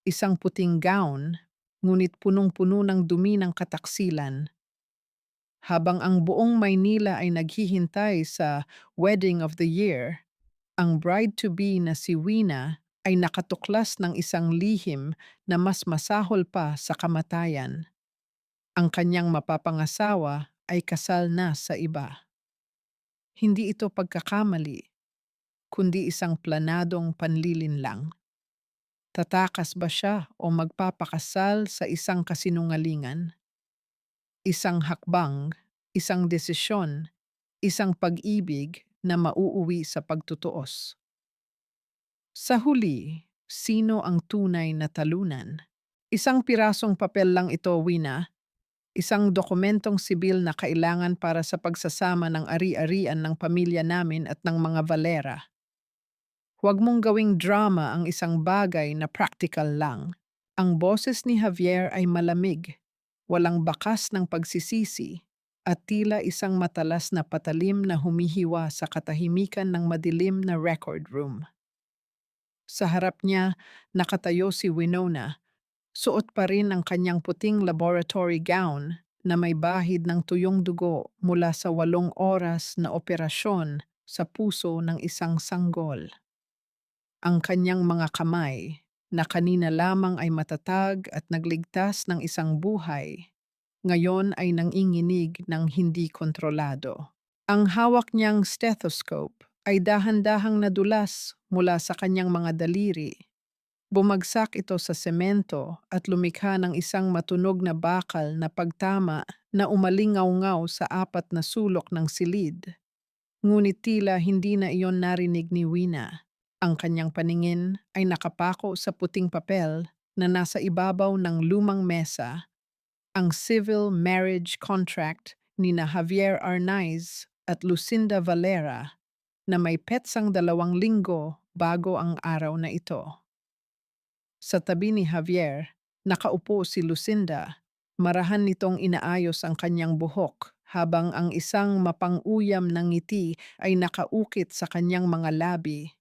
isang puting gown, ngunit punong-puno ng dumi ng kataksilan, habang ang buong Maynila ay naghihintay sa wedding of the year. Ang bride-to-be na si Wina ay nakatuklas ng isang lihim na mas masahol pa sa kamatayan. Ang kanyang mapapangasawa ay kasal na sa iba. Hindi ito pagkakamali, kundi isang planadong panlilinlang. Tatakas ba siya o magpapakasal sa isang kasinungalingan? Isang hakbang, isang desisyon, isang pag-ibig na mauuwi sa pagtutuos. Sa huli, sino ang tunay na talunan? Isang pirasong papel lang ito, Wina. Isang dokumentong sibil na kailangan para sa pagsasama ng ari-arian ng pamilya namin at ng mga Valera. Huwag mong gawing drama ang isang bagay na practical lang. Ang boses ni Javier ay malamig, walang bakas ng pagsisisi, at tila isang matalas na patalim na humihiwa sa katahimikan ng madilim na record room. Sa harap niya, nakatayo si Winona. Suot pa rin ang kanyang puting laboratory gown na may bahid ng tuyong dugo mula sa 8 oras na operasyon sa puso ng isang sanggol. Ang kanyang mga kamay, na kanina lamang ay matatag at nagligtas ng isang buhay, ngayon ay nanginginig ng hindi kontrolado. Ang hawak niyang stethoscope ay dahan-dahang nadulas mula sa kanyang mga daliri. Bumagsak ito sa semento at lumikha ng isang matunog na bakal na pagtama na umalingaw-ngaw sa 4 na sulok ng silid. Ngunit tila hindi na iyon narinig ni Wina. Ang kanyang paningin ay nakapako sa puting papel na nasa ibabaw ng lumang mesa, ang civil marriage contract ni na Javier Arnaiz at Lucinda Valera na may petsang 2 linggo bago ang araw na ito. Sa tabi ni Javier, nakaupo si Lucinda. Marahan nitong inaayos ang kanyang buhok habang ang isang mapang-uyam na ngiti ay nakaukit sa kanyang mga labi.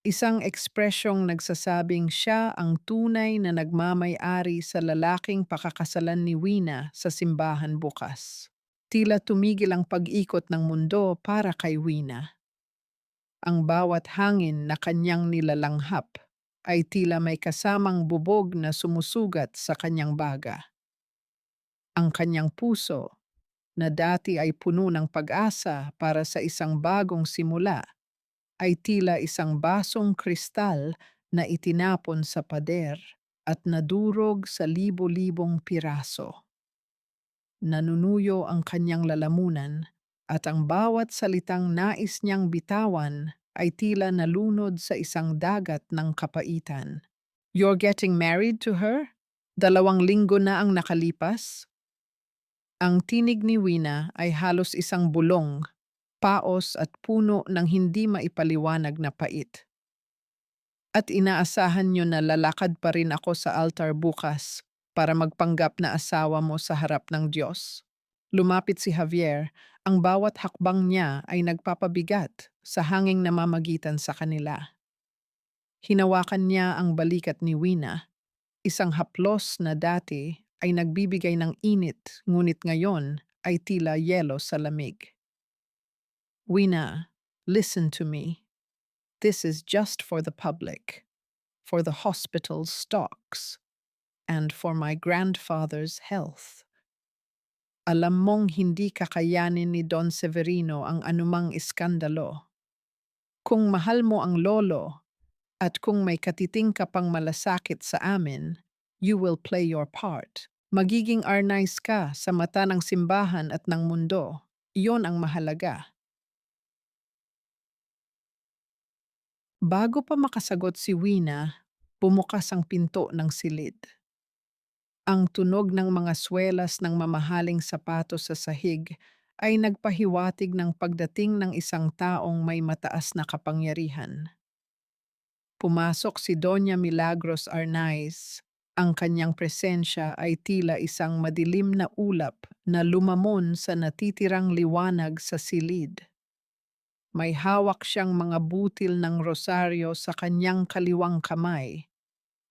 Isang ekspresyong nagsasabing siya ang tunay na nagmamay-ari sa lalaking pakakasalan ni Wina sa simbahan bukas. Tila tumigil ang pag-ikot ng mundo para kay Wina. Ang bawat hangin na kanyang nilalanghap ay tila may kasamang bubog na sumusugat sa kanyang baga. Ang kanyang puso, na dati ay puno ng pag-asa para sa isang bagong simula, ay tila isang basong kristal na itinapon sa pader at nadurog sa libo-libong piraso. Nanunuyo ang kanyang lalamunan at ang bawat salitang nais niyang bitawan ay tila nalunod sa isang dagat ng kapaitan. You're getting married to her? 2 linggo na ang nakalipas? Ang tinig ni Wina ay halos isang bulong, paos at puno ng hindi maipaliwanag na pait. At inaasahan niyo na lalakad pa rin ako sa altar bukas para magpanggap na asawa mo sa harap ng Diyos. Lumapit si Javier, ang bawat hakbang niya ay nagpapabigat sa hanging namamagitan sa kanila. Hinawakan niya ang balikat ni Wina, isang haplos na dati ay nagbibigay ng init ngunit ngayon ay tila yelo sa lamig. Wina, listen to me. This is just for the public, for the hospital's stocks, and for my grandfather's health. Alam mong hindi kakayanin ni Don Severino ang anumang iskandalo. Kung mahal mo ang lolo at kung may katiting ka pang malasakit sa amin, you will play your part. Magiging Arnaiz ka sa mata ng simbahan at ng mundo. Iyon ang mahalaga. Bago pa makasagot si Wina, bumukas ang pinto ng silid. Ang tunog ng mga swelas ng mamahaling sapatos sa sahig ay nagpahiwatig ng pagdating ng isang taong may mataas na kapangyarihan. Pumasok si Doña Milagros Arnaiz. Ang kanyang presensya ay tila isang madilim na ulap na lumamon sa natitirang liwanag sa silid. May hawak siyang mga butil ng rosaryo sa kanyang kaliwang kamay,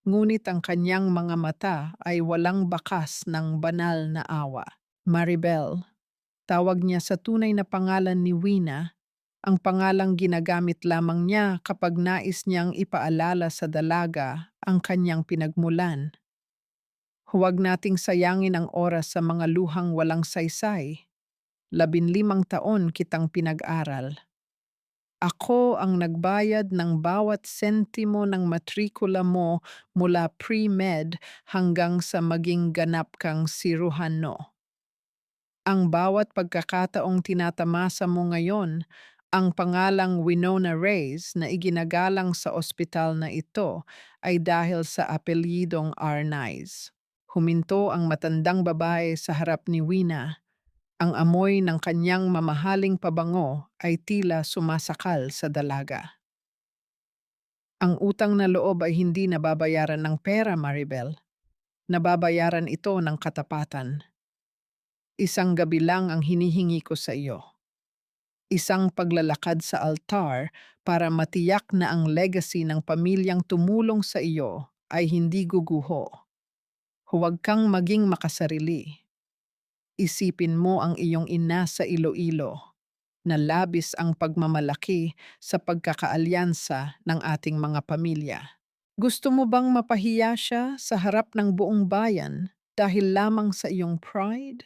ngunit ang kanyang mga mata ay walang bakas ng banal na awa. Maribel, tawag niya sa tunay na pangalan ni Wina, ang pangalang ginagamit lamang niya kapag nais niyang ipaalala sa dalaga ang kanyang pinagmulan. Huwag nating sayangin ang oras sa mga luhang walang saysay. 15 taon kitang pinag-aral. Ako ang nagbayad ng bawat sentimo ng matrikula mo mula pre-med hanggang sa maging ganap kang siruhano. Ang bawat pagkakataong tinatamasa mo ngayon, ang pangalang Winona Reyes na iginagalang sa ospital na ito ay dahil sa apelyidong Arnaiz. Huminto ang matandang babae sa harap ni Wina. Ang amoy ng kanyang mamahaling pabango ay tila sumasakal sa dalaga. Ang utang na loob ay hindi nababayaran ng pera, Maribel. Nababayaran ito ng katapatan. Isang gabi lang ang hinihingi ko sa iyo. Isang paglalakad sa altar para matiyak na ang legacy ng pamilyang tumulong sa iyo ay hindi guguho. Huwag kang maging makasarili. Isipin mo ang iyong ina sa Iloilo na labis ang pagmamalaki sa pagkakaalyansa ng ating mga pamilya. Gusto mo bang mapahiya siya sa harap ng buong bayan dahil lamang sa iyong pride?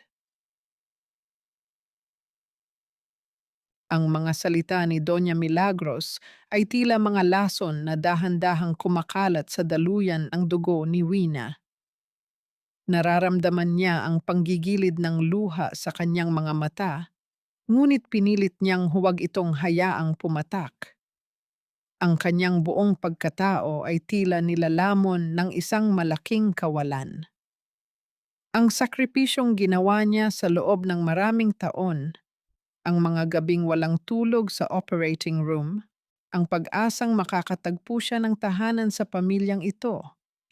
Ang mga salita ni Doña Milagros ay tila mga lason na dahan-dahang kumakalat sa daluyan ng dugo ni Wina. Nararamdaman niya ang panggigilid ng luha sa kanyang mga mata, ngunit pinilit niyang huwag itong hayaang pumatak. Ang kanyang buong pagkatao ay tila nilalamon ng isang malaking kawalan. Ang sakripisyong ginawa niya sa loob ng maraming taon, ang mga gabing walang tulog sa operating room, ang pag-asang makakatagpo siya ng tahanan sa pamilyang ito.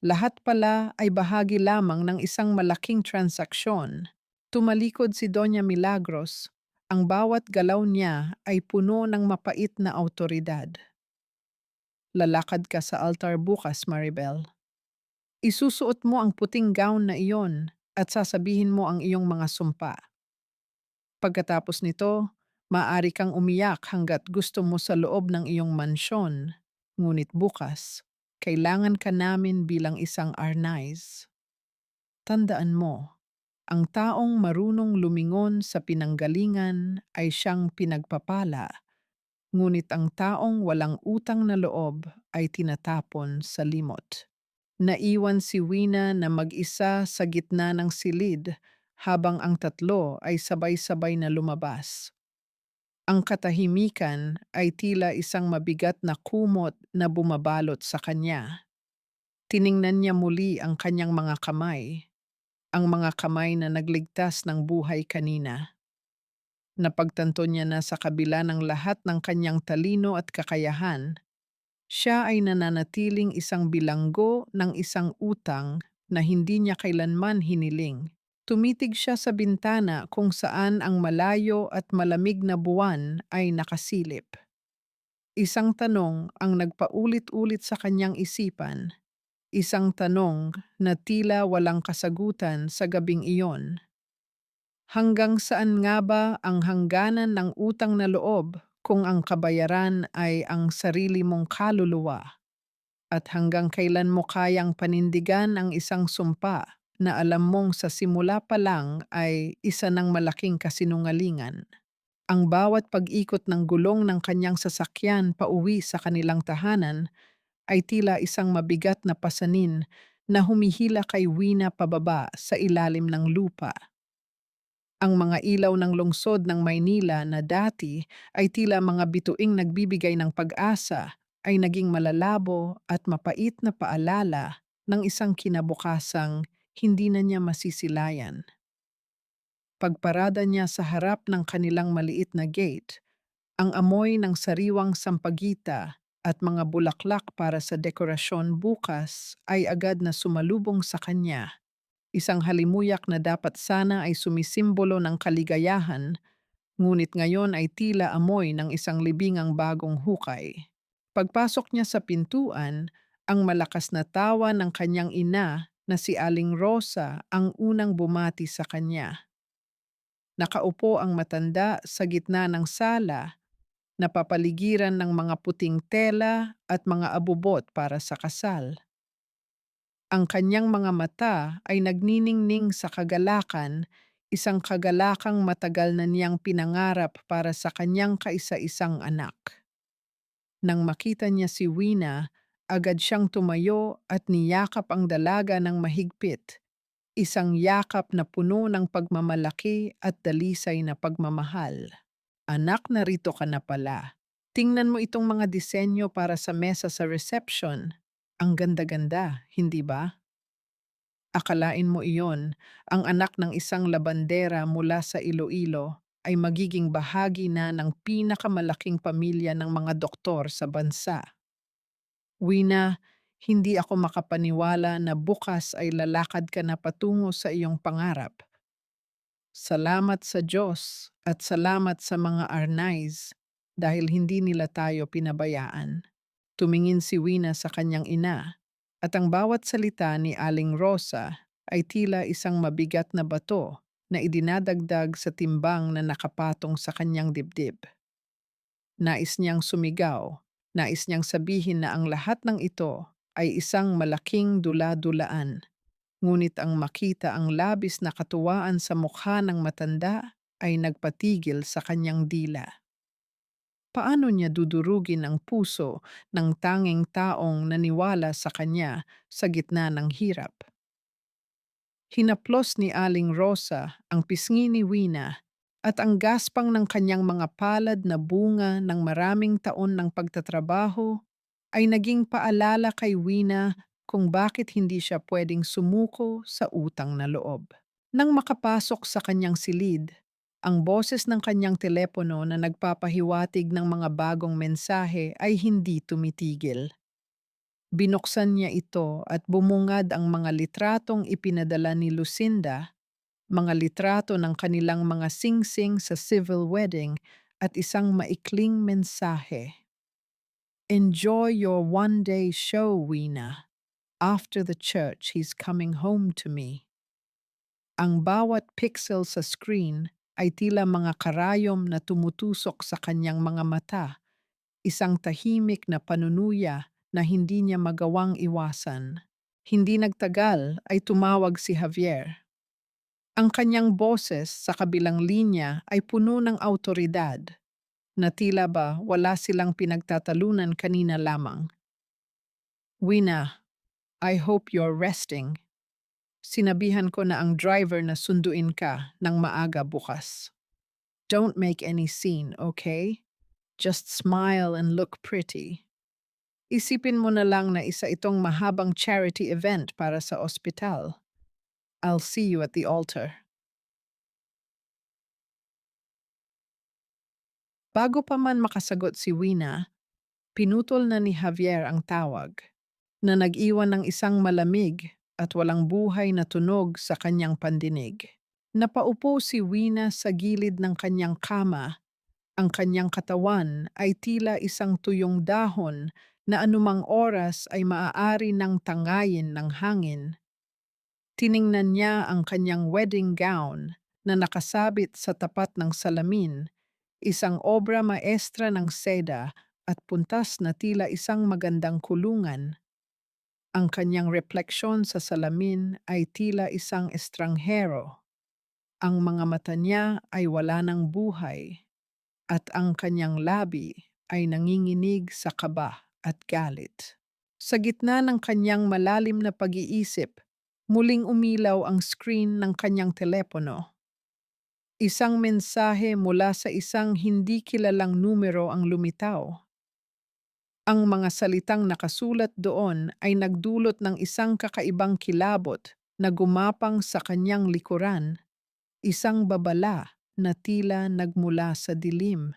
Lahat pala ay bahagi lamang ng isang malaking transaksyon. Tumalikod si Doña Milagros. Ang bawat galaw niya ay puno ng mapait na autoridad. Lalakad ka sa altar bukas, Maribel. Isusuot mo ang puting gown na iyon at sasabihin mo ang iyong mga sumpa. Pagkatapos nito, maaari kang umiyak hanggat gusto mo sa loob ng iyong mansyon. Ngunit bukas, kailangan ka namin bilang isang Arnaiz. Tandaan mo, ang taong marunong lumingon sa pinanggalingan ay siyang pinagpapala, ngunit ang taong walang utang na loob ay tinatapon sa limot. Naiwan si Wina na mag-isa sa gitna ng silid habang ang tatlo ay sabay-sabay na lumabas. Ang katahimikan ay tila isang mabigat na kumot na bumabalot sa kanya. Tiningnan niya muli ang kanyang mga kamay, ang mga kamay na nagligtas ng buhay kanina. Napagtanto niya na sa kabila ng lahat ng kanyang talino at kakayahan, siya ay nananatiling isang bilanggo ng isang utang na hindi niya kailanman hiniling. Tumitig siya sa bintana kung saan ang malayo at malamig na buwan ay nakasilip. Isang tanong ang nagpaulit-ulit sa kanyang isipan. Isang tanong na tila walang kasagutan sa gabing iyon. Hanggang saan nga ba ang hangganan ng utang na loob kung ang kabayaran ay ang sarili mong kaluluwa? At hanggang kailan mo kayang panindigan ang isang sumpa na alam mong sa simula pa lang ay isa ng malaking kasinungalingan? Ang bawat pag-ikot ng gulong ng kanyang sasakyan pauwi sa kanilang tahanan ay tila isang mabigat na pasanin na humihila kay Wina pababa sa ilalim ng lupa. Ang mga ilaw ng lungsod ng Maynila na dati ay tila mga bituing nagbibigay ng pag-asa ay naging malalabo at mapait na paalala ng isang kinabukasang hindi na niya masisilayan. Pagparada niya sa harap ng kanilang maliit na gate, ang amoy ng sariwang sampagita at mga bulaklak para sa dekorasyon bukas ay agad na sumalubong sa kanya. Isang halimuyak na dapat sana ay sumisimbolo ng kaligayahan, ngunit ngayon ay tila amoy ng isang libingang bagong hukay. Pagpasok niya sa pintuan, Ang malakas na tawa ng kanyang ina na si Aling Rosa ang unang bumati sa kanya. Nakaupo ang matanda sa gitna ng sala, napapaligiran ng mga puting tela at mga abubot para sa kasal. Ang kanyang mga mata ay nagniningning sa kagalakan, isang kagalakang matagal na niyang pinangarap para sa kanyang kaisa-isang anak. Nang makita niya si Wina, agad siyang tumayo at niyakap ang dalaga ng mahigpit, isang yakap na puno ng pagmamalaki at dalisay na pagmamahal. Anak, narito ka na pala. Tingnan mo itong mga disenyo para sa mesa sa reception. Ang ganda-ganda, hindi ba? Akalain mo iyon, ang anak ng isang labandera mula sa Iloilo ay magiging bahagi na ng pinakamalaking pamilya ng mga doktor sa bansa. Wina, hindi ako makapaniwala na bukas ay lalakad ka na patungo sa iyong pangarap. Salamat sa Diyos at salamat sa mga Arnaiz dahil hindi nila tayo pinabayaan. Tumingin si Wina sa kanyang ina, at ang bawat salita ni Aling Rosa ay tila isang mabigat na bato na idinadagdag sa timbang na nakapatong sa kanyang dibdib. Nais niyang sumigaw, nais niyang sabihin na ang lahat ng ito ay isang malaking dula-dulaan. Ngunit ang makita ang labis na katuwaan sa mukha ng matanda ay nagpatigil sa kanyang dila. Paano niya dudurugin ang puso ng tanging taong naniwala sa kanya sa gitna ng hirap? Hinaplos ni Aling Rosa ang pisngi ni Wina at ang gaspang ng kanyang mga palad na bunga ng maraming taon ng pagtatrabaho ay naging paalala kay Wina kung bakit hindi siya pwedeng sumuko sa utang na loob. Nang makapasok sa kanyang silid, ang boses ng kanyang telepono na nagpapahiwatig ng mga bagong mensahe ay hindi tumitigil. Binuksan niya ito at bumungad ang mga litratong ipinadala ni Lucinda, mga litrato ng kanilang mga singsing sa civil wedding at isang maikling mensahe. Enjoy your one-day show, Wina. After the church, he's coming home to me. Ang bawat pixel sa screen ay tila mga karayom na tumutusok sa kanyang mga mata, isang tahimik na panunuya na hindi niya magawang iwasan. Hindi nagtagal ay tumawag si Javier. Ang kanyang boses sa kabilang linya ay puno ng autoridad, na tila ba wala silang pinagtatalunan kanina lamang. Wina, I hope you're resting. Sinabihan ko na ang driver na sunduin ka ng maaga bukas. Don't make any scene, okay? Just smile and look pretty. Isipin mo na lang na isa itong mahabang charity event para sa ospital. I'll see you at the altar. Bago pa man makasagot si Wina, pinutol na ni Javier ang tawag, na nag-iwan ng isang malamig at walang buhay na tunog sa kanyang pandinig. Napaupo si Wina sa gilid ng kanyang kama. Ang kanyang katawan ay tila isang tuyong dahon na anumang oras ay maaari ng tangayin ng hangin. Tiningnan niya ang kanyang wedding gown na nakasabit sa tapat ng salamin, isang obra maestra ng seda at puntas na tila isang magandang kulungan. Ang kanyang refleksyon sa salamin ay tila isang estranghero. Ang mga mata niya ay wala ng buhay at ang kanyang labi ay nanginginig sa kaba at galit. Sa gitna ng kanyang malalim na pag-iisip, muling umilaw ang screen ng kanyang telepono. Isang mensahe mula sa isang hindi kilalang numero ang lumitaw. Ang mga salitang nakasulat doon ay nagdulot ng isang kakaibang kilabot na gumapang sa kanyang likuran, isang babala na tila nagmula sa dilim.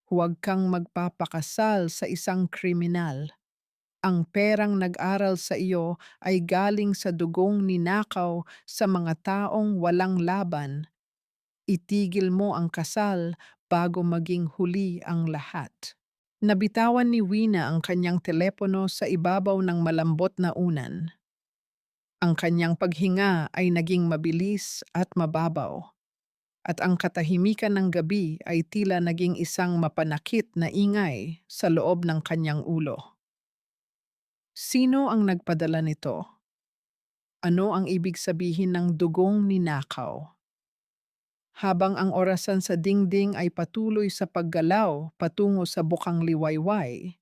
Huwag kang magpapakasal sa isang kriminal. Ang perang nag-aral sa iyo ay galing sa dugong ninakaw sa mga taong walang laban. Itigil mo ang kasal bago maging huli ang lahat. Nabitawan ni Wina ang kanyang telepono sa ibabaw ng malambot na unan. Ang kanyang paghinga ay naging mabilis at mababaw, at ang katahimikan ng gabi ay tila naging isang mapanakit na ingay sa loob ng kanyang ulo. Sino ang nagpadala nito? Ano ang ibig sabihin ng dugong ninakaw? Habang ang orasan sa dingding ay patuloy sa paggalaw patungo sa bukang liwayway,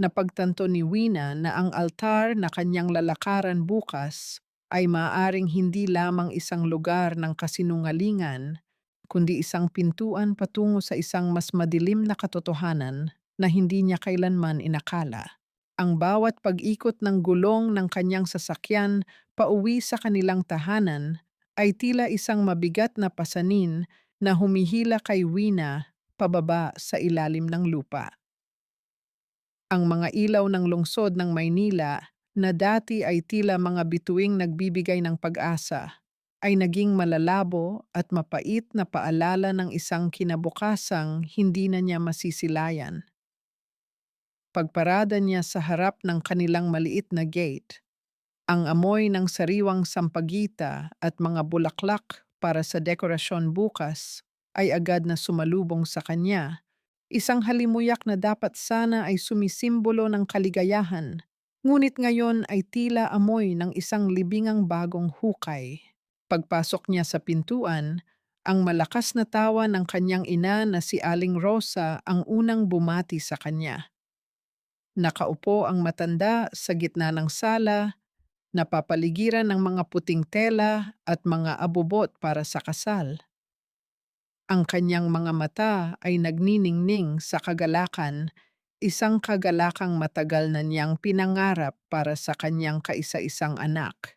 napagtanto ni Wina na ang altar na kanyang lalakaran bukas ay maaaring hindi lamang isang lugar ng kasinungalingan, kundi isang pintuan patungo sa isang mas madilim na katotohanan na hindi niya kailanman inakala. Ang bawat pag-ikot ng gulong ng kanyang sasakyan pauwi sa kanilang tahanan ay tila isang mabigat na pasanin na humihila kay Wina pababa sa ilalim ng lupa. Ang mga ilaw ng lungsod ng Maynila na dati ay tila mga bituing nagbibigay ng pag-asa ay naging malalabo at mapait na paalala ng isang kinabukasang hindi na niya masisilayan. Pagparada niya sa harap ng kanilang maliit na gate, ang amoy ng sariwang sampagita at mga bulaklak para sa dekorasyon bukas ay agad na sumalubong sa kanya. Isang halimuyak na dapat sana ay sumisimbolo ng kaligayahan, ngunit ngayon ay tila amoy ng isang libingang bagong hukay. Pagpasok niya sa pintuan, ang malakas na tawa ng kanyang ina na si Aling Rosa ang unang bumati sa kanya. Nakaupo ang matanda sa gitna ng sala, napapaligiran ng mga puting tela at mga abubot para sa kasal. Ang kanyang mga mata ay nagniningning sa kagalakan, isang kagalakang matagal na niyang pinangarap para sa kanyang kaisa-isang anak.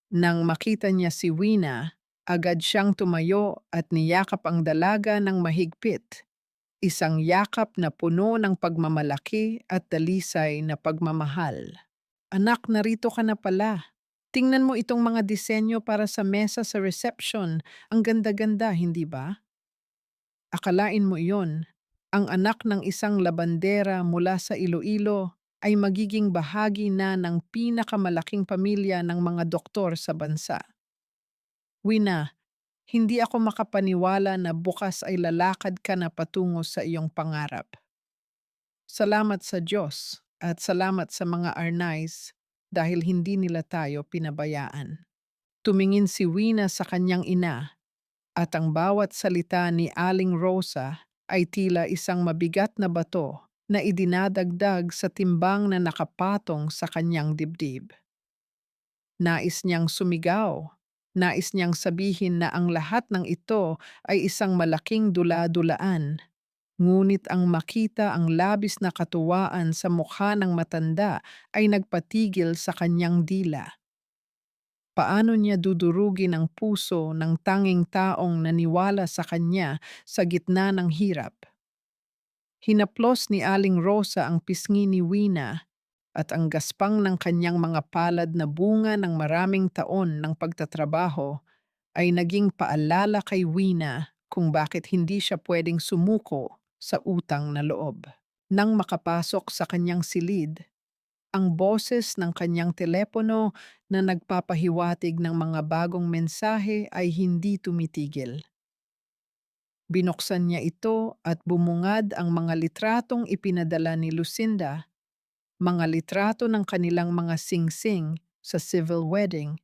Nang makita niya si Wina, agad siyang tumayo at niyakap ang dalaga ng mahigpit, isang yakap na puno ng pagmamalaki at dalisay na pagmamahal. Anak, narito ka na pala. Tingnan mo itong mga disenyo para sa mesa sa reception. Ang ganda-ganda, hindi ba? Akalain mo iyon, ang anak ng isang labandera mula sa Iloilo ay magiging bahagi na ng pinakamalaking pamilya ng mga doktor sa bansa. Wina, hindi ako makapaniwala na bukas ay lalakad ka na patungo sa iyong pangarap. Salamat sa Diyos at salamat sa mga Arnays dahil hindi nila tayo pinabayaan. Tumingin si Wina sa kanyang ina at ang bawat salita ni Aling Rosa ay tila isang mabigat na bato na idinadagdag sa timbang na nakapatong sa kanyang dibdib. Nais niyang sumigaw. Nais niyang sabihin na ang lahat ng ito ay isang malaking dula-dulaan. Ngunit ang makita ang labis na katuwaan sa mukha ng matanda ay nagpatigil sa kanyang dila. Paano niya dudurugin ang puso ng tanging taong naniwala sa kanya sa gitna ng hirap? Hinaplos ni Aling Rosa ang pisngi ni Wina at ang gaspang ng kanyang mga palad na bunga ng maraming taon ng pagtatrabaho ay naging paalala kay Wina kung bakit hindi siya pwedeng sumuko sa utang na loob. Nang makapasok sa kanyang silid, ang boses ng kanyang telepono na nagpapahiwatig ng mga bagong mensahe ay hindi tumitigil. Binuksan niya ito at bumungad ang mga litratong ipinadala ni Lucinda, mga litrato ng kanilang mga singsing sa civil wedding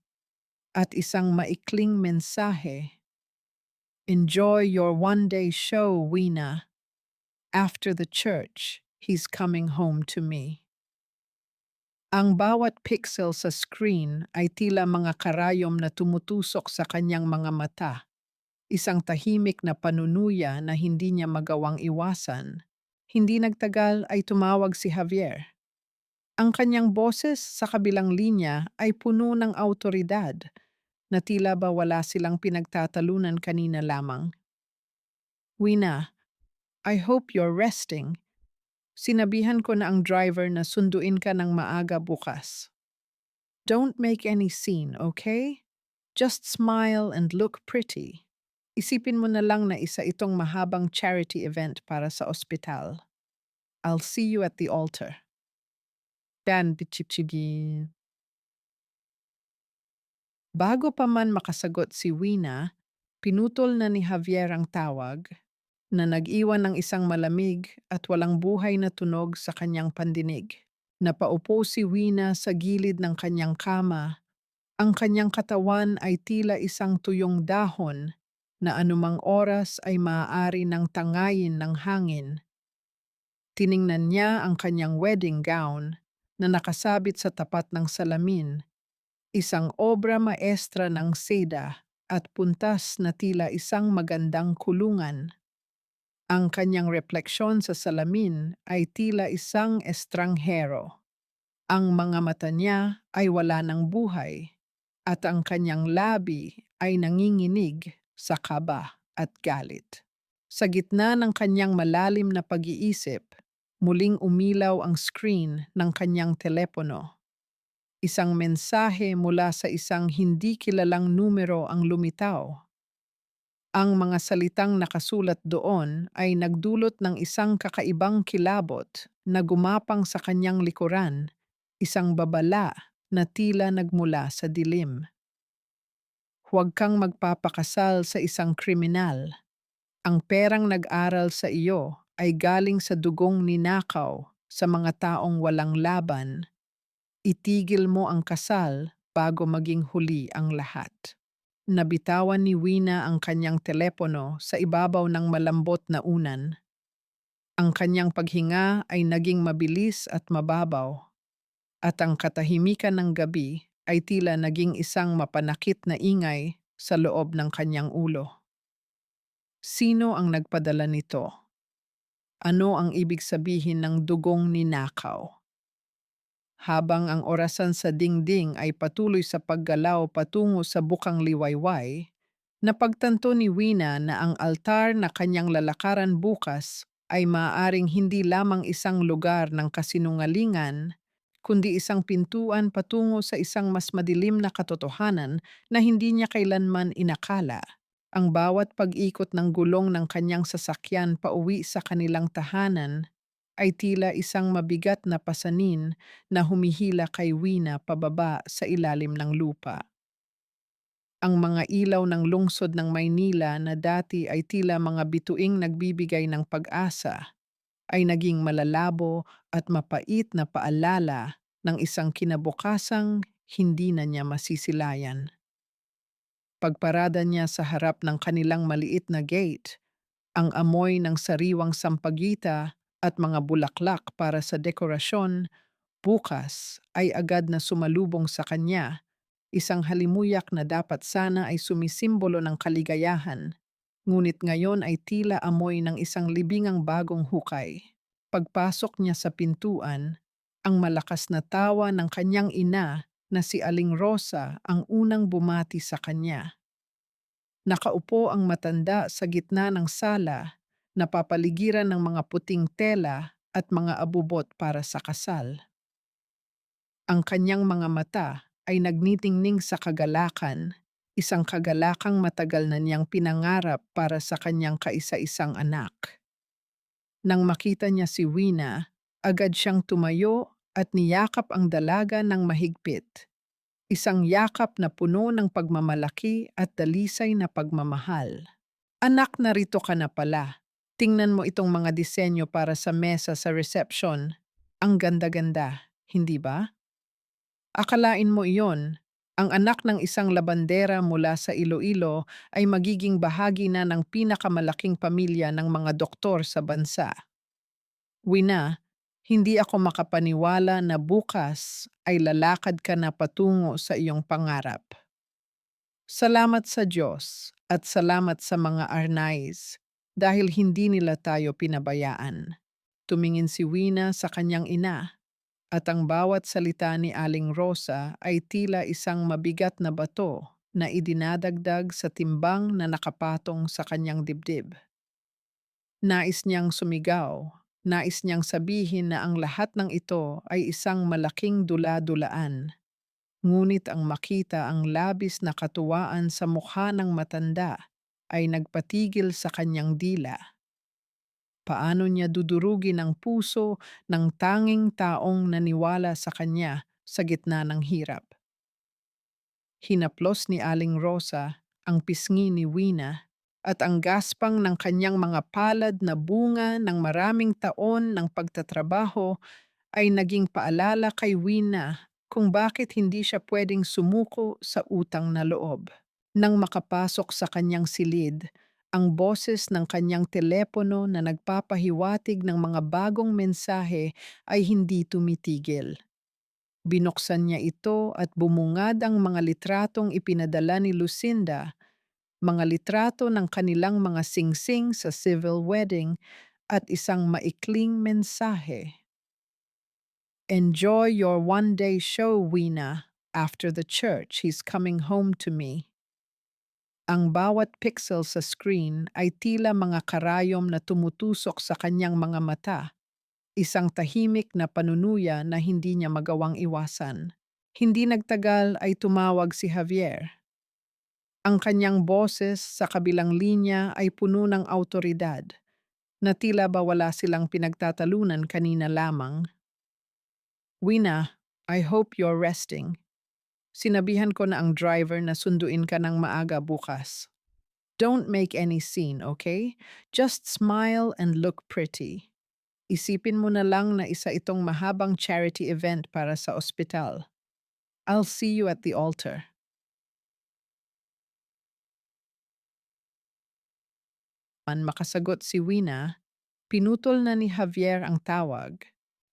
at isang maikling mensahe. Enjoy your one-day show, Wina. After the church, he's coming home to me. Ang bawat pixel sa screen ay tila mga karayom na tumutusok sa kanyang mga mata, isang tahimik na panunuya na hindi niya magawang iwasan. Hindi nagtagal ay tumawag si Javier. Ang kanyang boses sa kabilang linya ay puno ng autoridad na tila ba wala silang pinagtatalunan kanina lamang. Wina, I hope you're resting. Sinabihan ko na ang driver na sunduin ka ng maaga bukas. Don't make any scene, okay? Just smile and look pretty. Isipin mo na lang na isa itong mahabang charity event para sa ospital. I'll see you at the altar. Yan, bitchipchigi. Bago pa man makasagot si Wina, pinutol na ni Javier ang tawag na nag-iwan ng isang malamig at walang buhay na tunog sa kanyang pandinig. Napaupo si Wina sa gilid ng kanyang kama. Ang kanyang katawan ay tila isang tuyong dahon na anumang oras ay maaari ng tangayin ng hangin. Tiningnan niya ang kanyang wedding gown na nakasabit sa tapat ng salamin, isang obra maestra ng seda at puntas na tila isang magandang kulungan. Ang kanyang refleksyon sa salamin ay tila isang estranghero. Ang mga mata niya ay wala ng buhay at ang kanyang labi ay nanginginig sa kaba at galit. Sa gitna ng kanyang malalim na pag-iisip, muling umilaw ang screen ng kanyang telepono. Isang mensahe mula sa isang hindi kilalang numero ang lumitaw. Ang mga salitang nakasulat doon ay nagdulot ng isang kakaibang kilabot na gumapang sa kanyang likuran, isang babala na tila nagmula sa dilim. Huwag kang magpapakasal sa isang kriminal. Ang perang nag-aral sa iyo ay galing sa dugong ninakaw sa mga taong walang laban. Itigil mo ang kasal bago maging huli ang lahat. Nabitawan ni Wina ang kanyang telepono sa ibabaw ng malambot na unan. Ang kanyang paghinga ay naging mabilis at mababaw, at ang katahimikan ng gabi ay tila naging isang mapanakit na ingay sa loob ng kanyang ulo. Sino ang nagpadala nito? Ano ang ibig sabihin ng dugong ninakaw? Habang ang orasan sa dingding ay patuloy sa paggalaw patungo sa bukang liwayway, napagtanto ni Wina na ang altar na kanyang lalakaran bukas ay maaaring hindi lamang isang lugar ng kasinungalingan, kundi isang pintuan patungo sa isang mas madilim na katotohanan na hindi niya kailanman inakala. Ang bawat pag-ikot ng gulong ng kanyang sasakyan pauwi sa kanilang tahanan ay tila isang mabigat na pasanin na humihila kay Wina pababa sa ilalim ng lupa. Ang mga ilaw ng lungsod ng Maynila na dati ay tila mga bituing nagbibigay ng pag-asa ay naging malalabo at mapait na paalala ng isang kinabukasang hindi na niya masisilayan. Pagparada niya sa harap ng kanilang maliit na gate, ang amoy ng sariwang sampagita at mga bulaklak para sa dekorasyon bukas ay agad na sumalubong sa kanya, isang halimuyak na dapat sana ay sumisimbolo ng kaligayahan, ngunit ngayon ay tila amoy ng isang libingang bagong hukay. Pagpasok niya sa pintuan, ang malakas na tawa ng kanyang ina na si Aling Rosa ang unang bumati sa kanya. Nakaupo ang matanda sa gitna ng sala, napapaligiran ng mga puting tela at mga abubot para sa kasal. Ang kanyang mga mata ay nagnitingning sa kagalakan, isang kagalakang matagal na niyang pinangarap para sa kanyang kaisa-isang anak. Nang makita niya si Wina, agad siyang tumayo at niyakap ang dalaga ng mahigpit. Isang yakap na puno ng pagmamalaki at dalisay na pagmamahal. Anak, narito ka na pala. Tingnan mo itong mga disenyo para sa mesa sa reception. Ang ganda-ganda, hindi ba? Akalain mo iyon, ang anak ng isang labandera mula sa Iloilo ay magiging bahagi na ng pinakamalaking pamilya ng mga doktor sa bansa. Wina, hindi ako makapaniwala na bukas ay lalakad ka na patungo sa iyong pangarap. Salamat sa Diyos at salamat sa mga Arnaiz dahil hindi nila tayo pinabayaan. Tumingin si Wina sa kanyang ina at ang bawat salita ni Aling Rosa ay tila isang mabigat na bato na idinadagdag sa timbang na nakapatong sa kanyang dibdib. Nais niyang sumigaw, nais niyang sabihin na ang lahat ng ito ay isang malaking dula-dulaan. Ngunit ang makita ang labis na katuwaan sa mukha ng matanda ay nagpatigil sa kanyang dila. Paano niya dudurugin ang puso ng tanging taong naniwala sa kanya sa gitna ng hirap? Hinaplos ni Aling Rosa ang pisngi ni Wina at ang gaspang ng kanyang mga palad na bunga ng maraming taon ng pagtatrabaho ay naging paalala kay Wina kung bakit hindi siya pwedeng sumuko sa utang na loob. Nang makapasok sa kanyang silid, ang boses ng kanyang telepono na nagpapahiwatig ng mga bagong mensahe ay hindi tumitigil. Binuksan niya ito at bumungad ang mga litratong ipinadala ni Lucinda, mga litrato ng kanilang mga singsing sa civil wedding at isang maikling mensahe. Enjoy your one-day show, Wina. After the church, he's coming home to me. Ang bawat pixel sa screen ay tila mga karayom na tumutusok sa kanyang mga mata, isang tahimik na panunuya na hindi niya magawang iwasan. Hindi nagtagal ay tumawag si Javier. Ang kanyang boses sa kabilang linya ay puno ng awtoridad, na tila ba wala silang pinagtatalunan kanina lamang. Wina, I hope you're resting. Sinabihan ko na ang driver na sunduin ka ng maaga bukas. Don't make any scene, okay? Just smile and look pretty. Isipin mo na lang na isa itong mahabang charity event para sa ospital. I'll see you at the altar. Makasagot si Wina, pinutol na ni Javier ang tawag,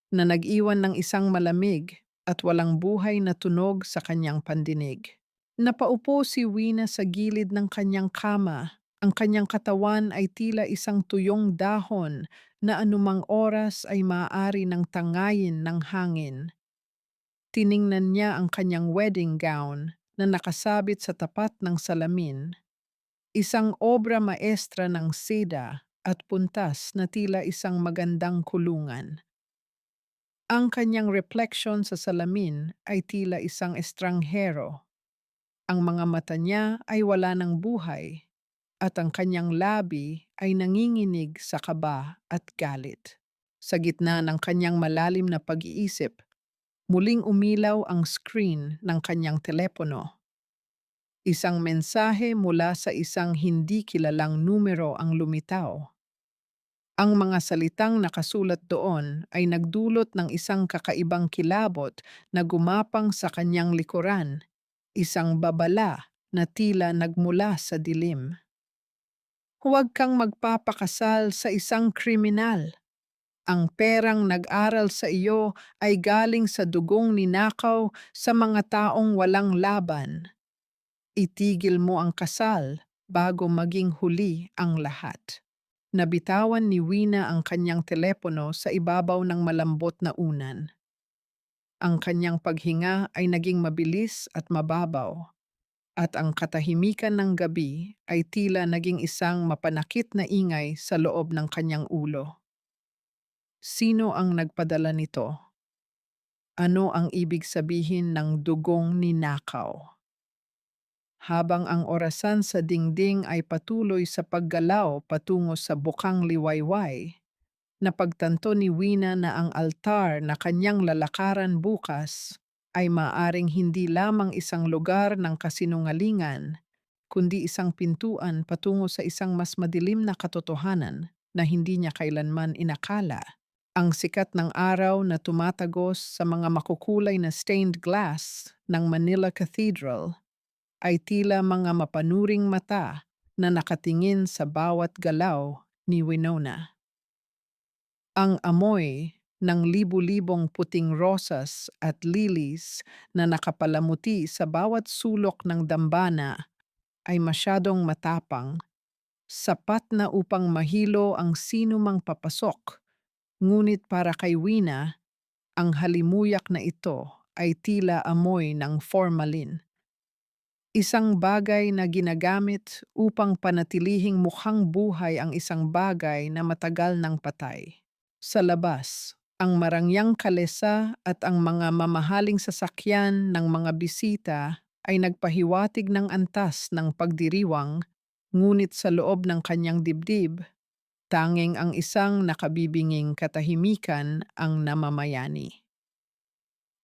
na nag-iwan ng isang malamig at walang buhay na tunog sa kanyang pandinig. Napaupo si Wina sa gilid ng kanyang kama. Ang kanyang katawan ay tila isang tuyong dahon na anumang oras ay maaari ng tangayin ng hangin. Tiningnan niya ang kanyang wedding gown na nakasabit sa tapat ng salamin, isang obra maestra ng seda at puntas na tila isang magandang kulungan. Ang kanyang refleksyon sa salamin ay tila isang estranghero. Ang mga mata niya ay wala ng buhay at ang kanyang labi ay nanginginig sa kaba at galit. Sa gitna ng kanyang malalim na pag-iisip, muling umilaw ang screen ng kanyang telepono. Isang mensahe mula sa isang hindi kilalang numero ang lumitaw. Ang mga salitang nakasulat doon ay nagdulot ng isang kakaibang kilabot na gumapang sa kanyang likuran, isang babala na tila nagmula sa dilim. Huwag kang magpapakasal sa isang kriminal. Ang perang nag-aral sa iyo ay galing sa dugong ninakaw sa mga taong walang laban. Itigil mo ang kasal bago maging huli ang lahat. Nabitawan ni Wina ang kanyang telepono sa ibabaw ng malambot na unan. Ang kanyang paghinga ay naging mabilis at mababaw, at ang katahimikan ng gabi ay tila naging isang mapanakit na ingay sa loob ng kanyang ulo. Sino ang nagpadala nito? Ano ang ibig sabihin ng dugong ninakaw? Habang ang orasan sa dingding ay patuloy sa paggalaw patungo sa bukang liwayway, napagtanto ni Wina na ang altar na kanyang lalakaran bukas ay maaring hindi lamang isang lugar ng kasinungalingan, kundi isang pintuan patungo sa isang mas madilim na katotohanan na hindi niya kailanman inakala. Ang sikat ng araw na tumatagos sa mga makukulay na stained glass ng Manila Cathedral ay tila mga mapanuring mata na nakatingin sa bawat galaw ni Winona. Ang amoy ng libu-libong puting rosas at lilies na nakapalamuti sa bawat sulok ng dambana ay masyadong matapang, sapat na upang mahilo ang sinumang papasok. Ngunit para kay Wina, ang halimuyak na ito ay tila amoy ng formalin. Isang bagay na ginagamit upang panatilihing mukhang buhay ang isang bagay na matagal nang patay. Sa labas, ang marangyang kalesa at ang mga mamahaling sasakyan ng mga bisita ay nagpahiwatig ng antas ng pagdiriwang, ngunit sa loob ng kanyang dibdib, Tanging ang isang nakabibinging katahimikan ang namamayani.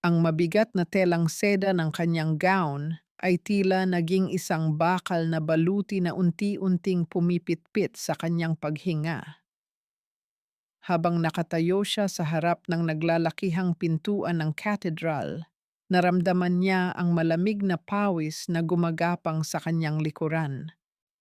Ang mabigat na telang seda ng kanyang gown ay tila naging isang bakal na baluti na unti-unting pumipitpit sa kanyang paghinga. Habang nakatayo siya sa harap ng naglalakihang pintuan ng cathedral, naramdaman niya ang malamig na pawis na gumagapang sa kanyang likuran.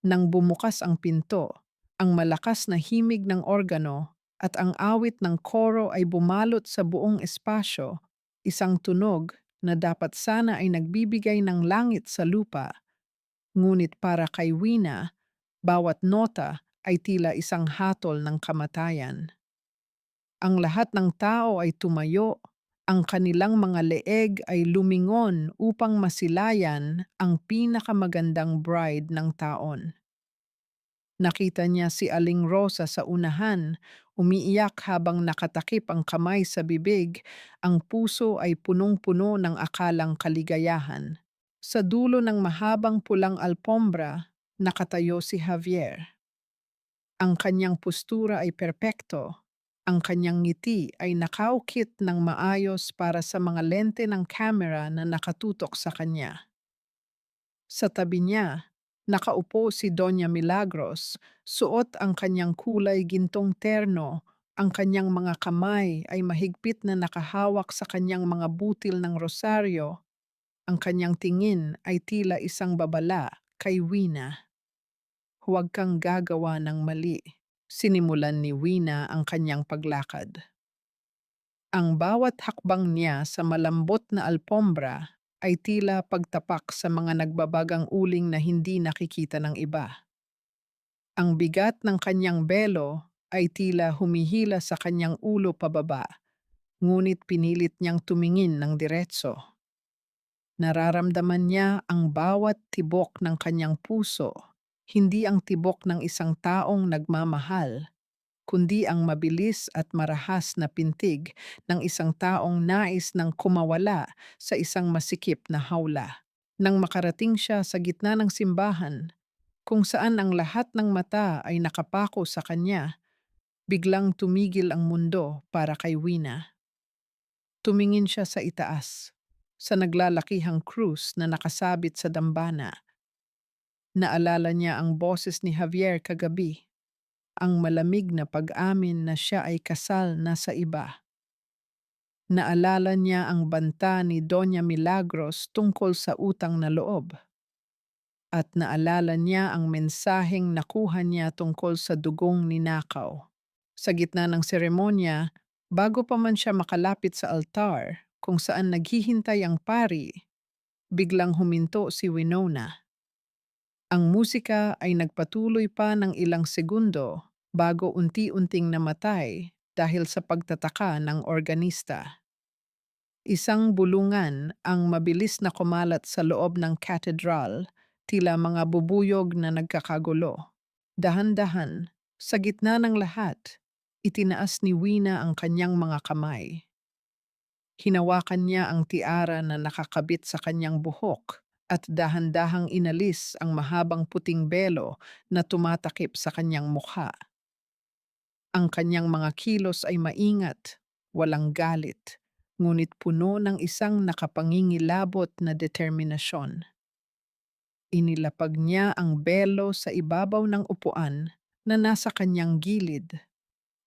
Nang bumukas ang pinto, ang malakas na himig ng organo at ang awit ng koro ay bumalot sa buong espasyo, isang tunog na dapat sana ay nagbibigay ng langit sa lupa, ngunit para kay Wina, bawat nota ay tila isang hatol ng kamatayan. Ang lahat ng tao ay tumayo, ang kanilang mga leeg ay lumingon upang masilayan ang pinakamagandang bride ng taon. Nakita niya si Aling Rosa sa unahan, umiiyak habang nakatakip ang kamay sa bibig, ang puso ay punong-puno ng akalang kaligayahan. Sa dulo ng mahabang pulang alpombra, nakatayo si Javier. Ang kanyang postura ay perpekto. Ang kanyang ngiti ay nakaukit ng maayos para sa mga lente ng camera na nakatutok sa kanya. Sa tabi niya, nakaupo si Doña Milagros, suot ang kanyang kulay gintong terno, ang kanyang mga kamay ay mahigpit na nakahawak sa kanyang mga butil ng rosaryo, ang kanyang tingin ay tila isang babala kay Wina. Huwag kang gagawa ng mali. Sinimulan ni Wina ang kanyang paglakad. Ang bawat hakbang niya sa malambot na alpombra ay tila pagtapak sa mga nagbabagang uling na hindi nakikita ng iba. Ang bigat ng kanyang belo ay tila humihila sa kanyang ulo pababa, ngunit pinilit niyang tumingin ng diretso. Nararamdaman niya ang bawat tibok ng kanyang puso, hindi ang tibok ng isang taong nagmamahal, kundi ang mabilis at marahas na pintig ng isang taong nais ng kumawala sa isang masikip na hawla. Nang makarating siya sa gitna ng simbahan, kung saan ang lahat ng mata ay nakapako sa kanya, biglang tumigil ang mundo para kay Wina. Tumingin siya sa itaas, sa naglalakihang krus na nakasabit sa dambana. Naalala niya ang boses ni Javier kagabi, ang malamig na pag-amin na siya ay kasal na sa iba. Naalala niya ang banta ni Doña Milagros tungkol sa utang na loob. At naalala niya ang mensaheng nakuha niya tungkol sa dugong ninakaw. Sa gitna ng seremonya, bago pa man siya makalapit sa altar kung saan naghihintay ang pari, biglang huminto si Winona. Ang musika ay nagpatuloy pa ng ilang segundo bago unti-unting namatay dahil sa pagtataka ng organista. Isang bulungan ang mabilis na kumalat sa loob ng cathedral, tila mga bubuyog na nagkakagulo. Dahan-dahan, sa gitna ng lahat, itinaas ni Wina ang kanyang mga kamay. Hinawakan niya ang tiara na nakakabit sa kanyang buhok at dahan-dahang inalis ang mahabang puting belo na tumatakip sa kanyang mukha. Ang kanyang mga kilos ay maingat, walang galit, ngunit puno ng isang nakapangingilabot na determinasyon. Inilapag niya ang belo sa ibabaw ng upuan na nasa kanyang gilid,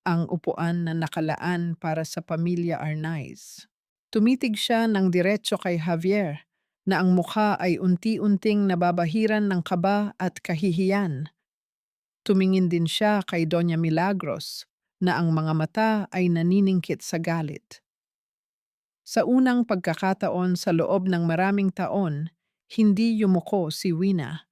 ang upuan na nakalaan para sa pamilya Arnaiz. Tumitig siya ng diretso kay Javier na ang mukha ay unti-unting nababahiran ng kaba at kahihiyan. Tumingin din siya kay Doña Milagros na ang mga mata ay naniningkit sa galit. Sa unang pagkakataon sa loob ng maraming taon, hindi yumuko si Wina.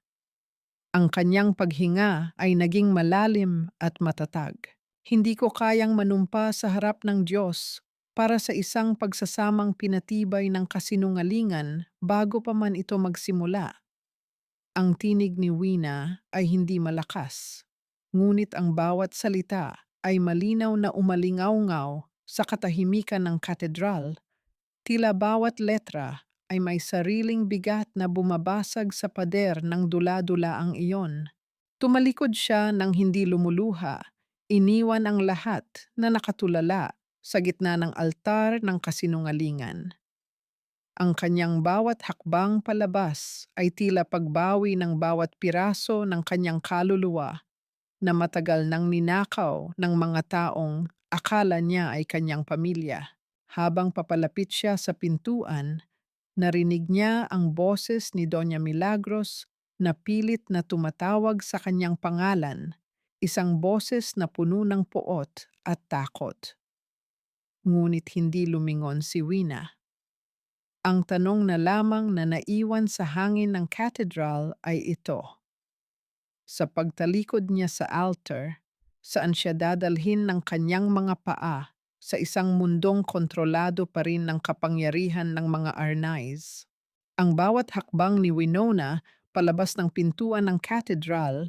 Ang kanyang paghinga ay naging malalim at matatag. Hindi ko kayang manumpa sa harap ng Diyos para sa isang pagsasamang pinatibay ng kasinungalingan bago pa man ito magsimula. Ang tinig ni Wina ay hindi malakas, ngunit ang bawat salita ay malinaw na umalingaw-ngaw sa katahimikan ng katedral. Tila bawat letra ay may sariling bigat na bumabasag sa pader ng dula-dula ang iyon. Tumalikod siya nang hindi lumuluha, Iniwan ang lahat na nakatulala sa gitna ng altar ng kasinungalingan. Ang kanyang bawat hakbang palabas ay tila pagbawi ng bawat piraso ng kanyang kaluluwa na matagal nang ninakaw ng mga taong akala niya ay kanyang pamilya. Habang papalapit siya sa pintuan, narinig niya ang boses ni Doña Milagros na pilit na tumatawag sa kanyang pangalan, isang boses na puno ng poot at takot. Ngunit hindi lumingon si Wina. Ang tanong na lamang na naiwan sa hangin ng cathedral ay ito. Sa pagtalikod niya sa altar, saan siya dadalhin ng kanyang mga paa sa isang mundong kontrolado pa rin ng kapangyarihan ng mga Arnais. Ang bawat hakbang ni Winona palabas ng pintuan ng cathedral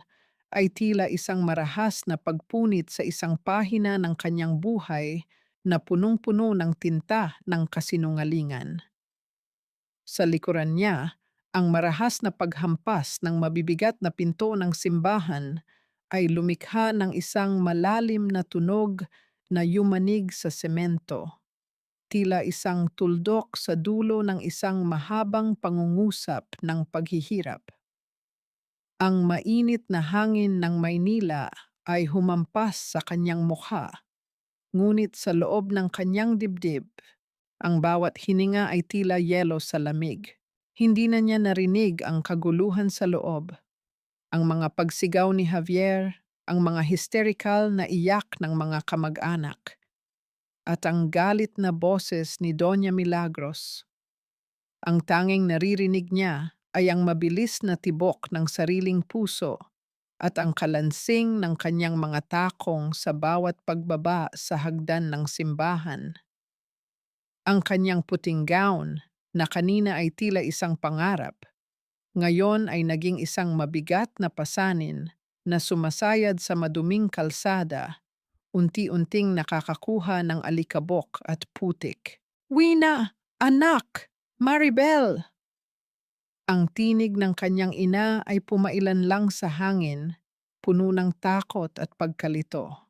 ay tila isang marahas na pagpunit sa isang pahina ng kanyang buhay na punong-puno ng tinta ng kasinungalingan. Sa likuran niya, ang marahas na paghampas ng mabibigat na pinto ng simbahan ay lumikha ng isang malalim na tunog na yumanig sa semento, tila isang tuldok sa dulo ng isang mahabang pangungusap ng paghihirap. Ang mainit na hangin ng Maynila ay humampas sa kanyang mukha, ngunit sa loob ng kanyang dibdib, ang bawat hininga ay tila yelo sa lamig. Hindi na niya narinig ang kaguluhan sa loob, ang mga pagsigaw ni Javier, ang mga hysterical na iyak ng mga kamag-anak, at ang galit na boses ni Doña Milagros. Ang tanging naririnig niya ay ang mabilis na tibok ng sariling puso at ang kalansing ng kanyang mga takong sa bawat pagbaba sa hagdan ng simbahan. Ang kanyang puting gown, na kanina ay tila isang pangarap, ngayon ay naging isang mabigat na pasanin na sumasayad sa maduming kalsada, unti-unting nakakakuha ng alikabok at putik. "Wina! Anak! Maribel!" Ang tinig ng kanyang ina ay pumailan lang sa hangin, puno ng takot at pagkalito.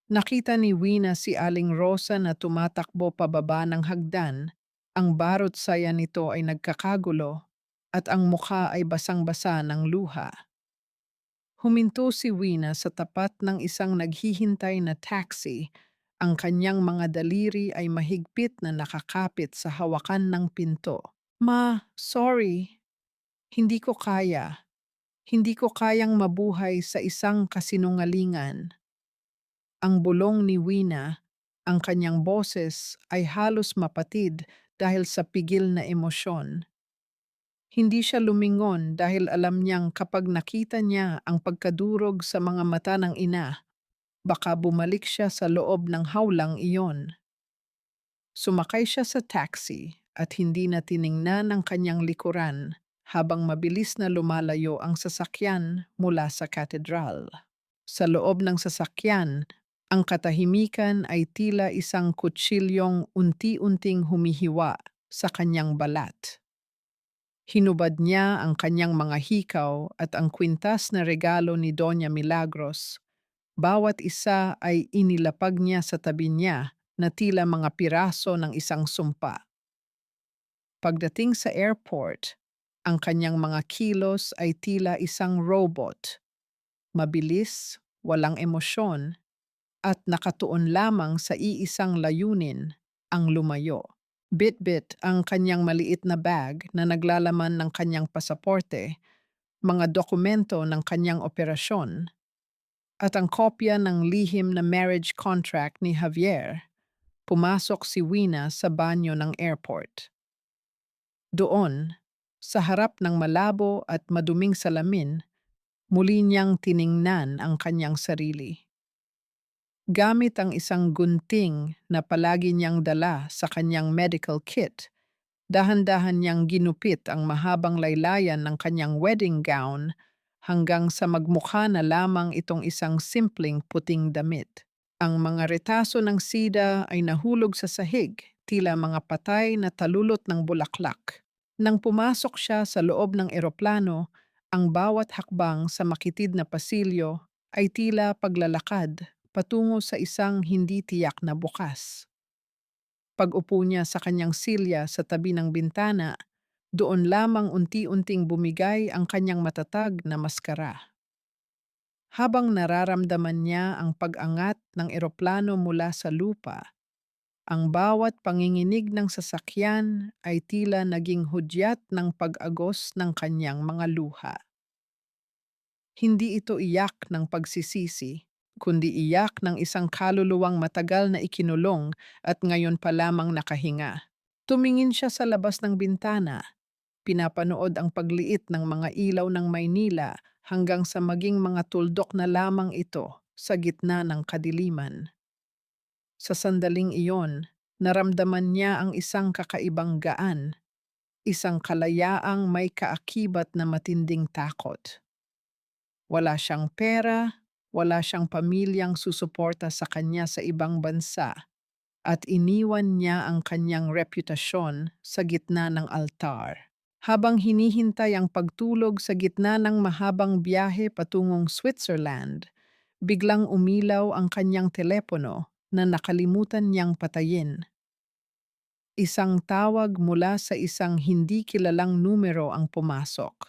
Nakita ni Wina si Aling Rosa na tumatakbo pababa ng hagdan. Ang barot saya nito ay nagkakagulo at ang mukha ay basang-basa ng luha. Huminto si Wina sa tapat ng isang naghihintay na taxi. Ang kanyang mga daliri ay mahigpit na nakakapit sa hawakan ng pinto. "Ma, sorry. Hindi ko kaya. Hindi ko kayang mabuhay sa isang kasinungalingan." Ang bulong ni Wina, ang kanyang boses ay halos mapatid dahil sa pigil na emosyon. Hindi siya lumingon dahil alam niyang kapag nakita niya ang pagkadurog sa mga mata ng ina, baka bumalik siya sa loob ng hawlang iyon. Sumakay siya sa taxi at hindi na tiningnan ang kanyang likuran habang mabilis na lumalayo ang sasakyan mula sa katedral. Sa loob ng sasakyan, ang katahimikan ay tila isang kutsilyong unti-unting humihiwa sa kanyang balat. Hinubad niya ang kanyang mga hikaw at ang kwintas na regalo ni Doña Milagros. Bawat isa ay inilapag niya sa tabi niya na tila mga piraso ng isang sumpa. Pagdating sa airport, ang kanyang mga kilos ay tila isang robot. Mabilis, walang emosyon, at nakatuon lamang sa iisang layunin, ang lumayo. Bit-bit ang kanyang maliit na bag na naglalaman ng kanyang pasaporte, mga dokumento ng kanyang operasyon, at ang kopya ng lihim na marriage contract ni Javier. Pumasok si Wina sa banyo ng airport. Doon, sa harap ng malabo at maduming salamin, muli niyang tiningnan ang kanyang sarili. Gamit ang isang gunting na palagi niyang dala sa kanyang medical kit, dahan-dahan niyang ginupit ang mahabang laylayan ng kanyang wedding gown hanggang sa magmukha na lamang itong isang simpleng puting damit. Ang mga retaso ng sida ay nahulog sa sahig, tila mga patay na talulot ng bulaklak. Nang pumasok siya sa loob ng eroplano, ang bawat hakbang sa makitid na pasilyo ay tila paglalakad patungo sa isang hindi tiyak na bukas. Pag-upo niya sa kanyang silya sa tabi ng bintana, doon lamang unti-unting bumigay ang kanyang matatag na maskara. Habang nararamdaman niya ang pag-angat ng eroplano mula sa lupa, ang bawat panginginig ng sasakyan ay tila naging hudyat ng pag-agos ng kanyang mga luha. Hindi ito iyak ng pagsisisi, kundi iyak ng isang kaluluwang matagal na ikinulong at ngayon pa lamang nakahinga. Tumingin siya sa labas ng bintana, pinapanood ang pagliit ng mga ilaw ng Maynila hanggang sa maging mga tuldok na lamang ito sa gitna ng kadiliman. Sa sandaling iyon, naramdaman niya ang isang kakaibang gaan, isang kalayaang may kaakibat na matinding takot. Wala siyang pera, wala siyang pamilyang susuporta sa kanya sa ibang bansa, at iniwan niya ang kanyang reputasyon sa gitna ng altar. Habang hinihintay ang pagtulog sa gitna ng mahabang biyahe patungong Switzerland, biglang umilaw ang kanyang telepono na nakalimutan niyang patayin. Isang tawag mula sa isang hindi kilalang numero ang pumasok.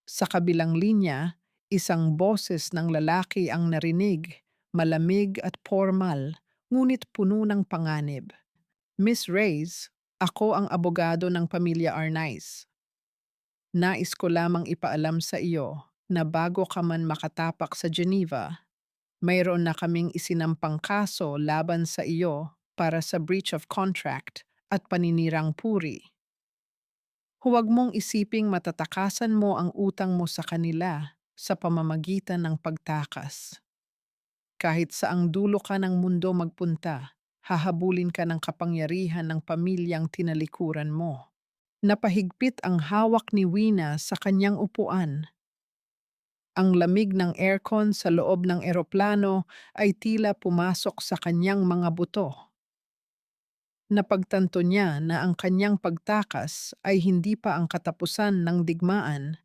Sa kabilang linya, isang boses ng lalaki ang narinig, malamig at formal, ngunit puno ng panganib. Miss Reyes, ako ang abogado ng pamilya Arnaiz. Nais ko lamang ipaalam sa iyo na bago ka man makatapak sa Geneva, mayroon na kaming isinampang kaso laban sa iyo para sa breach of contract at paninirang puri. Huwag mong isiping matatakasan mo ang utang mo sa kanila sa pamamagitan ng pagtakas. Kahit saang dulo ka ng mundo magpunta, hahabulin ka ng kapangyarihan ng pamilyang tinalikuran mo. Napahigpit ang hawak ni Wina sa kanyang upuan. Ang lamig ng aircon sa loob ng eroplano ay tila pumasok sa kanyang mga buto. Napagtanto niya na ang kanyang pagtakas ay hindi pa ang katapusan ng digmaan,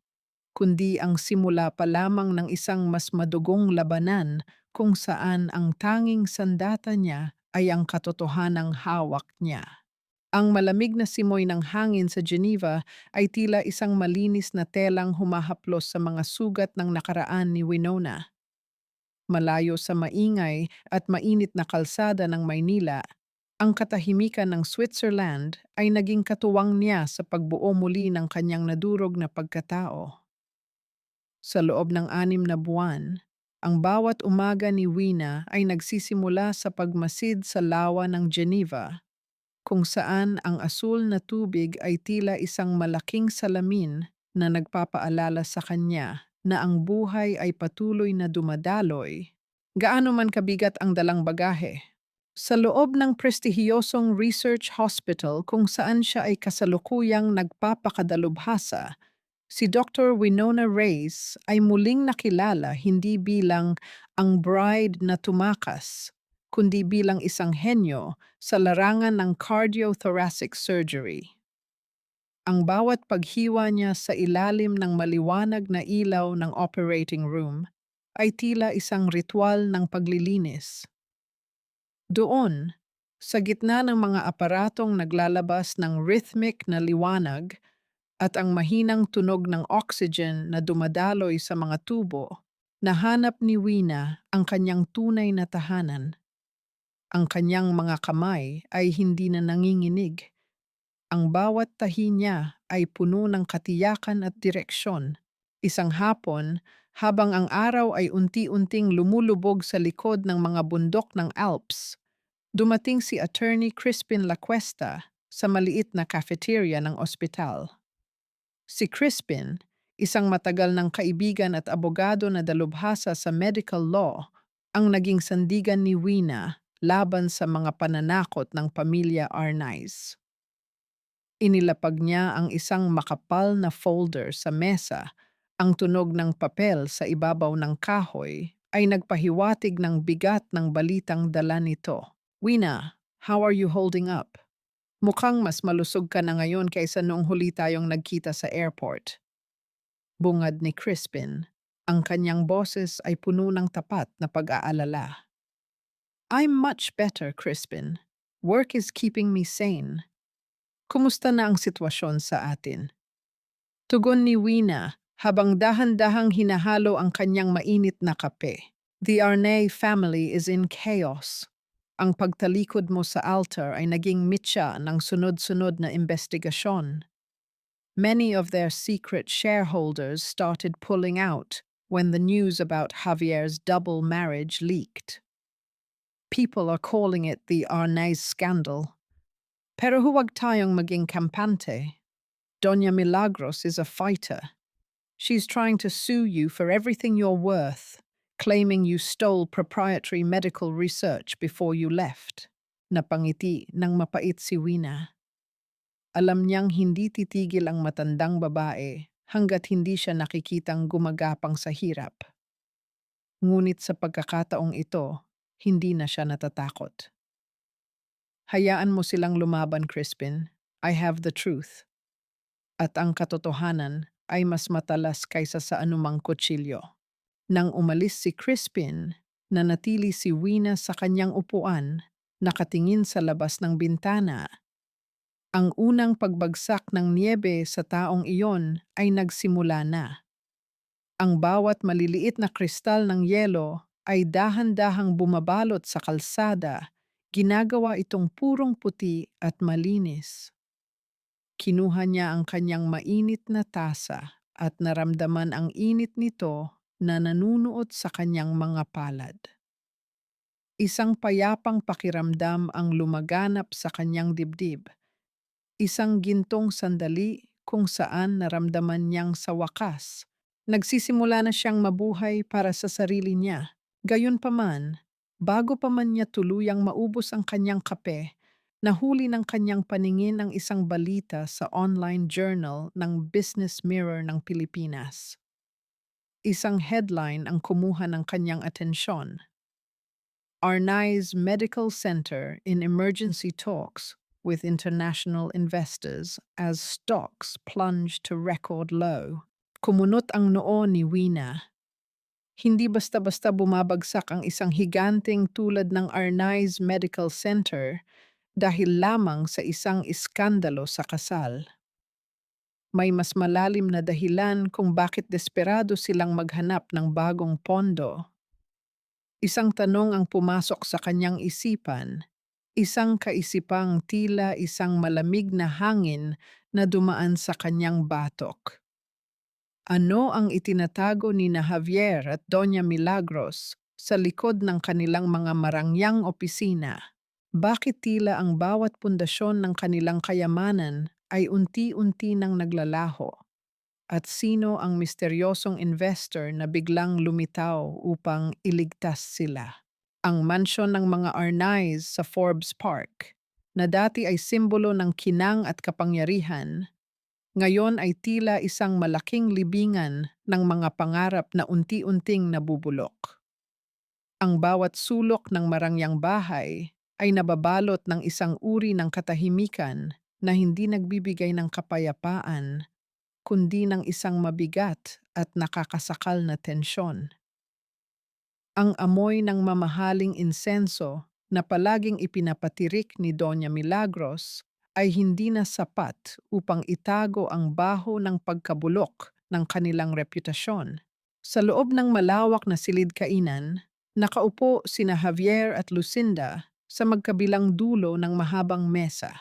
kundi ang simula pa lamang ng isang mas madugong labanan kung saan ang tanging sandata niya ay ang katotohanang hawak niya. Ang malamig na simoy ng hangin sa Geneva ay tila isang malinis na telang humahaplos sa mga sugat ng nakaraan ni Winona. Malayo sa maingay at mainit na kalsada ng Maynila, ang katahimikan ng Switzerland ay naging katuwang niya sa pagbuo muli ng kanyang nadurog na pagkatao. Sa loob ng 6 na buwan, ang bawat umaga ni Wina ay nagsisimula sa pagmasid sa lawa ng Geneva, kung saan ang asul na tubig ay tila isang malaking salamin na nagpapaalala sa kanya na ang buhay ay patuloy na dumadaloy. Gaano man kabigat ang dalang bagahe. Sa loob ng prestihiyosong research hospital kung saan siya ay kasalukuyang nagpapakadalubhasa, si Dr. Winona Reyes ay muling nakilala hindi bilang ang bride na tumakas, kundi bilang isang henyo sa larangan ng cardiothoracic surgery. Ang bawat paghiwa niya sa ilalim ng maliwanag na ilaw ng operating room ay tila isang ritual ng paglilinis. Doon, sa gitna ng mga aparatong naglalabas ng rhythmic na liwanag at ang mahinang tunog ng oxygen na dumadaloy sa mga tubo, nahanap ni Wina ang kanyang tunay na tahanan. Ang kanyang mga kamay ay hindi na nanginginig. Ang bawat tahi niya ay puno ng katiyakan at direksyon. Isang hapon, habang ang araw ay unti-unting lumulubog sa likod ng mga bundok ng Alps, dumating si Attorney Crispin Lacuesta sa maliit na cafeteria ng ospital. Si Crispin, isang matagal ng kaibigan at abogado na dalubhasa sa medical law, ang naging sandigan ni Wina laban sa mga pananakot ng pamilya Arnaiz. Inilapag niya ang isang makapal na folder sa mesa. Ang tunog ng papel sa ibabaw ng kahoy ay nagpahiwatig ng bigat ng balitang dala nito. Wina, how are you holding up? Mukhang mas malusog ka na ngayon kaysa noong huli tayong nagkita sa airport. Bungad ni Crispin. Ang kanyang boses ay puno ng tapat na pag-aalala. I'm much better, Crispin. Work is keeping me sane. Kumusta na ang sitwasyon sa atin? Tugon ni Wina habang dahan-dahang hinahalo ang kanyang mainit na kape. The Arnay family is in chaos. Ang pagtalikod mo sa altar ay naging mitya ng sunod-sunod na investigasyon. Many of their secret shareholders started pulling out when the news about Javier's double marriage leaked. People are calling it the Arnay scandal. Pero huwag tayong maging kampante. Doña Milagros is a fighter. She's trying to sue you for everything you're worth, claiming you stole proprietary medical research before you left. Napangiti ng mapait si Wina. Alam niyang hindi titigil ang matandang babae hanggat hindi siya nakikitang gumagapang sa hirap. Ngunit sa pagkakataong ito, hindi na siya natatakot. Hayaan mo silang lumaban, Crispin. I have the truth. At ang katotohanan ay mas matalas kaysa sa anumang kutsilyo. Nang umalis si Crispin, nanatili si Wina sa kanyang upuan, nakatingin sa labas ng bintana. Ang unang pagbagsak ng niebe sa taong iyon ay nagsimula na. Ang bawat maliliit na kristal ng yelo ay dahan-dahang bumabalot sa kalsada, ginagawa itong purong puti at malinis. Kinuha niya ang kanyang mainit na tasa at naramdaman ang init nito na nanunuot sa kanyang mga palad. Isang payapang pakiramdam ang lumaganap sa kanyang dibdib. Isang gintong sandali kung saan naramdaman niyang sa wakas. Nagsisimula na siyang mabuhay para sa sarili niya. Gayunpaman, bago pa man niya tuluyang maubos ang kanyang kape, nahuli ng kanyang paningin ang isang balita sa online journal ng Business Mirror ng Pilipinas. Isang headline ang kumuha ng kanyang atensyon. Arnay's Medical Center in emergency talks with international investors as stocks plunge to record low. Kumunot ang noo ni Wina. Hindi basta-basta bumabagsak ang isang higanting tulad ng Arnay's Medical Center dahil lamang sa isang iskandalo sa kasal. May mas malalim na dahilan kung bakit desperado silang maghanap ng bagong pondo. Isang tanong ang pumasok sa kanyang isipan. Isang kaisipang tila isang malamig na hangin na dumaan sa kanyang batok. Ano ang itinatago ni na Javier at Doña Milagros sa likod ng kanilang mga marangyang opisina? Bakit tila ang bawat pundasyon ng kanilang kayamanan ay unti-unti nang naglalaho? At sino ang misteryosong investor na biglang lumitaw upang iligtas sila? Ang mansyon ng mga Arnays sa Forbes Park, na dati ay simbolo ng kinang at kapangyarihan, ngayon ay tila isang malaking libingan ng mga pangarap na unti-unting nabubulok. Ang bawat sulok ng marangyang bahay ay nababalot ng isang uri ng katahimikan na hindi nagbibigay ng kapayapaan, kundi ng isang mabigat at nakakasakal na tensyon. Ang amoy ng mamahaling insenso na palaging ipinapatirik ni Doña Milagros ay hindi na sapat upang itago ang baho ng pagkabulok ng kanilang reputasyon. Sa loob ng malawak na silid-kainan, nakaupo sina Javier at Lucinda sa magkabilang dulo ng mahabang mesa.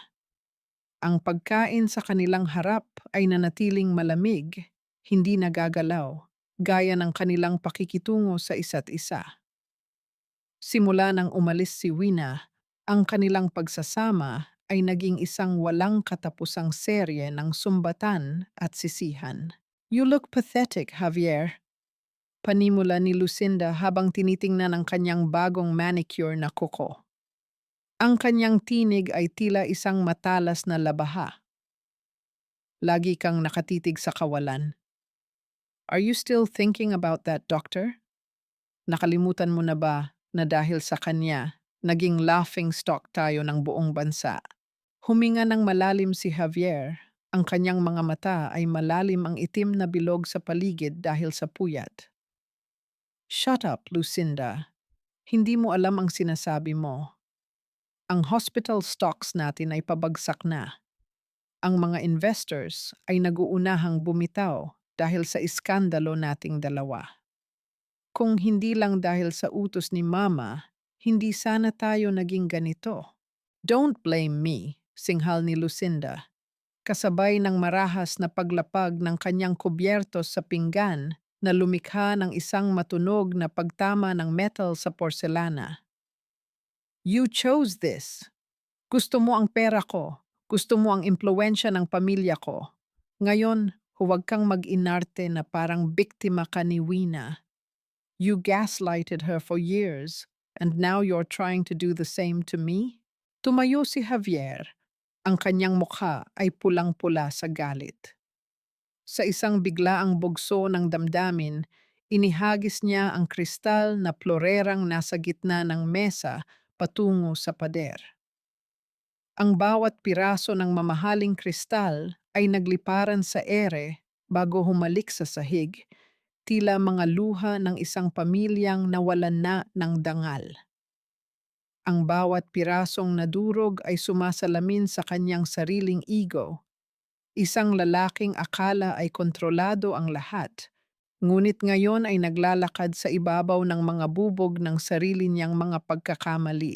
Ang pagkain sa kanilang harap ay nanatiling malamig, hindi nagagalaw, gaya ng kanilang pakikitungo sa isa't isa. Simula nang umalis si Wina, ang kanilang pagsasama ay naging isang walang katapusang serye ng sumbatan at sisihan. You look pathetic, Javier. Panimula ni Lucinda habang tinitingnan ang kanyang bagong manicure na kuko. Ang kanyang tinig ay tila isang matalas na labaha. Lagi kang nakatitig sa kawalan. Are you still thinking about that doctor? Nakalimutan mo na ba na dahil sa kanya, naging laughing stock tayo ng buong bansa? Huminga ng malalim si Javier. Ang kanyang mga mata ay malalim ang itim na bilog sa paligid dahil sa puyat. Shut up, Lucinda. Hindi mo alam ang sinasabi mo. Ang hospital stocks natin ay pabagsak na. Ang mga investors ay naguunahang bumitaw dahil sa iskandalo nating dalawa. Kung hindi lang dahil sa utos ni Mama, hindi sana tayo naging ganito. Don't blame me, singhal ni Lucinda. Kasabay ng marahas na paglapag ng kanyang kubyertos sa pinggan na lumikha ng isang matunog na pagtama ng metal sa porselana. You chose this. Gusto mo ang pera ko. Gusto mo ang impluensya ng pamilya ko. Ngayon, huwag kang mag-inarte na parang biktima ka ni Wina. You gaslighted her for years, and now you're trying to do the same to me? Tumayo si Javier. Ang kanyang mukha ay pulang-pula sa galit. Sa isang biglaang bugso ng damdamin, inihagis niya ang kristal na plorerang nasa gitna ng mesa patungo sa pader. Ang bawat piraso ng mamahaling kristal ay nagliparan sa ere bago humalik sa sahig, tila mga luha ng isang pamilyang nawalan na ng dangal. Ang bawat pirasong nadurog ay sumasalamin sa kanyang sariling ego. Isang lalaking akala ay kontrolado ang lahat, ngunit ngayon ay naglalakad sa ibabaw ng mga bubog ng sarili niyang mga pagkakamali.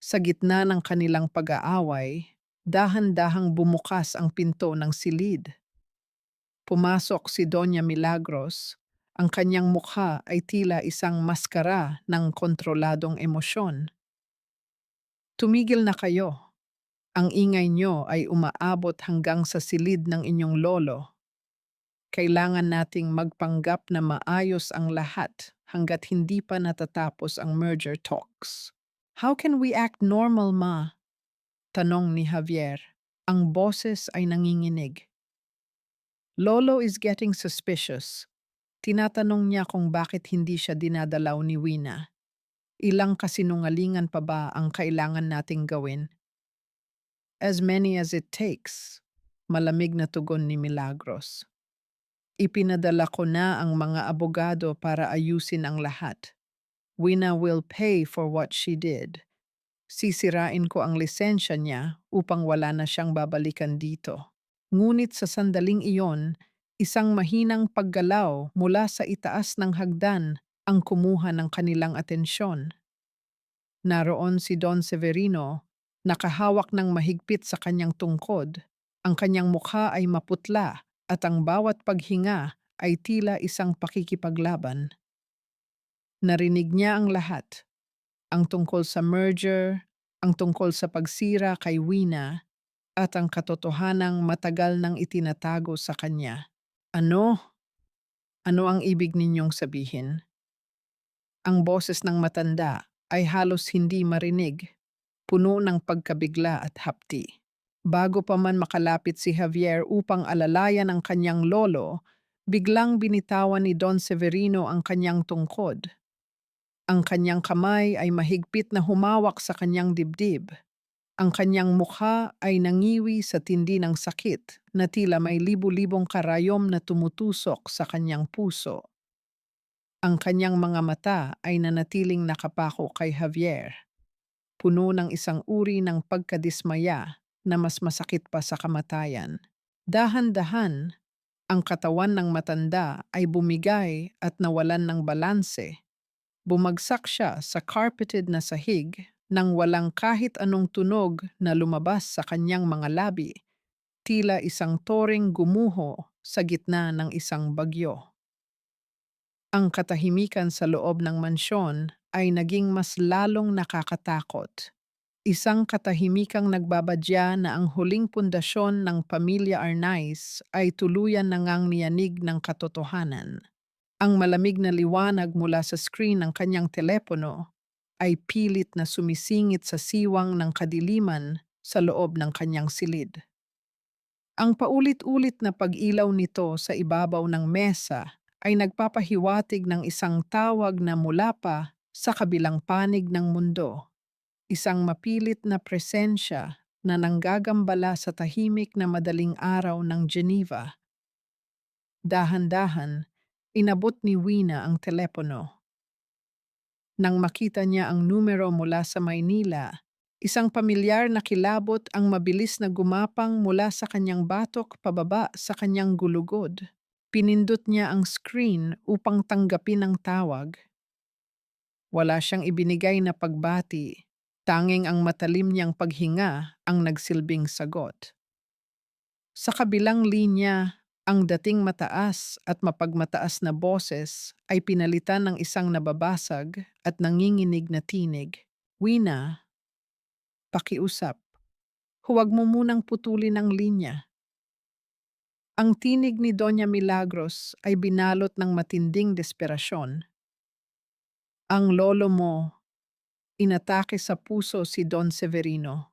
Sa gitna ng kanilang pag-aaway, dahan-dahang bumukas ang pinto ng silid. Pumasok si Doña Milagros. Ang kanyang mukha ay tila isang maskara ng kontroladong emosyon. Tumigil na kayo. Ang ingay nyo ay umaabot hanggang sa silid ng inyong lolo. Kailangan nating magpanggap na maayos ang lahat hanggat hindi pa natatapos ang merger talks. How can we act normal, Ma? Tanong ni Javier. Ang boses ay nanginginig. Lolo is getting suspicious. Tinatanong niya kung bakit hindi siya dinadalaw ni Wina. Ilang kasinungalingan pa ba ang kailangan nating gawin? As many as it takes, malamig na tugon ni Milagros. Ipinadala ko na ang mga abogado para ayusin ang lahat. Wina will pay for what she did. Sisirain ko ang lisensya niya upang wala na siyang babalikan dito. Ngunit sa sandaling iyon, isang mahinang paggalaw mula sa itaas ng hagdan ang kumuha ng kanilang atensyon. Naroon si Don Severino, nakahawak ng mahigpit sa kanyang tungkod. Ang kanyang mukha ay maputla at ang bawat paghinga ay tila isang pakikipaglaban. Narinig niya ang lahat, ang tungkol sa merger, ang tungkol sa pagsira kay Wina, at ang katotohanang matagal nang itinatago sa kanya. Ano? Ano ang ibig ninyong sabihin? Ang boses ng matanda ay halos hindi marinig, puno ng pagkabigla at hapti. Bago pa man makalapit si Javier upang alalayan ang kanyang lolo, biglang binitawan ni Don Severino ang kanyang tungkod. Ang kanyang kamay ay mahigpit na humawak sa kanyang dibdib. Ang kanyang mukha ay nangiwi sa tindi ng sakit na tila may libu-libong karayom na tumutusok sa kanyang puso. Ang kanyang mga mata ay nanatiling nakapako kay Javier, puno ng isang uri ng pagkadismaya na mas masakit pa sa kamatayan. Dahan-dahan, ang katawan ng matanda ay bumigay at nawalan ng balanse. Bumagsak siya sa carpeted na sahig nang walang kahit anong tunog na lumabas sa kanyang mga labi, tila isang toring gumuho sa gitna ng isang bagyo. Ang katahimikan sa loob ng mansyon ay naging mas lalong nakakatakot. Isang katahimikang nagbabadya na ang huling pundasyon ng pamilya Arnaiz ay tuluyan nangang niyanig ng katotohanan. Ang malamig na liwanag mula sa screen ng kanyang telepono ay pilit na sumisingit sa siwang ng kadiliman sa loob ng kanyang silid. Ang paulit-ulit na pag-ilaw nito sa ibabaw ng mesa ay nagpapahiwatig ng isang tawag na mula pa sa kabilang panig ng mundo. Isang mapilit na presensya na nanggagambala sa tahimik na madaling araw ng Geneva. Dahan-dahan, inabot ni Wina ang telepono. Nang makita niya ang numero mula sa Maynila, isang pamilyar na kilabot ang mabilis na gumapang mula sa kanyang batok pababa sa kanyang gulugod. Pinindot niya ang screen upang tanggapin ang tawag. Wala siyang ibinigay na pagbati. Tanging ang matalim niyang paghinga ang nagsilbing sagot. Sa kabilang linya, ang dating mataas at mapagmataas na boses ay pinalitan ng isang nababasag at nanginginig na tinig. Wina, pakiusap. Huwag mo munang putulin ang linya. Ang tinig ni Doña Milagros ay binalot ng matinding desperasyon. Ang lolo mo, inatake sa puso si Don Severino.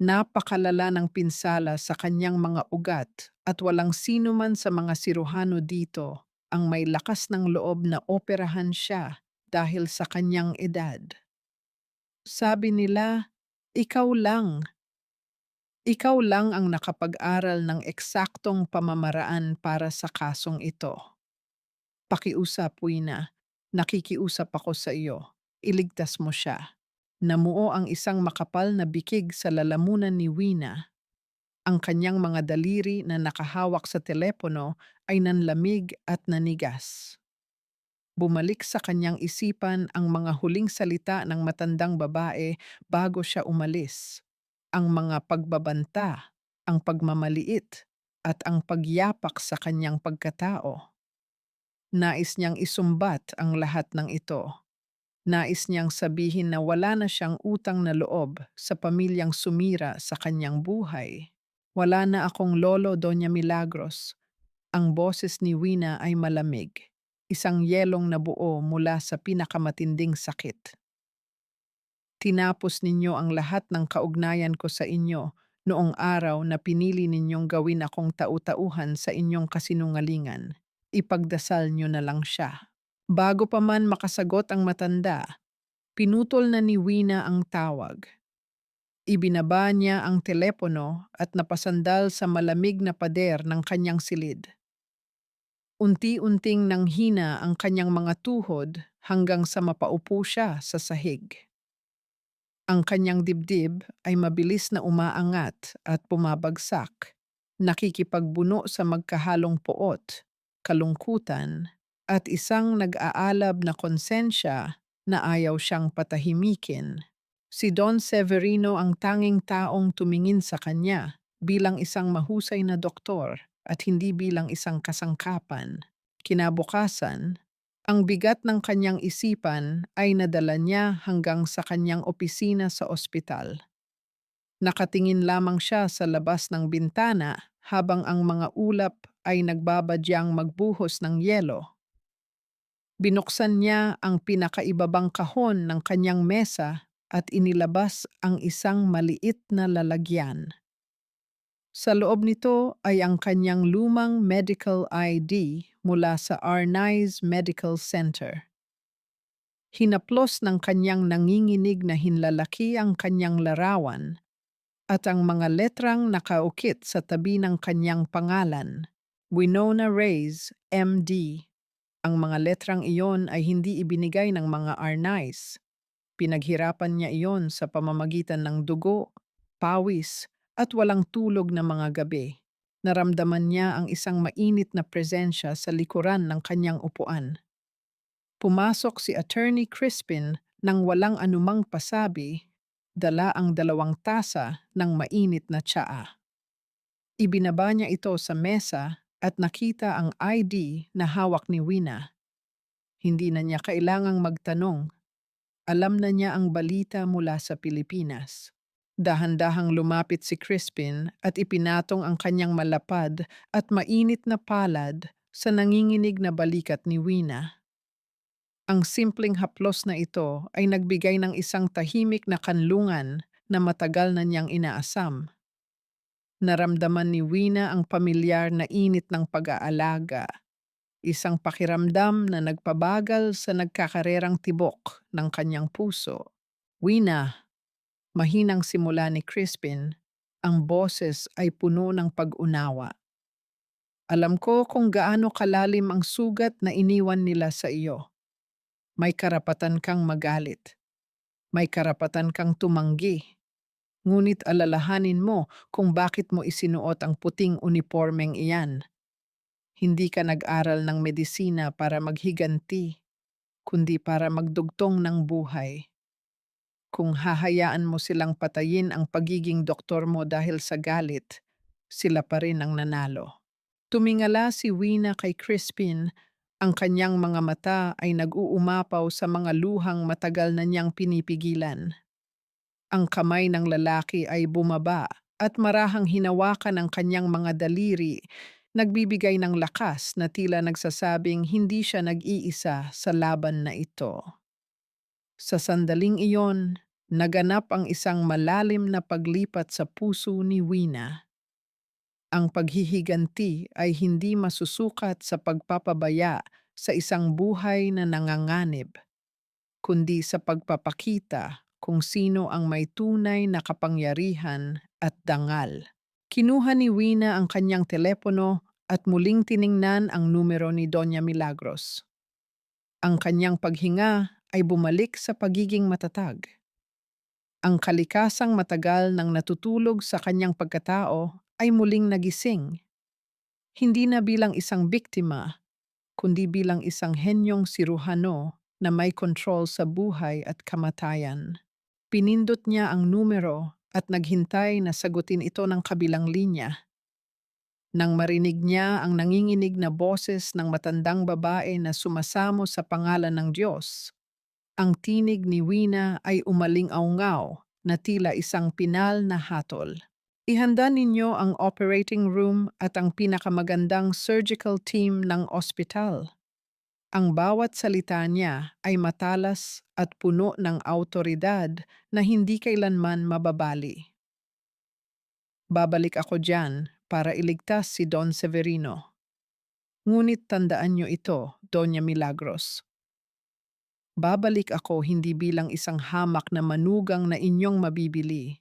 Napakalala ng pinsala sa kanyang mga ugat at walang sino man sa mga siruhano dito ang may lakas ng loob na operahan siya dahil sa kanyang edad. Sabi nila, ikaw lang, ikaw lang ang nakapag-aral ng eksaktong pamamaraan para sa kasong ito. Pakiusap, Wina. Nakikiusap ako sa iyo. Iligtas mo siya. Namuo ang isang makapal na bikig sa lalamunan ni Wina. Ang kanyang mga daliri na nakahawak sa telepono ay nanlamig at nanigas. Bumalik sa kanyang isipan ang mga huling salita ng matandang babae bago siya umalis. Ang mga pagbabanta, ang pagmamaliit, at ang pagyapak sa kanyang pagkatao. Nais niyang isumbat ang lahat ng ito. Nais niyang sabihin na wala na siyang utang na loob sa pamilyang sumira sa kanyang buhay. Wala na akong lolo, Doña Milagros. Ang boses ni Wina ay malamig. Isang yelong nabuo mula sa pinakamatinding sakit. Tinapos ninyo ang lahat ng kaugnayan ko sa inyo noong araw na pinili ninyong gawin akong tau-tauhan sa inyong kasinungalingan. Ipagdasal nyo na lang siya. Bago pa man makasagot ang matanda, pinutol na ni Wina ang tawag. Ibinaba niya ang telepono at napasandal sa malamig na pader ng kanyang silid. Unti-unting nanghina ang kanyang mga tuhod hanggang sa mapaupo siya sa sahig. Ang kanyang dibdib ay mabilis na umaangat at pumabagsak, nakikipagbuno sa magkahalong poot, kalungkutan, at isang nag-aalab na konsensya na ayaw siyang patahimikin. Si Don Severino ang tanging taong tumingin sa kanya bilang isang mahusay na doktor at hindi bilang isang kasangkapan. Kinabukasan, ang bigat ng kanyang isipan ay nadala niya hanggang sa kanyang opisina sa ospital. Nakatingin lamang siya sa labas ng bintana habang ang mga ulap ay nagbabadyang magbuhos ng yelo. Binuksan niya ang pinakaibabang kahon ng kanyang mesa at inilabas ang isang maliit na lalagyan. Sa loob nito ay ang kanyang lumang medical ID mula sa Arnaiz Medical Center. Hinaplos ng kanyang nanginginig na hinlalaki ang kanyang larawan at ang mga letrang nakaukit sa tabi ng kanyang pangalan, Winona Reyes, MD. Ang mga letrang iyon ay hindi ibinigay ng mga Arnaiz. Pinaghirapan niya iyon sa pamamagitan ng dugo, pawis, at walang tulog na mga gabi. Naramdaman niya ang isang mainit na presensya sa likuran ng kanyang upuan. Pumasok si Attorney Crispin nang walang anumang pasabi, dala ang 2 tasa ng mainit na tsaa. Ibinaba niya ito sa mesa at nakita ang ID na hawak ni Wina. Hindi na niya kailangang magtanong. Alam na niya ang balita mula sa Pilipinas. Dahan-dahang lumapit si Crispin at ipinatong ang kanyang malapad at mainit na palad sa nanginginig na balikat ni Wina. Ang simpleng haplos na ito ay nagbigay ng isang tahimik na kanlungan na matagal na niyang inaasam. Naramdaman ni Wina ang pamilyar na init ng pag-aalaga, isang pakiramdam na nagpabagal sa nagkakarerang tibok ng kanyang puso. Wina, mahinang simula ni Crispin, ang boses ay puno ng pag-unawa. Alam ko kung gaano kalalim ang sugat na iniwan nila sa iyo. May karapatan kang magalit. May karapatan kang tumanggi. Ngunit alalahanin mo kung bakit mo isinuot ang puting unipormeng iyan. Hindi ka nag-aral ng medisina para maghiganti, kundi para magdugtong ng buhay. Kung hahayaan mo silang patayin ang pagiging doktor mo dahil sa galit, sila pa rin ang nanalo. Tumingala si Wina kay Crispin. Ang kanyang mga mata ay nag-uumapaw sa mga luhang matagal na niyang pinipigilan. Ang kamay ng lalaki ay bumaba at marahang hinawakan ang kanyang mga daliri, nagbibigay ng lakas na tila nagsasabing hindi siya nag-iisa sa laban na ito. Sa sandaling iyon, naganap ang isang malalim na paglipat sa puso ni Wina. Ang paghihiganti ay hindi masusukat sa pagpapabaya sa isang buhay na nanganganib, kundi sa pagpapakita kung sino ang may tunay na kapangyarihan at dangal. Kinuha ni Wina ang kanyang telepono at muling tiningnan ang numero ni Doña Milagros. Ang kanyang paghinga ay bumalik sa pagiging matatag. Ang kalikasang matagal nang natutulog sa kanyang pagkatao ay muling nagising, hindi na bilang isang biktima, kundi bilang isang henyong siruhano na may kontrol sa buhay at kamatayan. Pinindot niya ang numero at naghintay na sagutin ito ng kabilang linya. Nang marinig niya ang nanginginig na boses ng matandang babae na sumasamo sa pangalan ng Diyos, ang tinig ni Wina ay umaling-aungaw na tila isang pinal na hatol. Ihanda ninyo ang operating room at ang pinakamagandang surgical team ng ospital. Ang bawat salita niya ay matalas at puno ng awtoridad na hindi kailanman mababali. Babalik ako diyan para iligtas si Don Severino. Ngunit tandaan niyo ito, Doña Milagros. Babalik ako hindi bilang isang hamak na manugang na inyong mabibili,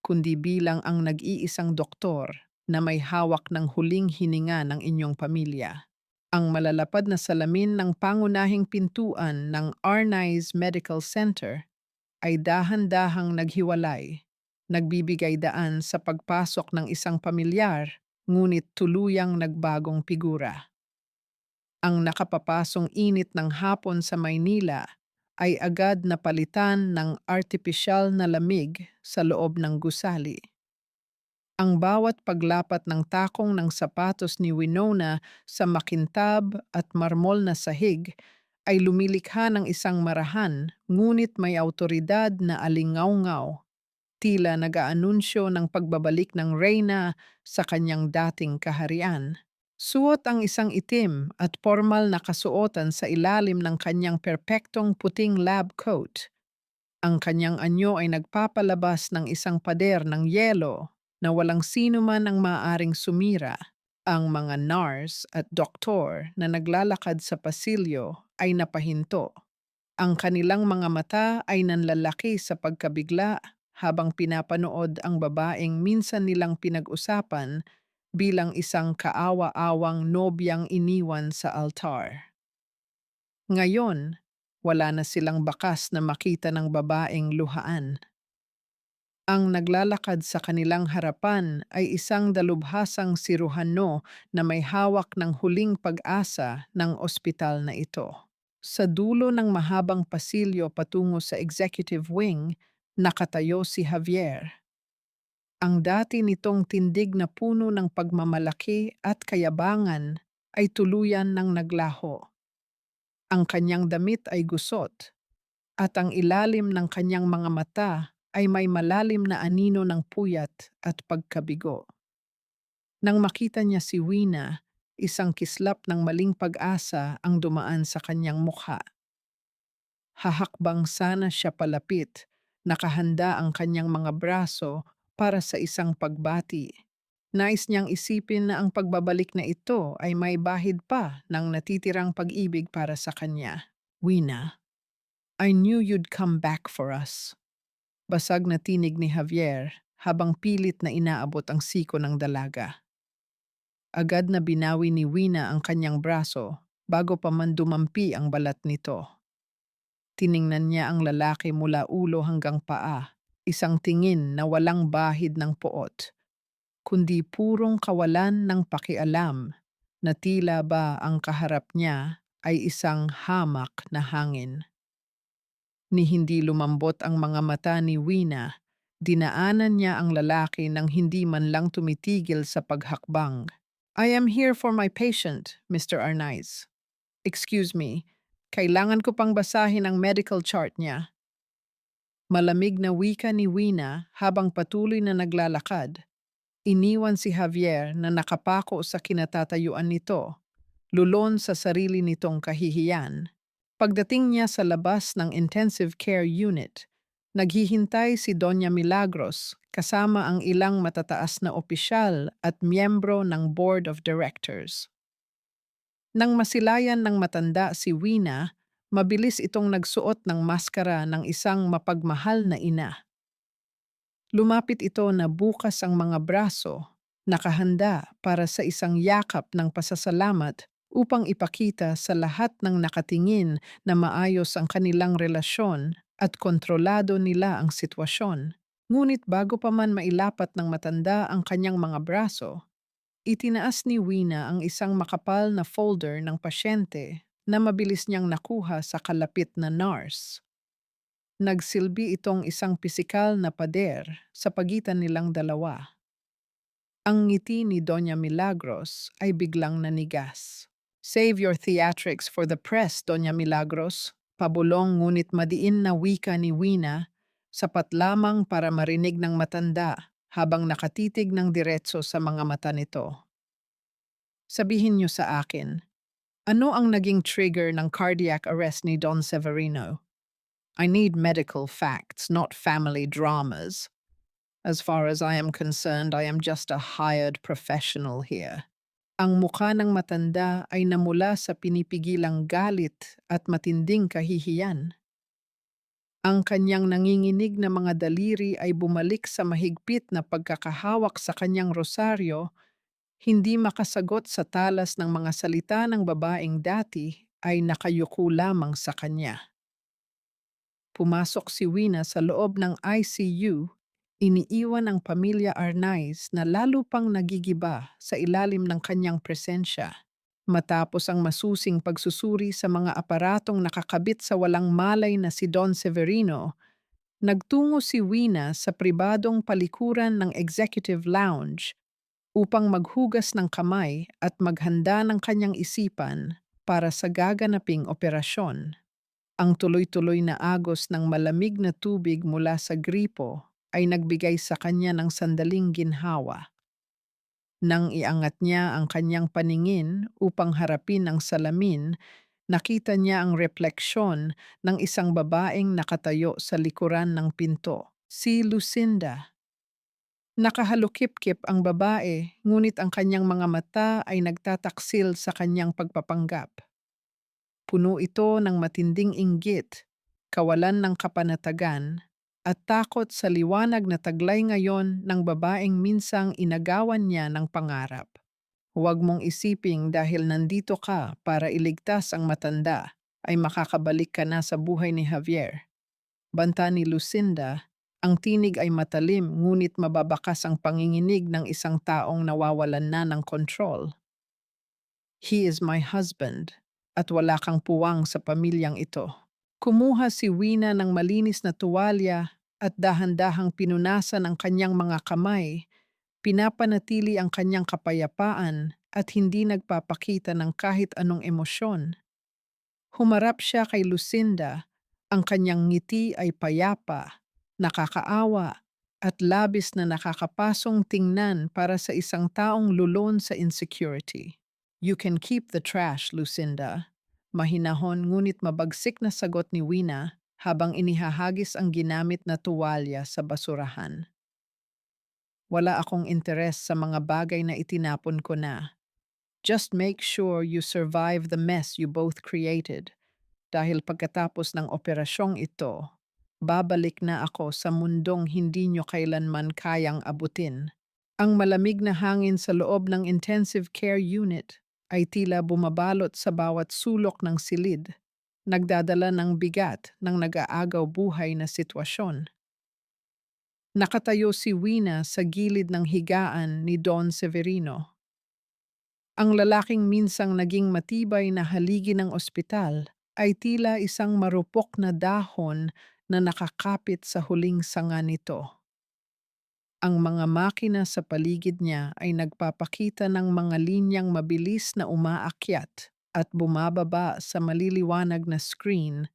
kundi bilang ang nag-iisang doktor na may hawak ng huling hininga ng inyong pamilya. Ang malalapad na salamin ng pangunahing pintuan ng Arnaiz Medical Center ay dahan-dahang naghiwalay, nagbibigay daan sa pagpasok ng isang pamilyar, ngunit tuluyang nagbagong figura. Ang nakapapasong init ng hapon sa Maynila ay agad napalitan ng artipisyal na lamig sa loob ng gusali. Ang bawat paglapat ng takong ng sapatos ni Winona sa makintab at marmol na sahig ay lumilikha ng isang marahan ngunit may awtoridad na alingawngaw, tila nag-aanunsyo ng pagbabalik ng reyna sa kanyang dating kaharian. Suot ang isang itim at formal na kasuotan sa ilalim ng kanyang perpektong puting lab coat. Ang kanyang anyo ay nagpapalabas ng isang pader ng yelo na walang sino man ang maaaring sumira. Ang mga nurse at doktor na naglalakad sa pasilyo ay napahinto. Ang kanilang mga mata ay nanlalaki sa pagkabigla habang pinapanood ang babaeng minsan nilang pinag-usapan bilang isang kaawa-awang nobyang iniwan sa altar. Ngayon, wala na silang bakas na makita ng babaeng luhaan. Ang naglalakad sa kanilang harapan ay isang dalubhasang siruhano na may hawak ng huling pag-asa ng ospital na ito. Sa dulo ng mahabang pasilyo patungo sa executive wing, nakatayo si Javier. Ang dati nitong tindig na puno ng pagmamalaki at kayabangan ay tuluyan ng naglaho. Ang kanyang damit ay gusot at ang ilalim ng kanyang mga mata ay may malalim na anino ng puyat at pagkabigo. Nang makita niya si Wina, isang kislap ng maling pag-asa ang dumaan sa kanyang mukha. Hahakbang sana siya palapit, nakahanda ang kanyang mga braso para sa isang pagbati. Nais niyang isipin na ang pagbabalik na ito ay may bahid pa ng natitirang pag-ibig para sa kanya. Wina, I knew you'd come back for us. Basag na tinig ni Javier habang pilit na inaabot ang siko ng dalaga. Agad na binawi ni Wina ang kanyang braso bago pa man dumampi ang balat nito. Tiningnan niya ang lalaki mula ulo hanggang paa, isang tingin na walang bahid ng poot, kundi purong kawalan ng pakialam na tila ba ang kaharap niya ay isang hamak na hangin. Ni hindi lumambot ang mga mata ni Wina, dinaanan niya ang lalaki nang hindi man lang tumitigil sa paghakbang. I am here for my patient, Mr. Arnaiz. Excuse me, kailangan ko pang basahin ang medical chart niya. Malamig na wika ni Wina habang patuloy na naglalakad. Iniwan si Javier na nakapako sa kinatatayuan nito, lulon sa sarili nitong kahihiyan. Pagdating niya sa labas ng intensive care unit, naghihintay si Doña Milagros kasama ang ilang matataas na opisyal at miyembro ng board of directors. Nang masilayan ng matanda si Wina, mabilis itong nagsuot ng maskara ng isang mapagmahal na ina. Lumapit ito na bukas ang mga braso, nakahanda para sa isang yakap ng pasasalamat upang ipakita sa lahat ng nakatingin na maayos ang kanilang relasyon at kontrolado nila ang sitwasyon. Ngunit bago pa man mailapat ng matanda ang kanyang mga braso, itinaas ni Wina ang isang makapal na folder ng pasyente na mabilis niyang nakuha sa kalapit na nurse. Nagsilbi itong isang pisikal na pader sa pagitan nilang dalawa. Ang ngiti ni Doña Milagros ay biglang nanigas. Save your theatrics for the press, Doña Milagros. Pabulong ngunit madiin na wika ni Wina, sapat lamang para marinig ng matanda habang nakatitig ng diretso sa mga mata nito. Sabihin niyo sa akin, ano ang naging trigger ng cardiac arrest ni Don Severino? I need medical facts, not family dramas. As far as I am concerned, I am just a hired professional here. Ang mukha ng matanda ay namula sa pinipigilang galit at matinding kahihiyan. Ang kanyang nanginginig na mga daliri ay bumalik sa mahigpit na pagkakahawak sa kanyang rosaryo, hindi makasagot sa talas ng mga salita ng babaeng dati ay nakayuko lamang sa kanya. Pumasok si Wina sa loob ng ICU, iniiwan ang pamilya Arnaiz na lalo pang nagigiba sa ilalim ng kanyang presensya. Matapos ang masusing pagsusuri sa mga aparatong nakakabit sa walang malay na si Don Severino, nagtungo si Wina sa pribadong palikuran ng Executive Lounge upang maghugas ng kamay at maghanda ng kanyang isipan para sa gaganaping operasyon. Ang tuloy-tuloy na agos ng malamig na tubig mula sa gripo ay nagbigay sa kanya ng sandaling ginhawa. Nang iangat niya ang kanyang paningin upang harapin ang salamin, nakita niya ang refleksyon ng isang babaeng nakatayo sa likuran ng pinto, si Lucinda. Nakahalukip-kip ang babae, ngunit ang kanyang mga mata ay nagtataksil sa kanyang pagpapanggap. Puno ito ng matinding inggit, kawalan ng kapanatagan, at takot sa liwanag na taglay ngayon ng babaeng minsang inagawan niya ng pangarap. Huwag mong isiping dahil nandito ka para iligtas ang matanda, ay makakabalik ka na sa buhay ni Javier. Banta ni Lucinda, ang tinig ay matalim ngunit mababakas ang panginginig ng isang taong nawawalan na ng kontrol. He is my husband, at wala kang puwang sa pamilyang ito. Kumuha si Wina ng malinis na tuwalya at dahan-dahang pinunasan ang kanyang mga kamay, pinapanatili ang kanyang kapayapaan at hindi nagpapakita ng kahit anong emosyon. Humarap siya kay Lucinda, ang kanyang ngiti ay payapa, nakakaawa, at labis na nakakapasong tingnan para sa isang taong lulon sa insecurity. You can keep the trash, Lucinda. Mahinahon ngunit mabagsik na sagot ni Wina habang inihahagis ang ginamit na tuwalya sa basurahan. Wala akong interes sa mga bagay na itinapon ko na. Just make sure you survive the mess you both created. Dahil pagkatapos ng operasyong ito, babalik na ako sa mundong hindi nyo kailanman kayang abutin. Ang malamig na hangin sa loob ng intensive care unit ay tila bumabalot sa bawat sulok ng silid. nagdadala ng bigat ng nag-aagaw buhay na sitwasyon. Nakatayo si Wina sa gilid ng higaan ni Don Severino. Ang lalaking minsang naging matibay na haligi ng ospital ay tila isang marupok na dahon na nakakapit sa huling sanga nito. Ang mga makina sa paligid niya ay nagpapakita ng mga linyang mabilis na umaakyat at bumababa sa maliliwanag na screen,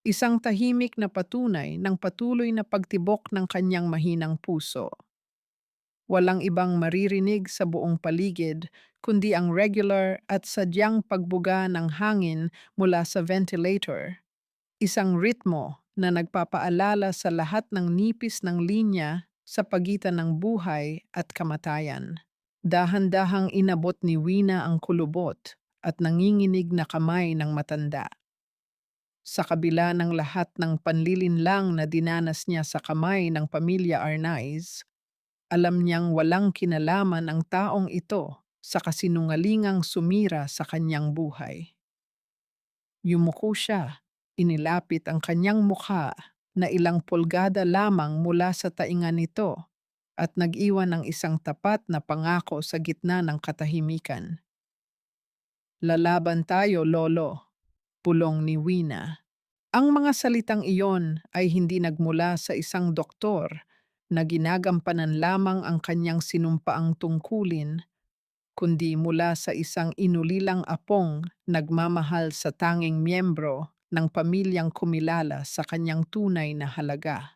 isang tahimik na patunay ng patuloy na pagtibok ng kanyang mahinang puso. Walang ibang maririnig sa buong paligid kundi ang regular at sadyang pagbuga ng hangin mula sa ventilator, isang ritmo na nagpapaalala sa lahat ng nipis ng linya sa pagitan ng buhay at kamatayan. Dahan-dahang inabot ni Wina ang kulubot at nanginginig na kamay ng matanda. Sa kabila ng lahat ng panlilinlang na dinanas niya sa kamay ng pamilya Arnaiz, alam niyang walang kinalaman ang taong ito sa kasinungalingang sumira sa kanyang buhay. Yumuko siya, inilapit ang kanyang mukha na ilang pulgada lamang mula sa tainga nito at nag-iwan ng isang tapat na pangako sa gitna ng katahimikan. "Lalaban tayo, Lolo," bulong ni Wina. Ang mga salitang iyon ay hindi nagmula sa isang doktor na ginagampanan lamang ang kanyang sinumpaang tungkulin, kundi mula sa isang inulilang apong nagmamahal sa tanging miyembro ng pamilyang kumilala sa kanyang tunay na halaga.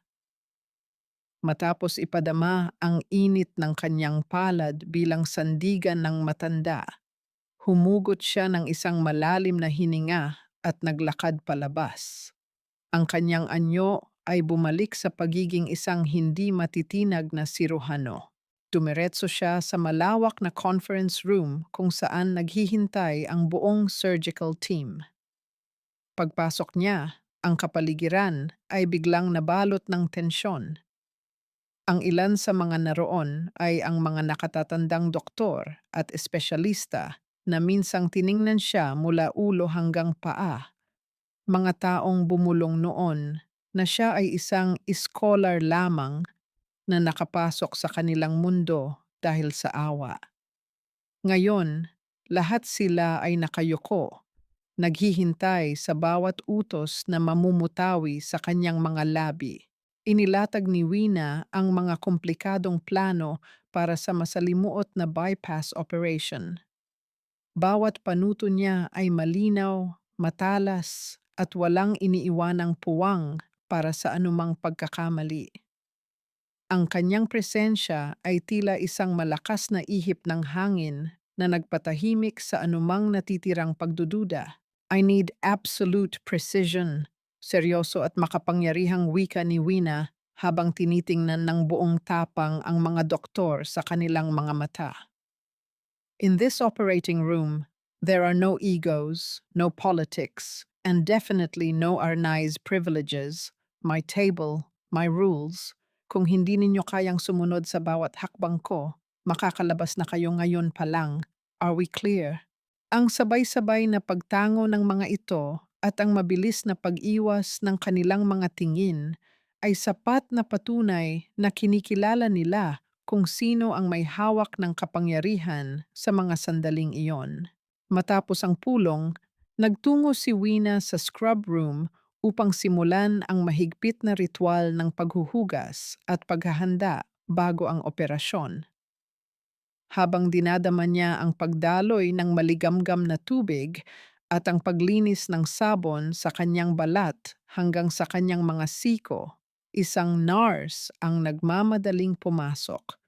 Matapos ipadama ang init ng kanyang palad bilang sandigan ng matanda, humugot siya ng isang malalim na hininga at naglakad palabas. Ang kanyang anyo ay bumalik sa pagiging isang hindi matitinag na siruhano. Dumiretso siya sa malawak na conference room kung saan naghihintay ang buong surgical team. Pagpasok niya, ang kapaligiran ay biglang nabalot ng tensyon. Ang ilan sa mga naroon ay ang mga nakatatandang doktor at espesyalista na minsang tiningnan siya mula ulo hanggang paa, mga taong bumulong noon na siya ay isang scholar lamang na nakapasok sa kanilang mundo dahil sa awa. Ngayon, lahat sila ay nakayuko, naghihintay sa bawat utos na mamumutawi sa kanyang mga labi. Inilatag ni Wina ang mga komplikadong plano para sa masalimuot na bypass operation. Bawat panuto niya ay malinaw, matalas, at walang iniiwanang puwang para sa anumang pagkakamali. Ang kanyang presensya ay tila isang malakas na ihip ng hangin na nagpatahimik sa anumang natitirang pagdududa. "I need absolute precision," seryoso at makapangyarihang wika ni Wina habang tinitingnan ng buong tapang ang mga doktor sa kanilang mga mata. "In this operating room, there are no egos, no politics, and definitely no Arnaiz privileges. My table, my rules. Kung hindi ninyo kayang sumunod sa bawat hakbang ko, makakalabas na kayo ngayon pa lang. Are we clear?" Ang sabay-sabay na pagtango ng mga ito at ang mabilis na pag-iwas ng kanilang mga tingin ay sapat na patunay na kinikilala nila kung sino ang may hawak ng kapangyarihan sa mga sandaling iyon. Matapos ang pulong, nagtungo si Wina sa scrub room upang simulan ang mahigpit na ritual ng paghuhugas at paghahanda bago ang operasyon. Habang dinadama niya ang pagdaloy ng maligamgam na tubig at ang paglinis ng sabon sa kanyang balat hanggang sa kanyang mga siko, isang nurse ang nagmamadaling pumasok.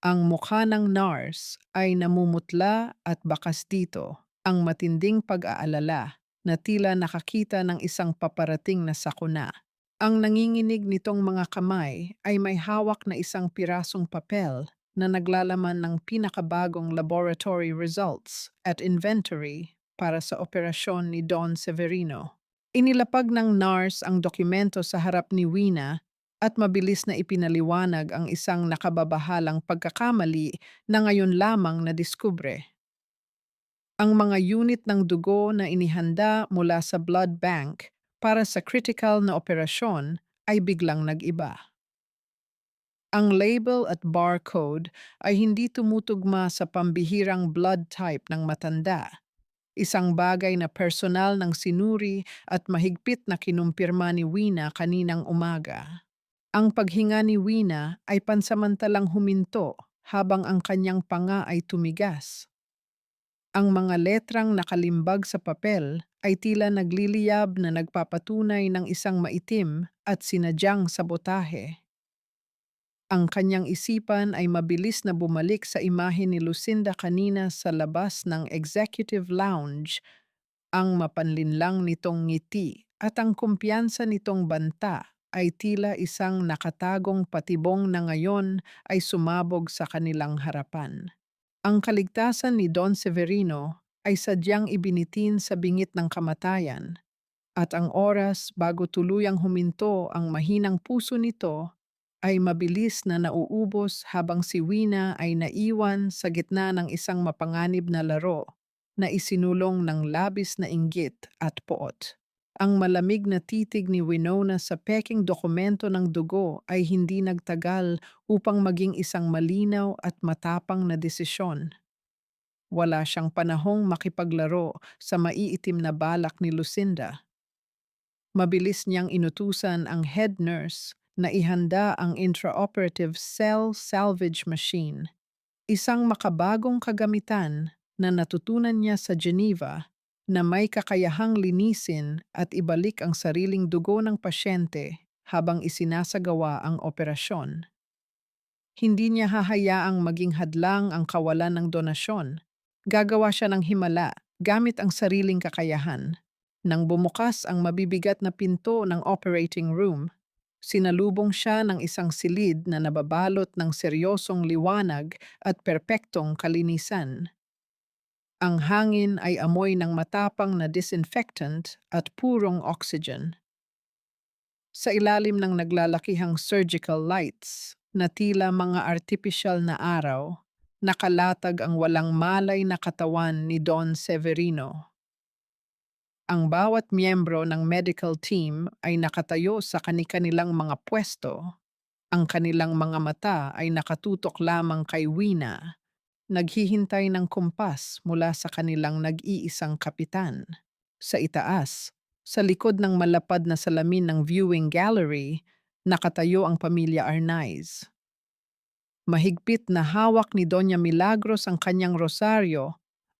Ang mukha ng nurse ay namumutla at bakas dito ang matinding pag-aalala na tila nakakita ng isang paparating na sakuna. Ang nanginginig nitong mga kamay ay may hawak na isang pirasong papel na naglalaman ng pinakabagong laboratory results at inventory para sa operasyon ni Don Severino. Inilapag ng nurse ang dokumento sa harap ni Wina at mabilis na ipinaliwanag ang isang nakababahalang pagkakamali na ngayon lamang nadiskubre. Ang mga unit ng dugo na inihanda mula sa blood bank para sa critical na operasyon ay biglang nag-iba. Ang label at barcode ay hindi tumutugma sa pambihirang blood type ng matanda, isang bagay na personal ng sinuri at mahigpit na kinumpirma ni Wina kaninang umaga. Ang paghinga ni Wina ay pansamantalang huminto habang ang kanyang panga ay tumigas. Ang mga letrang nakalimbag sa papel ay tila nagliliyab na nagpapatunay ng isang maitim at sinadyang sabotahe. Ang kanyang isipan ay mabilis na bumalik sa imahe ni Lucinda kanina sa labas ng executive lounge, ang mapanlinlang nitong ngiti at ang kumpiyansa nitong banta ay tila isang nakatagong patibong na ngayon ay sumabog sa kanilang harapan. Ang kaligtasan ni Don Severino ay sadyang ibinitin sa bingit ng kamatayan, at ang oras bago tuluyang huminto ang mahinang puso nito ay mabilis na nauubos habang si Wina ay naiwan sa gitna ng isang mapanganib na laro na isinulong ng labis na inggit at poot. Ang malamig na titig ni Winona sa peking dokumento ng dugo ay hindi nagtagal upang maging isang malinaw at matapang na desisyon. Wala siyang panahong makipaglaro sa maiitim na balak ni Lucinda. Mabilis niyang inutusan ang head nurse na ihanda ang intraoperative cell salvage machine, isang makabagong kagamitan na natutunan niya sa Geneva na may kakayahang linisin at ibalik ang sariling dugo ng pasyente habang isinasagawa ang operasyon. Hindi niya hahayaang maging hadlang ang kawalan ng donasyon. Gagawa siya ng himala gamit ang sariling kakayahan. Nang bumukas ang mabibigat na pinto ng operating room, sinalubong siya ng isang silid na nababalot ng seryosong liwanag at perpektong kalinisan. Ang hangin ay amoy ng matapang na disinfectant at purong oxygen. Sa ilalim ng naglalakihang surgical lights na tila mga artificial na araw, nakalatag ang walang malay na katawan ni Don Severino. Ang bawat miyembro ng medical team ay nakatayo sa kani-kanilang mga pwesto. Ang kanilang mga mata ay nakatutok lamang kay Wina, naghihintay ng kumpas mula sa kanilang nag-iisang kapitan. Sa itaas, sa likod ng malapad na salamin ng viewing gallery, nakatayo ang pamilya Arnaiz. Mahigpit na hawak ni Doña Milagros ang kanyang rosaryo,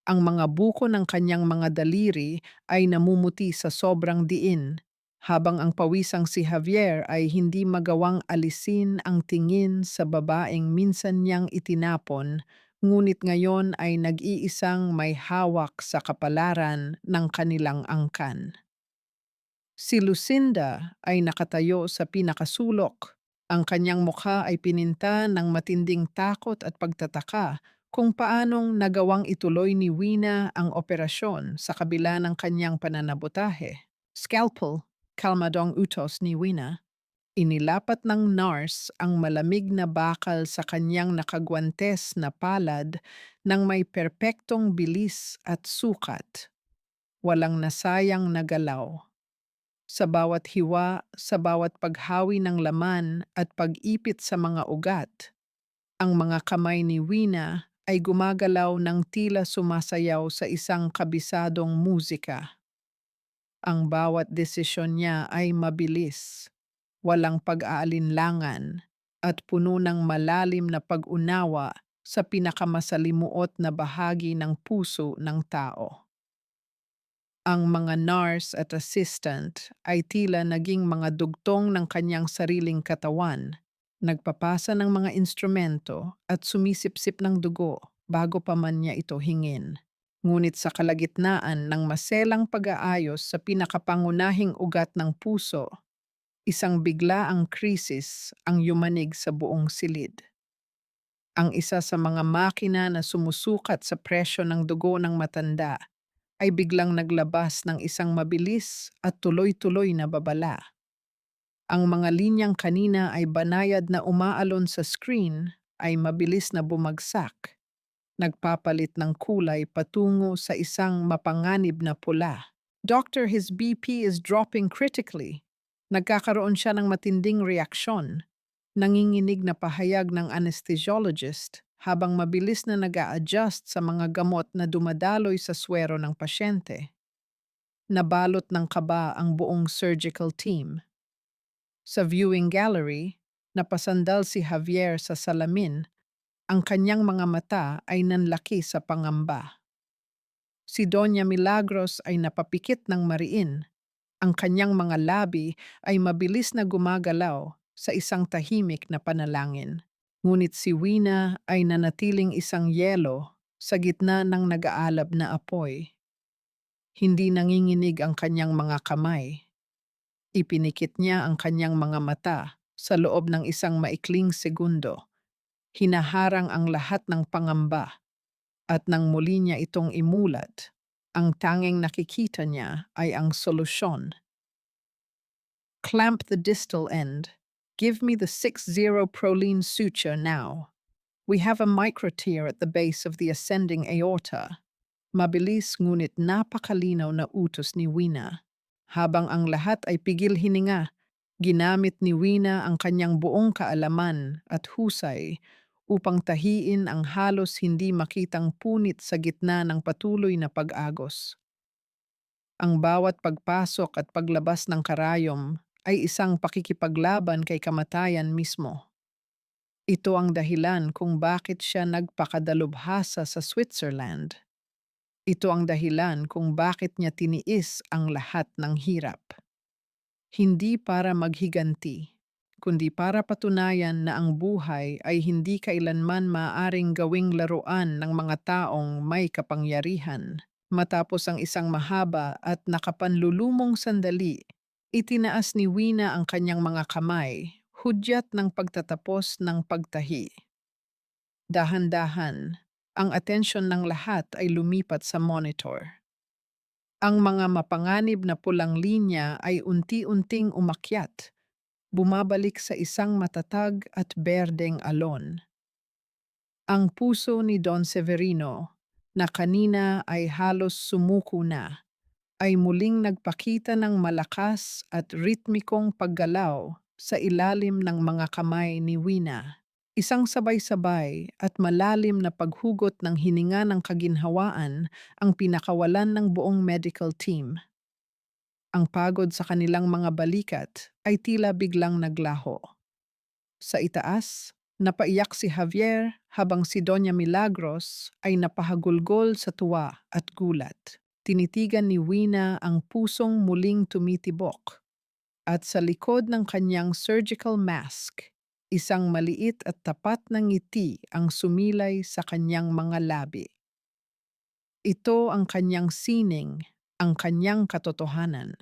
ang mga buko ng kanyang mga daliri ay namumuti sa sobrang diin, habang ang pawisang si Javier ay hindi magawang alisin ang tingin sa babaeng minsan niyang itinapon, ngunit ngayon ay nag-iisang may hawak sa kapalaran ng kanilang angkan. Si Lucinda ay nakatayo sa pinakasulok. Ang kanyang mukha ay pininta ng matinding takot at pagtataka kung paanong nagawang ituloy ni Wina ang operasyon sa kabila ng kanyang pananabotahe. Scalpel, kalmadong utos ni Wina. Inilapat ng nurse ang malamig na bakal sa kanyang nakagwantes na palad ng may perpektong bilis at sukat. Walang nasayang na galaw. Sa bawat hiwa, sa bawat paghawi ng laman at pag-ipit sa mga ugat, ang mga kamay ni Wina ay gumagalaw ng tila sumasayaw sa isang kabisadong musika. Ang bawat desisyon niya ay mabilis, walang pag-aalinlangan, at puno ng malalim na pag-unawa sa pinakamasalimuot na bahagi ng puso ng tao. Ang mga nurse at assistant ay tila naging mga dugtong ng kanyang sariling katawan, nagpapasa ng mga instrumento at sumisipsip ng dugo bago pa man niya ito hingin. Ngunit sa kalagitnaan ng maselang pag-aayos sa pinakapangunahing ugat ng puso, isang biglaang krisis ang yumanig sa buong silid. Ang isa sa mga makina na sumusukat sa presyo ng dugo ng matanda ay biglang naglabas ng isang mabilis at tuloy-tuloy na babala. Ang mga linyang kanina ay banayad na umaalon sa screen ay mabilis na bumagsak. nagpapalit ng kulay patungo sa isang mapanganib na pula. Doctor, his BP is dropping critically. Nagkakaroon siya ng matinding reaksyon. Nanginginig na pahayag ng anesthesiologist habang mabilis na nag-a-adjust sa mga gamot na dumadaloy sa swero ng pasyente. Nabalot ng kaba ang buong surgical team. Sa viewing gallery, napasandal si Javier sa salamin. Ang kanyang mga mata ay nanlaki sa pangamba. Si Doña Milagros ay napapikit ng mariin. Ang kanyang mga labi ay mabilis na gumagalaw sa isang tahimik na panalangin. Ngunit si Wina ay nanatiling isang yelo sa gitna ng nag-aalab na apoy. Hindi nanginginig ang kanyang mga kamay. Ipinikit niya ang kanyang mga mata sa loob ng isang maikling segundo. Hinaharang ang lahat ng pangamba at nang muli niya itong imulat, ang tanging nakikita niya ay ang solusyon. Clamp the distal end. Give me the 6-0 proline suture now. We have a microtear at the base of the ascending aorta. Mabilis ngunit napakalinaw na utos ni Wina. Habang ang lahat ay pigil hininga, ginamit ni Wina ang kanyang buong kaalaman at husay upang tahiin ang halos hindi makitang punit sa gitna ng patuloy na pag-agos. Ang bawat pagpasok at paglabas ng karayom ay isang pakikipaglaban kay kamatayan mismo. Ito ang dahilan kung bakit siya nagpakadalubhasa sa Switzerland. Ito ang dahilan kung bakit niya tiniis ang lahat ng hirap. Hindi para maghiganti, kundi para patunayan na ang buhay ay hindi kailanman maaaring gawing laruan ng mga taong may kapangyarihan. Matapos ang isang mahaba at nakapanlulumong sandali, itinaas ni Wina ang kanyang mga kamay, hudyat ng pagtatapos ng pagtahi. Dahan-dahan, ang atensyon ng lahat ay lumipat sa monitor. Ang mga mapanganib na pulang linya ay unti-unting umakyat, bumabalik sa isang matatag at berdeng alon. Ang puso ni Don Severino, na kanina ay halos sumuko na, ay muling nagpakita ng malakas at ritmikong paggalaw sa ilalim ng mga kamay ni Wina. Isang sabay-sabay at malalim na paghugot ng hininga ng kaginhawaan ang pinakawalan ng buong medical team. Ang pagod sa kanilang mga balikat ay tila biglang naglaho. Sa itaas, napaiyak si Javier habang si Doña Milagros ay napahagulgol sa tuwa at gulat. Tinitigan ni Wina ang pusong muling tumitibok. At sa likod ng kanyang surgical mask, isang maliit at tapat na ngiti ang sumilay sa kanyang mga labi. Ito ang kanyang sining, ang kanyang katotohanan.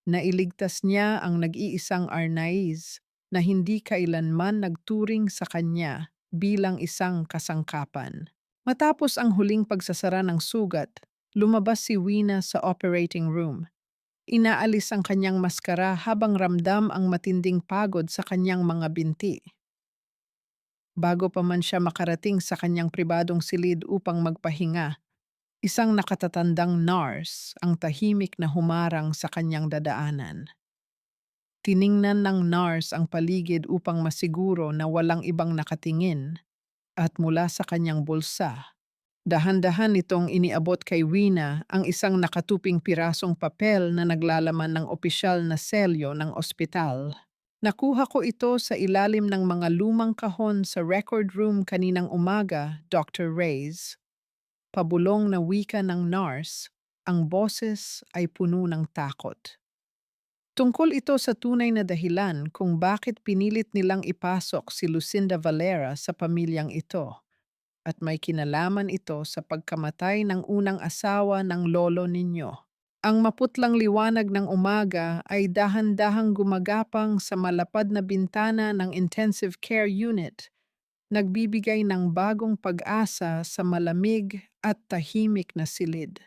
Nailigtas niya ang nag-iisang Arnaiz na hindi kailanman nagturing sa kanya bilang isang kasangkapan. Matapos ang huling pagsasara ng sugat, lumabas si Wina sa operating room. Inaalis ang kanyang maskara habang ramdam ang matinding pagod sa kanyang mga binti. Bago pa man siya makarating sa kanyang pribadong silid upang magpahinga, isang nakatatandang nurse ang tahimik na humarang sa kanyang dadaanan. Tiningnan ng nurse ang paligid upang masiguro na walang ibang nakatingin at mula sa kanyang bulsa, dahan-dahan nitong iniabot kay Wina ang isang nakatuping pirasong papel na naglalaman ng opisyal na selyo ng ospital. Nakuha ko ito sa ilalim ng mga lumang kahon sa record room kaninang umaga, Dr. Reyes. Pabulong na wika ng nurse, ang boses ay puno ng takot. Tungkol ito sa tunay na dahilan kung bakit pinilit nilang ipasok si Lucinda Valera sa pamilyang ito, at may kinalaman ito sa pagkamatay ng unang asawa ng lolo ninyo. Ang maputlang liwanag ng umaga ay dahan-dahang gumagapang sa malapad na bintana ng intensive care unit, nagbibigay ng bagong pag-asa sa malamig at tahimik na silid.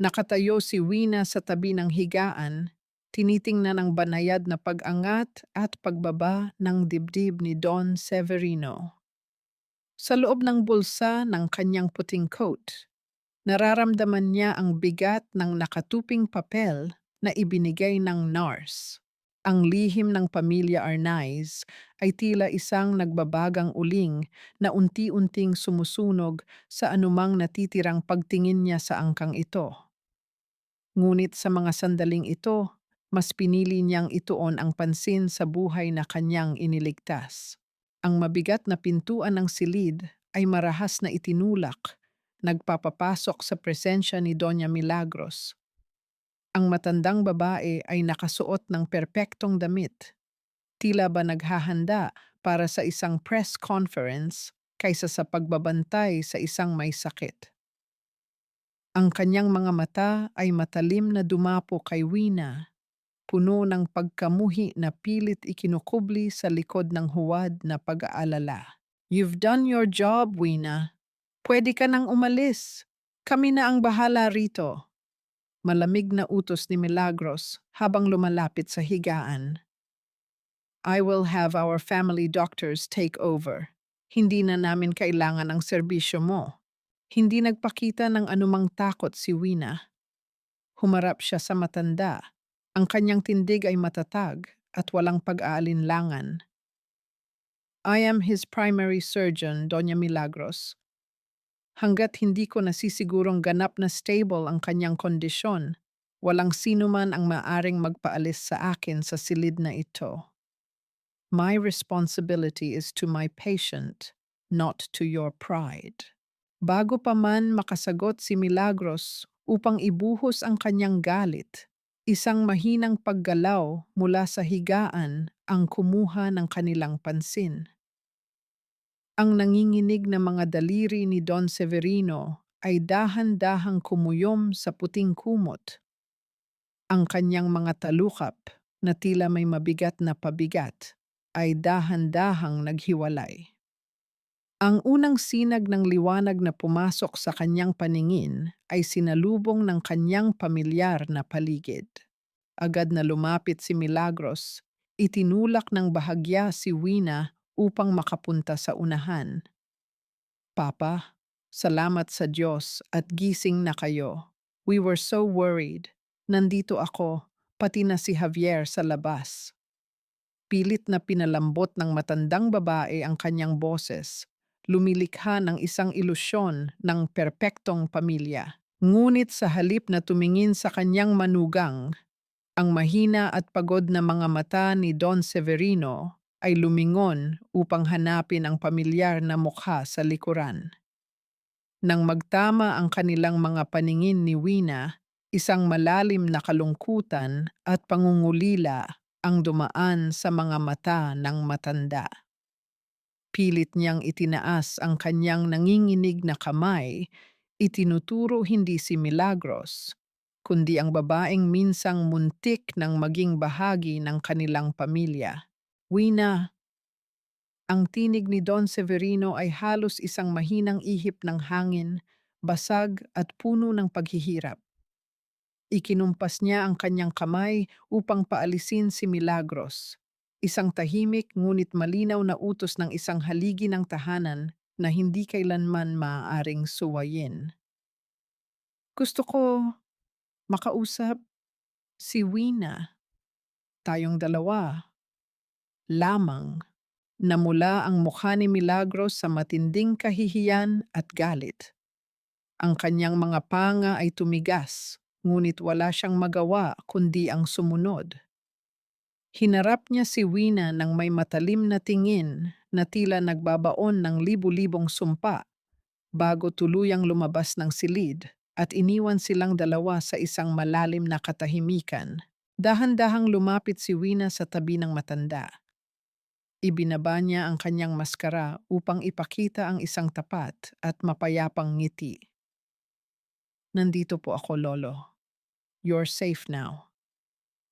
Nakatayo si Wina sa tabi ng higaan, tinitingnan ang banayad na pag-angat at pagbaba ng dibdib ni Don Severino. Sa loob ng bulsa ng kanyang puting coat, nararamdaman niya ang bigat ng nakatuping papel na ibinigay ng nurse. Ang lihim ng pamilya Arnaiz ay tila isang nagbabagang uling na unti-unting sumusunog sa anumang natitirang pagtingin niya sa angkang ito. Ngunit sa mga sandaling ito, mas pinili niyang ituon ang pansin sa buhay na kanyang iniligtas. Ang mabigat na pintuan ng silid ay marahas na itinulak, nagpapapasok sa presensya ni Doña Milagros. Ang matandang babae ay nakasuot ng perpektong damit, tila ba naghahanda para sa isang press conference kaysa sa pagbabantay sa isang may sakit. Ang kanyang mga mata ay matalim na dumapo kay Wina, puno ng pagkamuhi na pilit ikinukubli sa likod ng huwad na pag-aalala. "You've done your job, Wina. Pwede ka nang umalis. Kami na ang bahala rito." Malamig na utos ni Milagros habang lumalapit sa higaan. "I will have our family doctors take over. Hindi na namin kailangan ang serbisyo mo." Hindi nagpakita ng anumang takot si Wina. Humarap siya sa matanda. Ang kanyang tindig ay matatag at walang pag-aalinlangan. "I am his primary surgeon, Doña Milagros. Hanggat hindi ko nasisigurong ganap na stable ang kanyang kondisyon, walang sino man ang maaring magpaalis sa akin sa silid na ito. My responsibility is to my patient, not to your pride." Bago pa man makasagot si Milagros upang ibuhos ang kanyang galit, isang mahinang paggalaw mula sa higaan ang kumuha ng kanilang pansin. Ang nanginginig na mga daliri ni Don Severino ay dahan-dahang kumuyom sa puting kumot. Ang kanyang mga talukap na tila may mabigat na pabigat ay dahan-dahang naghiwalay. Ang unang sinag ng liwanag na pumasok sa kanyang paningin ay sinalubong ng kanyang pamilyar na paligid. Agad na lumapit si Milagros, itinulak ng bahagya si Wina upang makapunta sa unahan. "Papa, salamat sa Diyos at gising na kayo. We were so worried. Nandito ako, pati na si Javier sa labas." Pilit na pinalambot ng matandang babae ang kanyang boses, lumilikha ng isang ilusyon ng perpektong pamilya. Ngunit sa halip na tumingin sa kanyang manugang, ang mahina at pagod na mga mata ni Don Severino ay lumingon upang hanapin ang pamilyar na mukha sa likuran. Nang magtama ang kanilang mga paningin ni Wina, isang malalim na kalungkutan at pangungulila ang dumaan sa mga mata ng matanda. Pilit niyang itinaas ang kanyang nanginginig na kamay, itinuturo hindi si Milagros, kundi ang babaeng minsang muntik ng maging bahagi ng kanilang pamilya. "Wina." Ang tinig ni Don Severino ay halos isang mahinang ihip ng hangin, basag at puno ng paghihirap. Ikinumpas niya ang kanyang kamay upang paalisin si Milagros, isang tahimik ngunit malinaw na utos ng isang haligi ng tahanan na hindi kailanman maaaring suwayin. "Gusto ko makausap si Wina. Tayong dalawa." Lamang namula ang mukha ni Milagros sa matinding kahihiyan at galit. Ang kanyang mga panga ay tumigas, ngunit wala siyang magawa kundi ang sumunod. Hinarap niya si Wina ng may matalim na tingin na tila nagbabaon ng libu-libong sumpa bago tuluyang lumabas ng silid at iniwan silang dalawa sa isang malalim na katahimikan. Dahan-dahang lumapit si Wina sa tabi ng matanda. Ibinaba niya ang kanyang maskara upang ipakita ang isang tapat at mapayapang ngiti. "Nandito po ako, Lolo. You're safe now.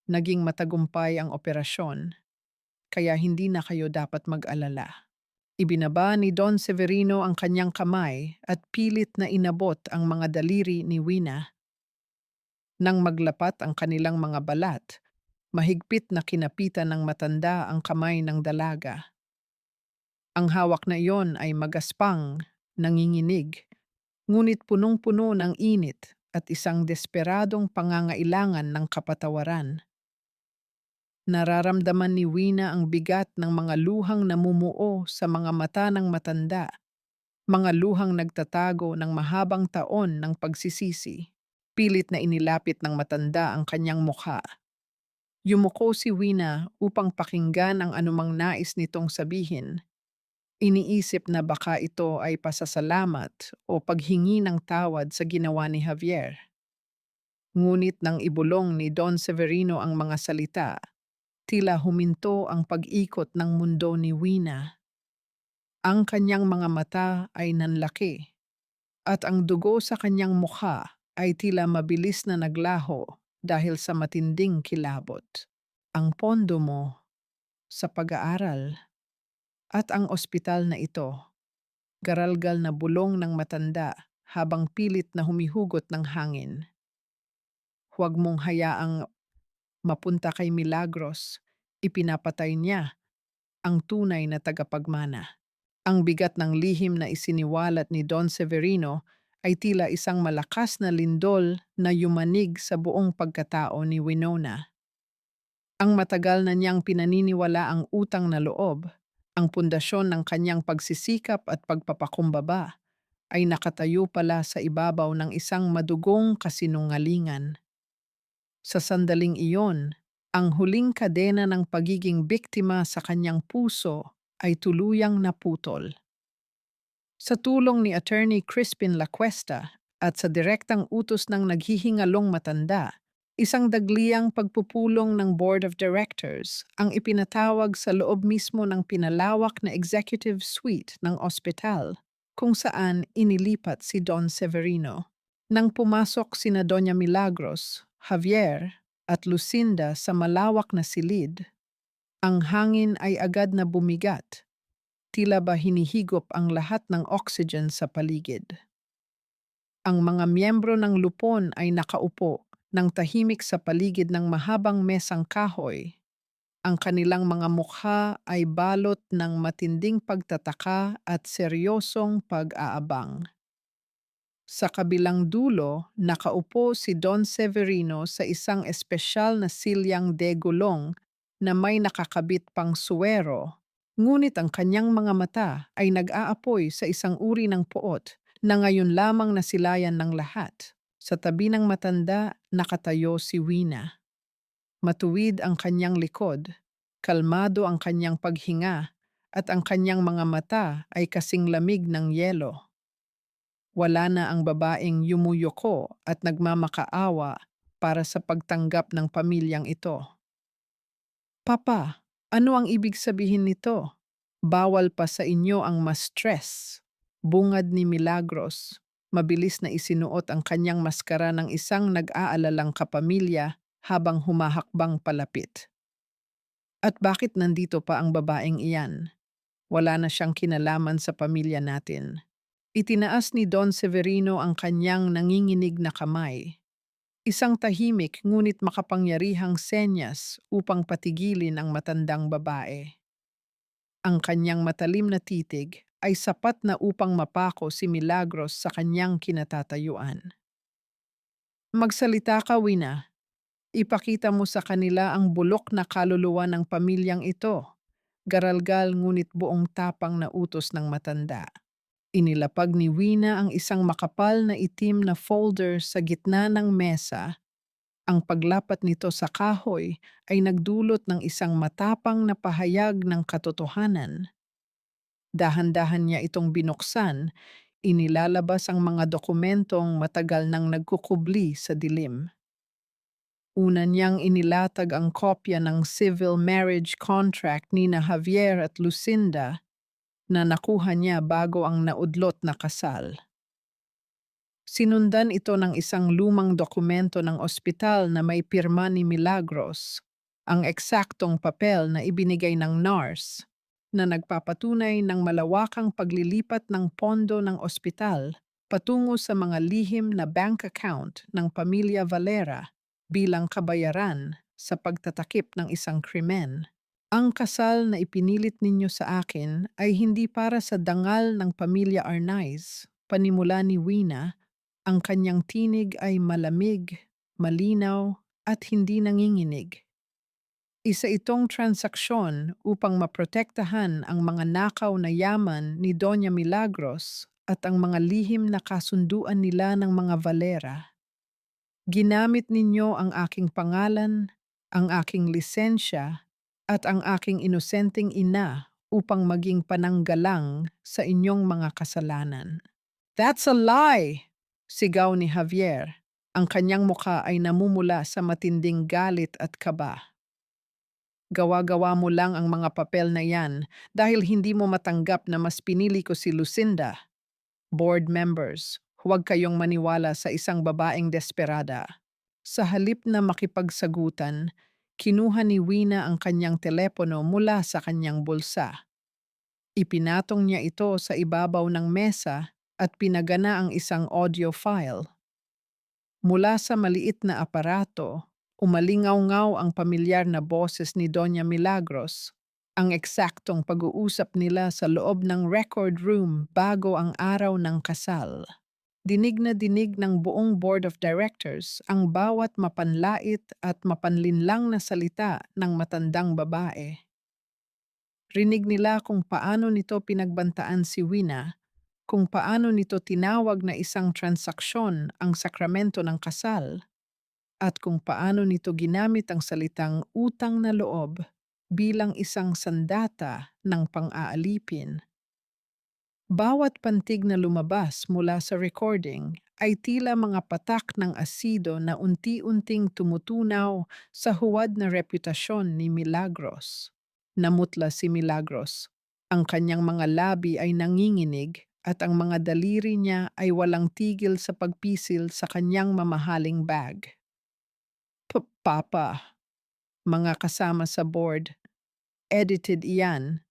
Naging matagumpay ang operasyon, kaya hindi na kayo dapat mag-alala." Ibinaba ni Don Severino ang kanyang kamay at pilit na inabot ang mga daliri ni Wina. Nang maglapat ang kanilang mga balat, mahigpit na kinapitan ng matanda ang kamay ng dalaga. Ang hawak na iyon ay magaspang, nanginginig, ngunit punong-puno ng init at isang desperadong pangangailangan ng kapatawaran. Nararamdaman ni Wina ang bigat ng mga luhang namumuo sa mga mata ng matanda, mga luhang nagtatago ng mahabang taon ng pagsisisi. Pilit na inilapit ng matanda ang kanyang mukha. Yumuko si Wina upang pakinggan ang anumang nais nitong sabihin. Iniisip na baka ito ay pasasalamat o paghingi ng tawad sa ginawa ni Javier. Ngunit nang ibulong ni Don Severino ang mga salita, tila huminto ang pag-ikot ng mundo ni Wina. Ang kanyang mga mata ay nanlaki at ang dugo sa kanyang mukha ay tila mabilis na naglaho dahil sa matinding kilabot. Ang pondo mo sa pag-aaral at ang ospital na ito, garalgal na bulong ng matanda habang pilit na humihugot ng hangin. Huwag mong hayaang mapunta kay Milagros. Ipinapatay niya ang tunay na tagapagmana. Ang bigat ng lihim na isiniwalat ni Don Severino ay tila isang malakas na lindol na yumanig sa buong pagkatao ni Winona. Ang matagal na niyang pinaniniwala ang utang na loob, ang pundasyon ng kanyang pagsisikap at pagpapakumbaba, ay nakatayo pala sa ibabaw ng isang madugong kasinungalingan. Sa sandaling iyon, ang huling kadena ng pagiging biktima sa kanyang puso ay tuluyang naputol. Sa tulong ni Attorney Crispin Lacuesta at sa direktang utos ng naghihingalong matanda, isang dagliang pagpupulong ng Board of Directors ang ipinatawag sa loob mismo ng pinalawak na executive suite ng ospital kung saan inilipat si Don Severino. Nang pumasok sina Doña Milagros, Javier at Lucinda sa malawak na silid, ang hangin ay agad na bumigat. Tila ba hinihigop ang lahat ng oxygen sa paligid. Ang mga miyembro ng lupon ay nakaupo ng tahimik sa paligid ng mahabang mesang kahoy. Ang kanilang mga mukha ay balot ng matinding pagtataka at seryosong pag-aabang. Sa kabilang dulo, nakaupo si Don Severino sa isang espesyal na silyang de gulong na may nakakabit pang suwero, ngunit ang kanyang mga mata ay nag-aapoy sa isang uri ng puot na ngayon lamang nasilayan ng lahat. Sa tabi ng matanda, nakatayo si Wina. Matuwid ang kanyang likod, kalmado ang kanyang paghinga, at ang kanyang mga mata ay kasing lamig ng yelo. Wala na ang babaeng yumuyuko at nagmamakaawa para sa pagtanggap ng pamilyang ito. Papa, ano ang ibig sabihin nito? Bawal pa sa inyo ang ma-stress. Bungad ni Milagros. Mabilis na isinuot ang kanyang maskara ng isang nag-aalalang kapamilya habang humahakbang palapit. At bakit nandito pa ang babaeng iyan? Wala na siyang kinalaman sa pamilya natin. Itinaas ni Don Severino ang kanyang nanginginig na kamay. Isang tahimik ngunit makapangyarihang senyas upang patigilin ang matandang babae. Ang kanyang matalim na titig ay sapat na upang mapako si Milagros sa kanyang kinatatayuan. Magsalita ka, Wina. Ipakita mo sa kanila ang bulok na kaluluwa ng pamilyang ito. Garalgal ngunit buong tapang na utos ng matanda. Inilapag ni Wina ang isang makapal na itim na folder sa gitna ng mesa. Ang paglapat nito sa kahoy ay nagdulot ng isang matapang na pahayag ng katotohanan. Dahan-dahan niya itong binuksan, inilalabas ang mga dokumentong matagal nang nagkukubli sa dilim. Una niyang inilatag ang kopya ng civil marriage contract ni na Javier at Lucinda na nakuha niya bago ang naudlot na kasal. Sinundan ito ng isang lumang dokumento ng ospital na may pirma ni Milagros, ang eksaktong papel na ibinigay ng nurse na nagpapatunay ng malawakang paglilipat ng pondo ng ospital patungo sa mga lihim na bank account ng pamilya Valera bilang kabayaran sa pagtatakip ng isang krimen. Ang kasal na ipinilit ninyo sa akin ay hindi para sa dangal ng pamilya Arnaiz. Panimula ni Wina, ang kanyang tinig ay malamig, malinaw, at hindi nanginginig. Isa itong transaksyon upang maprotektahan ang mga nakaw na yaman ni Doña Milagros at ang mga lihim na kasunduan nila ng mga Valera. Ginamit ninyo ang aking pangalan, ang aking lisensya, at ang aking inosenteng ina upang maging pananggalang sa inyong mga kasalanan. That's a lie! Sigaw ni Javier. Ang kanyang muka ay namumula sa matinding galit at kaba. Gawa-gawa mo lang ang mga papel na yan dahil hindi mo matanggap na mas pinili ko si Lucinda. Board members, huwag kayong maniwala sa isang babaeng desperada. Sa halip na makipagsagutan, kinuha ni Wina ang kanyang telepono mula sa kanyang bulsa. Ipinatong niya ito sa ibabaw ng mesa at pinagana ang isang audio file. Mula sa maliit na aparato, umalingaw-ngaw ang pamilyar na boses ni Doña Milagros, ang eksaktong pag-uusap nila sa loob ng record room bago ang araw ng kasal. Dinig na dinig ng buong board of directors ang bawat mapanlait at mapanlinlang na salita ng matandang babae. Rinig nila kung paano nito pinagbantaan si Wina, kung paano nito tinawag na isang transaksyon ang sakramento ng kasal, at kung paano nito ginamit ang salitang utang na loob bilang isang sandata ng pang-aalipin. Bawat pantig na lumabas mula sa recording ay tila mga patak ng asido na unti-unting tumutunaw sa huwad na reputasyon ni Milagros. Namutla si Milagros. Ang kanyang mga labi ay nanginginig at ang mga daliri niya ay walang tigil sa pagpisil sa kanyang mamahaling bag. Papa, mga kasama sa board, edited iyan.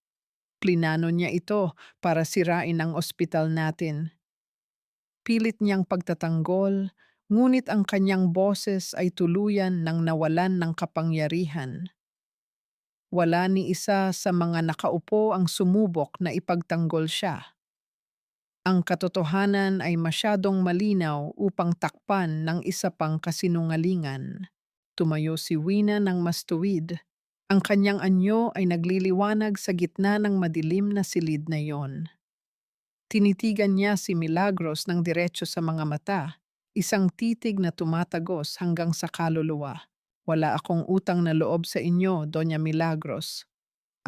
Plinano niya ito para sirain ang ospital natin. Pilit niyang pagtatanggol, ngunit ang kanyang boses ay tuluyan ng nawalan ng kapangyarihan. Wala ni isa sa mga nakaupo ang sumubok na ipagtanggol siya. Ang katotohanan ay masyadong malinaw upang takpan ng isa pang kasinungalingan. Tumayo si Wina ng mas tuwid. Ang kanyang anyo ay nagliliwanag sa gitna ng madilim na silid na iyon. Tinitigan niya si Milagros ng diretso sa mga mata, isang titig na tumatagos hanggang sa kaluluwa. Wala akong utang na loob sa inyo, Doña Milagros.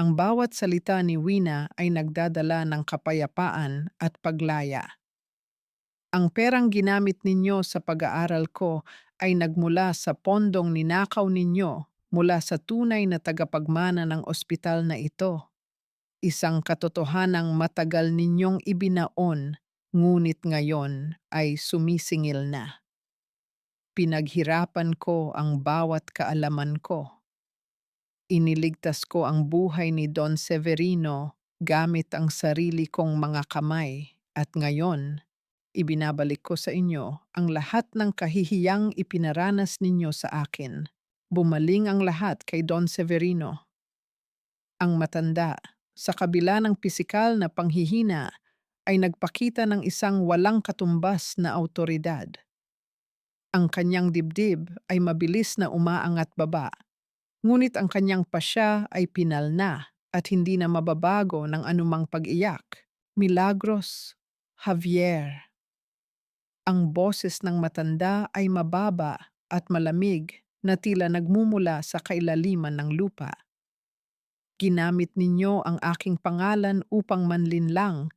Ang bawat salita ni Wina ay nagdadala ng kapayapaan at paglaya. Ang perang ginamit ninyo sa pag-aaral ko ay nagmula sa pondong ninakaw ninyo mula sa tunay na tagapagmana ng ospital na ito. Isang katotohanang matagal ninyong ibinaon, ngunit ngayon ay sumisingil na. Pinaghirapan ko ang bawat kaalaman ko. Iniligtas ko ang buhay ni Don Severino gamit ang sarili kong mga kamay at ngayon, ibinabalik ko sa inyo ang lahat ng kahihiyang ipinaranas ninyo sa akin. Bumaling ang lahat kay Don Severino. Ang matanda, sa kabila ng pisikal na panghihina, ay nagpakita ng isang walang katumbas na awtoridad. Ang kanyang dibdib ay mabilis na umaangat baba, ngunit ang kanyang pasya ay pinalna at hindi na mababago ng anumang pag-iyak. Milagros, Javier. Ang boses ng matanda ay mababa at malamig na tila nagmumula sa kailaliman ng lupa. Ginamit ninyo ang aking pangalan upang manlinlang.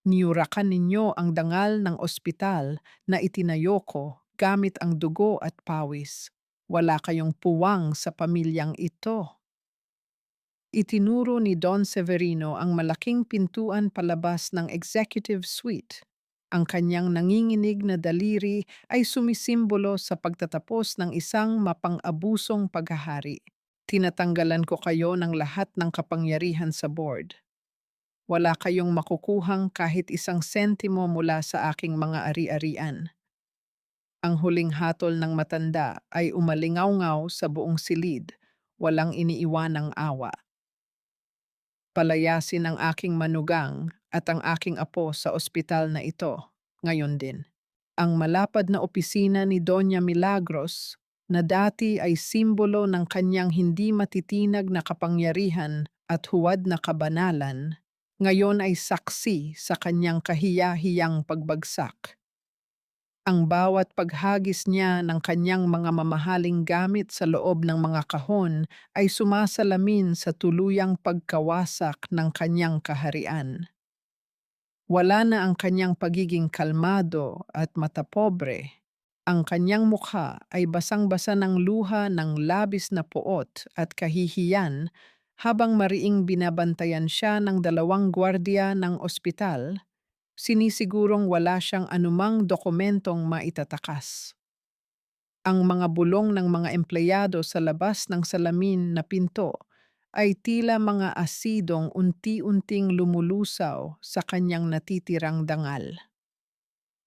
Niyurakan ninyo ang dangal ng ospital na itinayo ko gamit ang dugo at pawis. Wala kayong puwang sa pamilyang ito. Itinuro ni Don Severino ang malaking pintuan palabas ng executive suite. Ang kanyang nanginginig na daliri ay sumisimbolo sa pagtatapos ng isang mapang-abusong paghahari. Tinatanggalan ko kayo ng lahat ng kapangyarihan sa board. Wala kayong makukuhang kahit isang sentimo mula sa aking mga ari-arian. Ang huling hatol ng matanda ay umalingaw-ngaw sa buong silid, walang iniiwanang awa. Palayasin ang aking manugang at ang aking apo sa ospital na ito, ngayon din. Ang malapad na opisina ni Doña Milagros na dati ay simbolo ng kanyang hindi matitinag na kapangyarihan at huwad na kabanalan, ngayon ay saksi sa kanyang kahiya-hiyang pagbagsak. Ang bawat paghagis niya ng kanyang mga mamahaling gamit sa loob ng mga kahon ay sumasalamin sa tuluyang pagkawasak ng kanyang kaharian. Wala na ang kanyang pagiging kalmado at matapobre. Ang kanyang mukha ay basang-basa ng luha ng labis na poot at kahihiyan habang mariing binabantayan siya ng dalawang gwardiya ng ospital, sinisigurong wala siyang anumang dokumentong maitatakas. Ang mga bulong ng mga empleyado sa labas ng salamin na pinto ay tila mga asidong unti-unting lumulusaw sa kanyang natitirang dangal.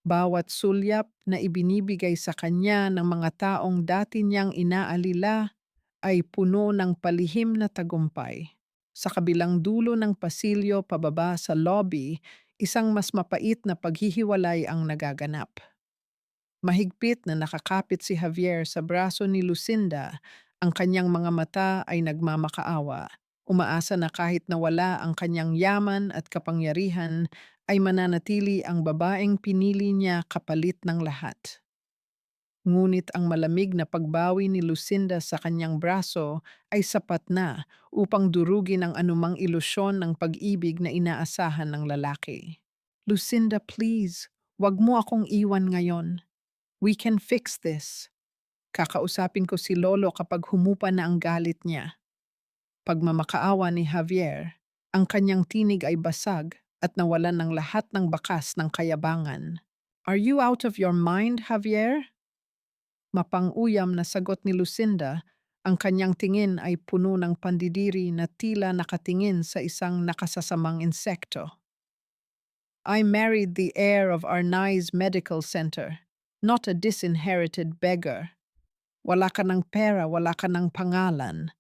Bawat sulyap na ibinibigay sa kanya ng mga taong dati niyang inaalila ay puno ng palihim na tagumpay. Sa kabilang dulo ng pasilyo pababa sa lobby, isang mas mapait na paghihiwalay ang nagaganap. Mahigpit na nakakapit si Javier sa braso ni Lucinda, ang kanyang mga mata ay nagmamakaawa. Umaasa na kahit nawala ang kanyang yaman at kapangyarihan, ay mananatili ang babaeng pinili niya kapalit ng lahat. Ngunit ang malamig na pagbawi ni Lucinda sa kanyang braso ay sapat na upang durugin ang anumang ilusyon ng pag-ibig na inaasahan ng lalaki. Lucinda, please, wag mo akong iwan ngayon. We can fix this. Kakausapin ko si Lolo kapag humupa na ang galit niya. Pagmamakaawa ni Javier, ang kanyang tinig ay basag at nawalan ng lahat ng bakas ng kayabangan. Are you out of your mind, Javier? Mapang-uyam na sagot ni Lucinda, ang kanyang tingin ay puno ng pandidiri na tila nakatingin sa isang nakasasamang insekto. I married the heir of Arnaiz Medical Center, not a disinherited beggar. Wala ka ng pera, wala ka ng pangalan.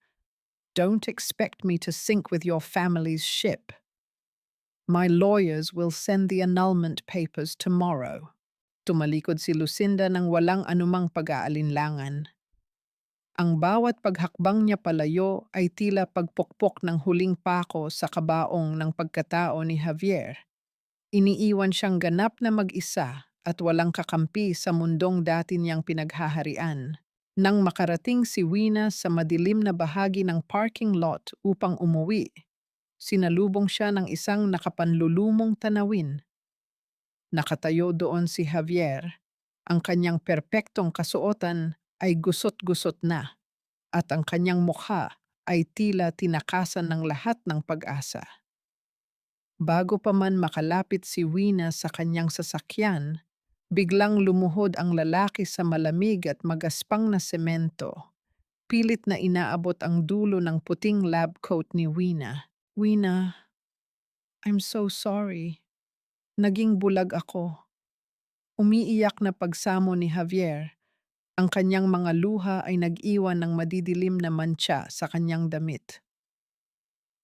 Don't expect me to sink with your family's ship. My lawyers will send the annulment papers tomorrow. Tumalikod si Lucinda nang walang anumang pag-aalinlangan. Ang bawat paghakbang niya palayo ay tila pagpukpok ng huling pako sa kabaong ng pagkatao ni Javier. Iniiwan siyang ganap na mag-isa at walang kakampi sa mundong dati niyang pinaghaharian. Nang makarating si Wina sa madilim na bahagi ng parking lot upang umuwi, sinalubong siya ng isang nakapanlulumong tanawin. Nakatayo doon si Javier. Ang kanyang perpektong kasuotan ay gusot-gusot na at ang kanyang mukha ay tila tinakasan ng lahat ng pag-asa. Bago pa man makalapit si Wina sa kanyang sasakyan, biglang lumuhod ang lalaki sa malamig at magaspang na semento. Pilit na inaabot ang dulo ng puting lab coat ni Wina. Wina, I'm so sorry. Naging bulag ako. Umiiyak na pagsamo ni Javier. Ang kanyang mga luha ay nag-iwan ng madidilim na mantsa sa kanyang damit.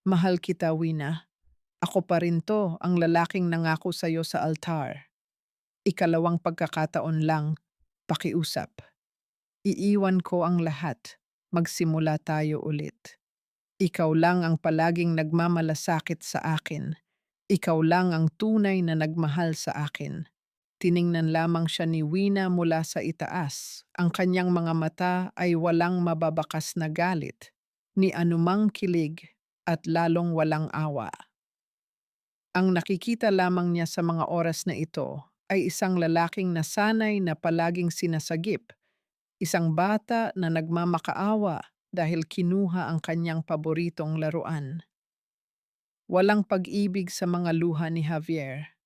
Mahal kita, Wina. Ako pa rin to, ang lalaking nangako sa'yo sa altar. Ikalawang pagkakataon lang, pakiusap. Iiwan ko ang lahat. Magsimula tayo ulit. Ikaw lang ang palaging nagmamalasakit sa akin. Ikaw lang ang tunay na nagmahal sa akin. Tiningnan lamang siya ni Wina mula sa itaas. Ang kanyang mga mata ay walang mababakas na galit, ni anumang kilig at lalong walang awa. Ang nakikita lamang niya sa mga oras na ito ay isang lalaking nasanay na palaging sinasagip, isang bata na nagmamakaawa dahil kinuha ang kanyang paboritong laruan. Walang pag-ibig sa mga luha ni Javier.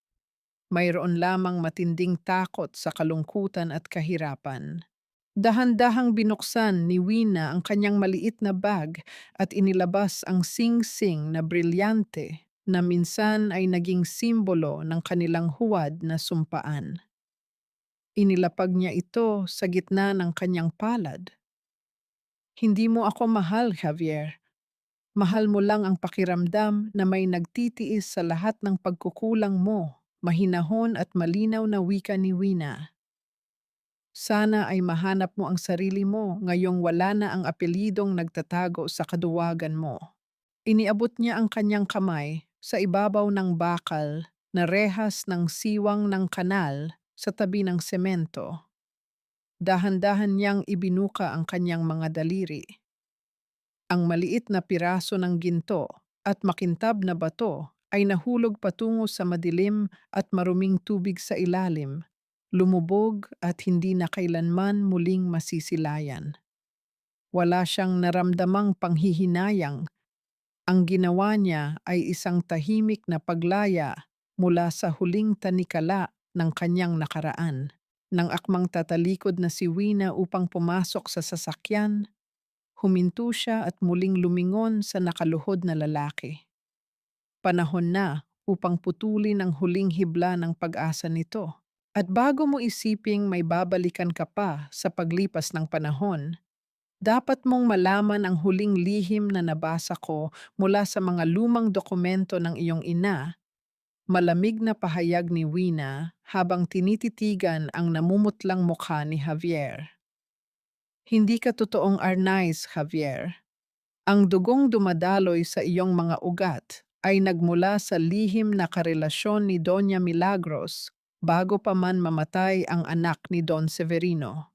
Mayroon lamang matinding takot sa kalungkutan at kahirapan. Dahan-dahang binuksan ni Wina ang kanyang maliit na bag at inilabas ang sing-sing na brilyante na minsan ay naging simbolo ng kanilang huwad na sumpaan. Inilapag niya ito sa gitna ng kanyang palad. Hindi mo ako mahal, Javier. Mahal mo lang ang pakiramdam na may nagtitiis sa lahat ng pagkukulang mo. Mahinahon at malinaw na wika ni Wina. Sana ay mahanap mo ang sarili mo ngayong wala na ang apelidong nagtatago sa kaduwagan mo. Iniabot niya ang kanyang kamay sa ibabaw ng bakal na rehas ng siwang ng kanal sa tabi ng semento. Dahan-dahan niyang ibinuka ang kanyang mga daliri. Ang maliit na piraso ng ginto at makintab na bato ay nahulog patungo sa madilim at maruming tubig sa ilalim, lumubog at hindi na kailanman muling masisilayan. Wala siyang naramdamang panghihinayang. Ang ginawa niya ay isang tahimik na paglaya mula sa huling tanikala ng kanyang nakaraan. Nang akmang tatalikod na si Wina upang pumasok sa sasakyan, huminto siya at muling lumingon sa nakaluhod na lalaki. Panahon na upang putulin ang huling hibla ng pag-asa nito. At bago mo isiping may babalikan ka pa sa paglipas ng panahon, dapat mong malaman ang huling lihim na nabasa ko mula sa mga lumang dokumento ng iyong ina, malamig na pahayag ni Wina habang tinititigan ang namumutlang mukha ni Javier. Hindi ka totoong Arnaiz, Javier. Ang dugong dumadaloy sa iyong mga ugat ay nagmula sa lihim na karelasyon ni Doña Milagros bago pa man mamatay ang anak ni Don Severino.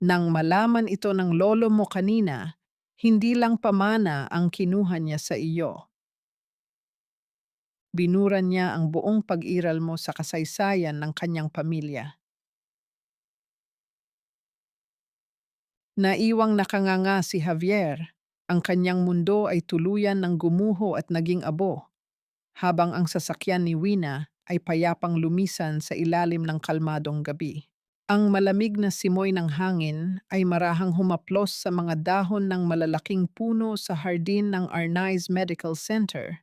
Nang malaman ito ng lolo mo kanina, hindi lang pamana ang kinuha niya sa iyo. Binuran niya ang buong pag-iral mo sa kasaysayan ng kanyang pamilya. Naiwang nakanganga si Javier. Ang kanyang mundo ay tuluyan ng gumuho at naging abo, habang ang sasakyan ni Wina ay payapang lumisan sa ilalim ng kalmadong gabi. Ang malamig na simoy ng hangin ay marahang humaplos sa mga dahon ng malalaking puno sa hardin ng Arnaiz Medical Center.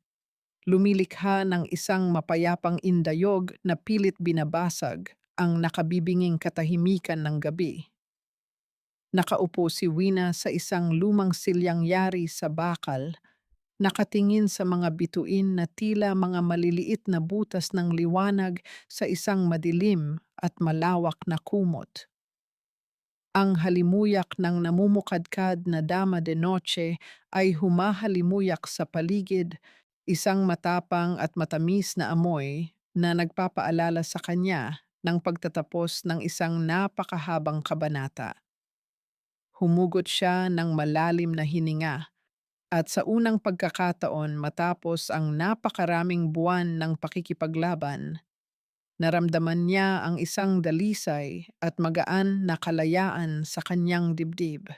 Lumilikha ng isang mapayapang indayog na pilit binabasag ang nakabibinging katahimikan ng gabi. Nakaupo si Wina sa isang lumang silyang yari sa bakal, nakatingin sa mga bituin na tila mga maliliit na butas ng liwanag sa isang madilim at malawak na kumot. Ang halimuyak ng namumukadkad na dama de noche ay humahalimuyak sa paligid, isang matapang at matamis na amoy na nagpapaalala sa kanya ng pagtatapos ng isang napakahabang kabanata. Humugot siya ng malalim na hininga at sa unang pagkakataon matapos ang napakaraming buwan ng pakikipaglaban, naramdaman niya ang isang dalisay at magaan na kalayaan sa kanyang dibdib.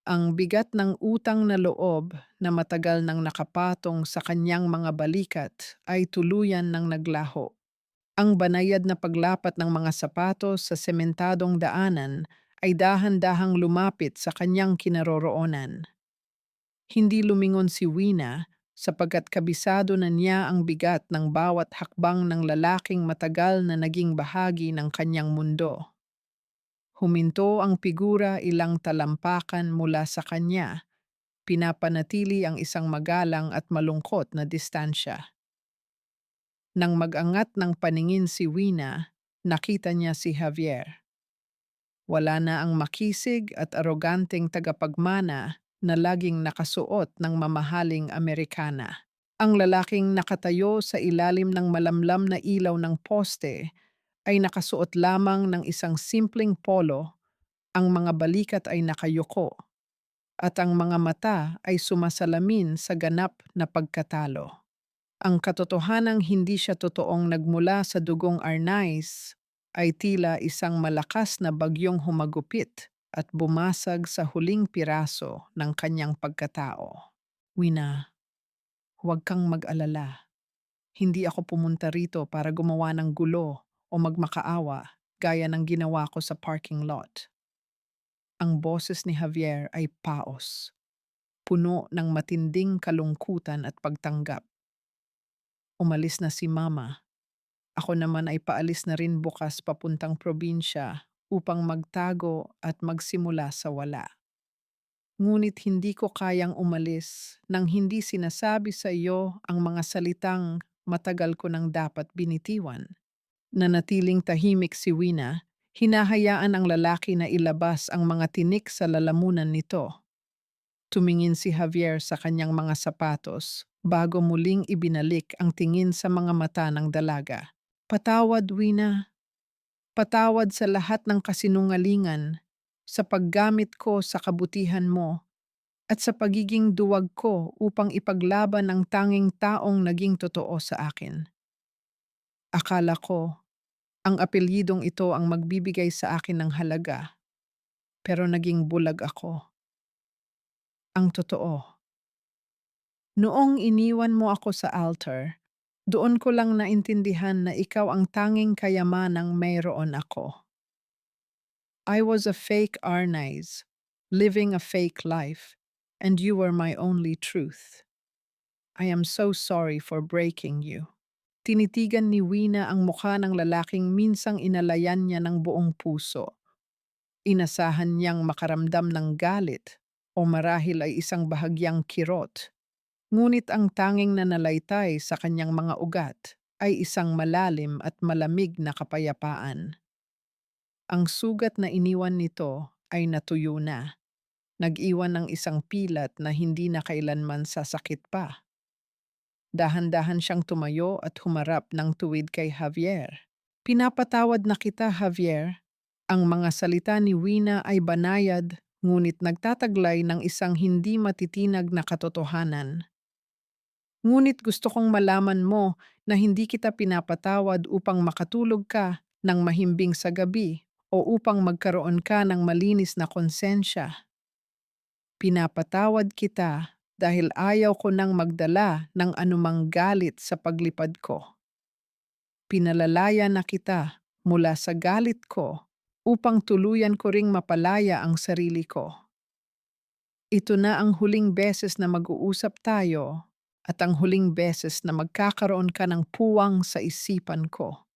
Ang bigat ng utang na loob na matagal nang nakapatong sa kanyang mga balikat ay tuluyan ng naglaho. Ang banayad na paglapat ng mga sapatos sa sementadong daanan ay dahan-dahang lumapit sa kanyang kinaroroonan. Hindi lumingon si Wina sapagkat kabisado na niya ang bigat ng bawat hakbang ng lalaking matagal na naging bahagi ng kanyang mundo. Huminto ang figura ilang talampakan mula sa kanya, pinapanatili ang isang magalang at malungkot na distansya. Nang mag-angat ng paningin si Wina, nakita niya si Javier. Wala na ang makisig at aroganteng tagapagmana na laging nakasuot ng mamahaling Amerikana. Ang lalaking nakatayo sa ilalim ng malamlam na ilaw ng poste ay nakasuot lamang ng isang simpleng polo, ang mga balikat ay nakayuko, at ang mga mata ay sumasalamin sa ganap na pagkatalo. Ang katotohanang hindi siya totoong nagmula sa dugong Arnaiz ay tila isang malakas na bagyong humagupit at bumasag sa huling piraso ng kanyang pagkatao. Wina, huwag kang mag-alala. Hindi ako pumunta rito para gumawa ng gulo o magmakaawa gaya ng ginawa ko sa parking lot. Ang boses ni Javier ay paos, puno ng matinding kalungkutan at pagtanggap. Umalis na si Mama. Ako naman ay paalis na rin bukas papuntang probinsya upang magtago at magsimula sa wala. Ngunit hindi ko kayang umalis nang hindi sinasabi sa iyo ang mga salitang matagal ko nang dapat binitiwan. Nanatiling tahimik si Wina, hinahayaan ang lalaki na ilabas ang mga tinik sa lalamunan nito. Tumingin si Javier sa kanyang mga sapatos bago muling ibinalik ang tingin sa mga mata ng dalaga. Patawad, Wina. Patawad sa lahat ng kasinungalingan, sa paggamit ko sa kabutihan mo, at sa pagiging duwag ko upang ipaglaban ang tanging taong naging totoo sa akin. Akala ko, ang apelyidong ito ang magbibigay sa akin ng halaga, pero naging bulag ako. Ang totoo, noong iniwan mo ako sa altar, doon ko lang naintindihan na ikaw ang tanging kayamanang mayroon ako. I was a fake Arnaiz, living a fake life, and you were my only truth. I am so sorry for breaking you. Tinitigan ni Wina ang mukha ng lalaking minsang inalayan niya ng buong puso. Inasahan niyang makaramdam ng galit o marahil ay isang bahagyang kirot. Ngunit ang tanging nanalaitay sa kanyang mga ugat ay isang malalim at malamig na kapayapaan. Ang sugat na iniwan nito ay natuyo na. Nag-iwan ng isang pilat na hindi na kailanman sasakit pa. Dahan-dahan siyang tumayo at humarap ng tuwid kay Javier. Pinapatawad na kita, Javier. Ang mga salita ni Wina ay banayad, ngunit nagtataglay ng isang hindi matitinag na katotohanan. Ngunit gusto kong malaman mo na hindi kita pinapatawad upang makatulog ka ng mahimbing sa gabi o upang magkaroon ka ng malinis na konsensya. Pinapatawad kita dahil ayaw ko nang magdala ng anumang galit sa paglipad ko. Pinalalaya na kita mula sa galit ko upang tuluyan ko ring mapalaya ang sarili ko. Ito na ang huling beses na mag-uusap tayo at ang huling beses na magkakaroon ka ng puwang sa isipan ko.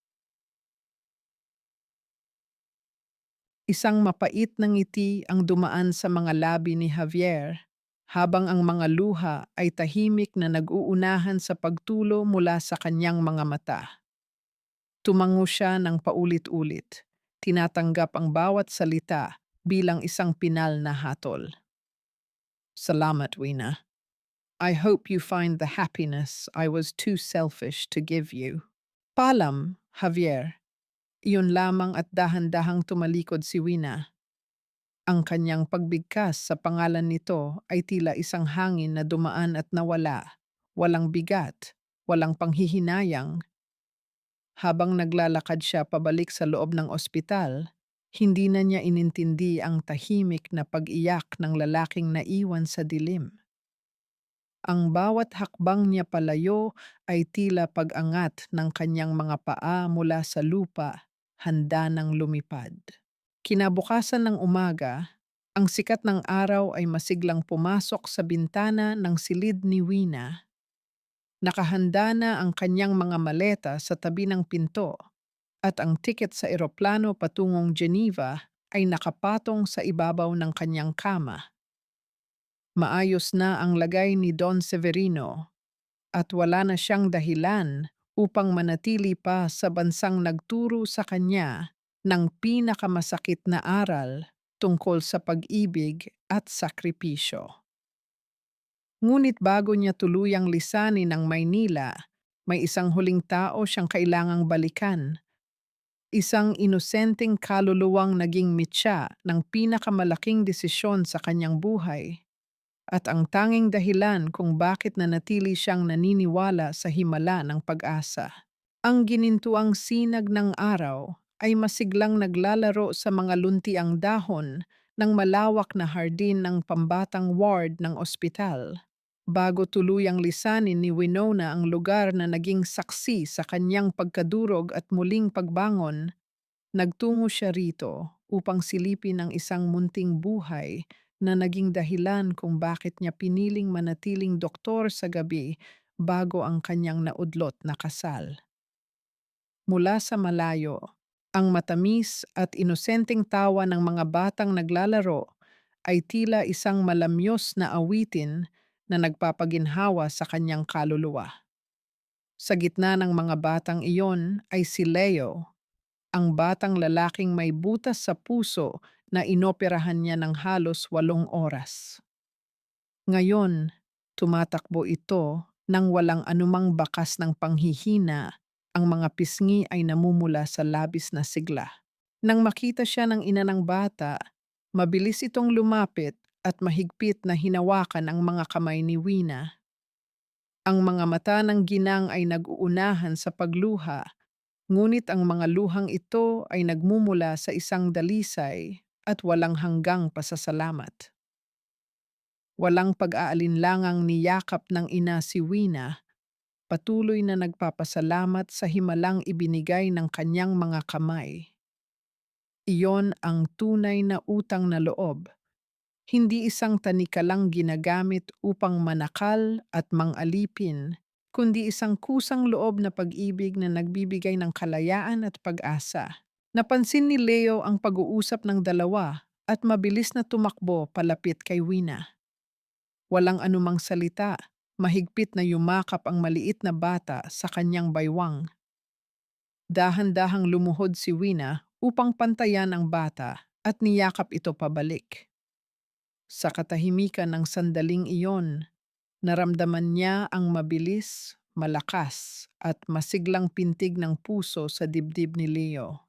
Isang mapait na ngiti ang dumaan sa mga labi ni Javier habang ang mga luha ay tahimik na nag-uunahan sa pagtulo mula sa kanyang mga mata. Tumango siya ng paulit-ulit, tinatanggap ang bawat salita bilang isang pinal na hatol. Salamat, Wina. I hope you find the happiness I was too selfish to give you. Palam, Javier. Iyon lamang at dahan-dahang tumalikod si Wina. Ang kanyang pagbigkas sa pangalan nito ay tila isang hangin na dumaan at nawala. Walang bigat, walang panghihinayang. Habang naglalakad siya pabalik sa loob ng ospital, hindi na niya inintindi ang tahimik na pag-iyak ng lalaking naiwan sa dilim. Ang bawat hakbang niya palayo ay tila pag-angat ng kanyang mga paa mula sa lupa, handa ng lumipad. Kinabukasan ng umaga, ang sikat ng araw ay masiglang pumasok sa bintana ng silid ni Wina. Nakahanda na ang kanyang mga maleta sa tabi ng pinto at ang tiket sa eroplano patungong Geneva ay nakapatong sa ibabaw ng kanyang kama. Maayos na ang lagay ni Don Severino at wala na siyang dahilan upang manatili pa sa bansang nagturo sa kanya ng pinakamasakit na aral tungkol sa pag-ibig at sakripisyo. Ngunit bago niya tuluyang lisanin ang Maynila, may isang huling tao siyang kailangang balikan. Isang inosenteng kaluluwang naging mitya ng pinakamalaking desisyon sa kanyang buhay at ang tanging dahilan kung bakit nanatili siyang naniniwala sa himala ng pag-asa. Ang ginintuang sinag ng araw ay masiglang naglalaro sa mga luntiang dahon ng malawak na hardin ng pambatang ward ng ospital. Bago tuluyang lisanin ni Winona ang lugar na naging saksi sa kanyang pagkadurog at muling pagbangon, nagtungo siya rito upang silipin ang isang munting buhay na naging dahilan kung bakit niya piniling manatiling doktor sa gabi bago ang kanyang naudlot na kasal. Mula sa malayo, ang matamis at inosenteng tawa ng mga batang naglalaro ay tila isang malamyos na awitin na nagpapaginhawa sa kanyang kaluluwa. Sa gitna ng mga batang iyon ay si Leo, ang batang lalaking may butas sa puso na inoperahan niya ng halos 8 oras. Ngayon, tumatakbo ito nang walang anumang bakas ng panghihina, ang mga pisngi ay namumula sa labis na sigla. Nang makita siya ng ina ng bata, mabilis itong lumapit at mahigpit na hinawakan ang mga kamay ni Wina. Ang mga mata ng ginang ay nag-uunahan sa pagluha, ngunit ang mga luhang ito ay nagmumula sa isang dalisay at walang hanggang pasasalamat. Walang pag-aalinlangang niyakap ng ina si Wina, patuloy na nagpapasalamat sa himalang ibinigay ng kanyang mga kamay. Iyon ang tunay na utang na loob, hindi isang tanikalang ginagamit upang manakal at mang-alipin, kundi isang kusang loob na pag-ibig na nagbibigay ng kalayaan at pag-asa. Napansin ni Leo ang pag-uusap ng dalawa at mabilis na tumakbo palapit kay Wina. Walang anumang salita, mahigpit na yumakap ang maliit na bata sa kanyang baywang. Dahan-dahang lumuhod si Wina upang pantayan ang bata at niyakap ito pabalik. Sa katahimikan ng sandaling iyon, naramdaman niya ang mabilis, malakas at masiglang pintig ng puso sa dibdib ni Leo.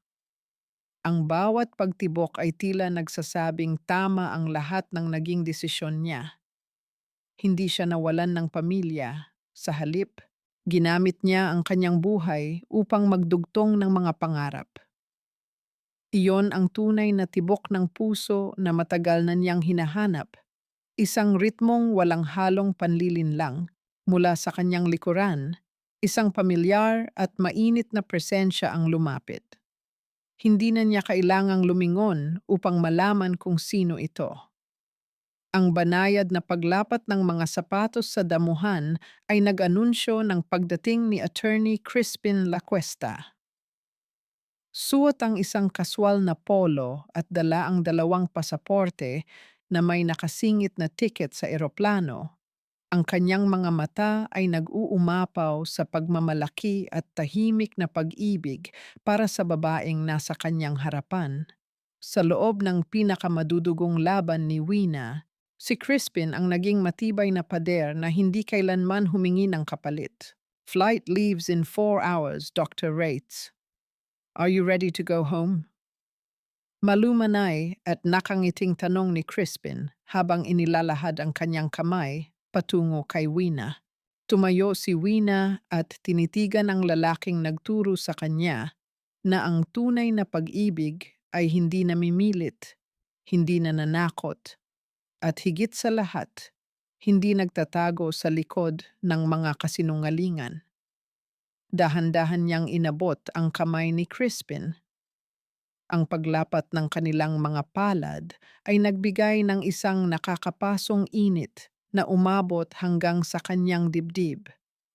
Ang bawat pagtibok ay tila nagsasabing tama ang lahat ng naging desisyon niya. Hindi siya nawalan ng pamilya. Sa halip, ginamit niya ang kanyang buhay upang magdugtong ng mga pangarap. Iyon ang tunay na tibok ng puso na matagal na niyang hinahanap. Isang ritmong walang halong panlilinlang mula sa kanyang likuran, isang pamilyar at mainit na presensya ang lumapit. Hindi na niya kailangang lumingon upang malaman kung sino ito. Ang banayad na paglapat ng mga sapatos sa damuhan ay nag-anunsyo ng pagdating ni Attorney Crispin Lacuesta. Suot ang isang kaswal na polo at dala ang 2 pasaporte na may nakasingit na tiket sa eroplano. Ang kanyang mga mata ay nag-uumapaw sa pagmamalaki at tahimik na pag-ibig para sa babaeng nasa kanyang harapan. Sa loob ng pinakamadudugong laban ni Wina, si Crispin ang naging matibay na pader na hindi kailanman humingi ng kapalit. Flight leaves in 4 hours, Dr. Rates. Are you ready to go home? Malumanay at nakangiting tanong ni Crispin habang inilalahad ang kanyang kamay patungo kay Wina. Tumayo si Wina at tinitigan ang lalaking nagturo sa kanya na ang tunay na pag-ibig ay hindi namimilit, hindi nananakot, at higit sa lahat, hindi nagtatago sa likod ng mga kasinungalingan. Dahan-dahan niyang inabot ang kamay ni Crispin. Ang paglapat ng kanilang mga palad ay nagbigay ng isang nakakapasong init na umabot hanggang sa kanyang dibdib.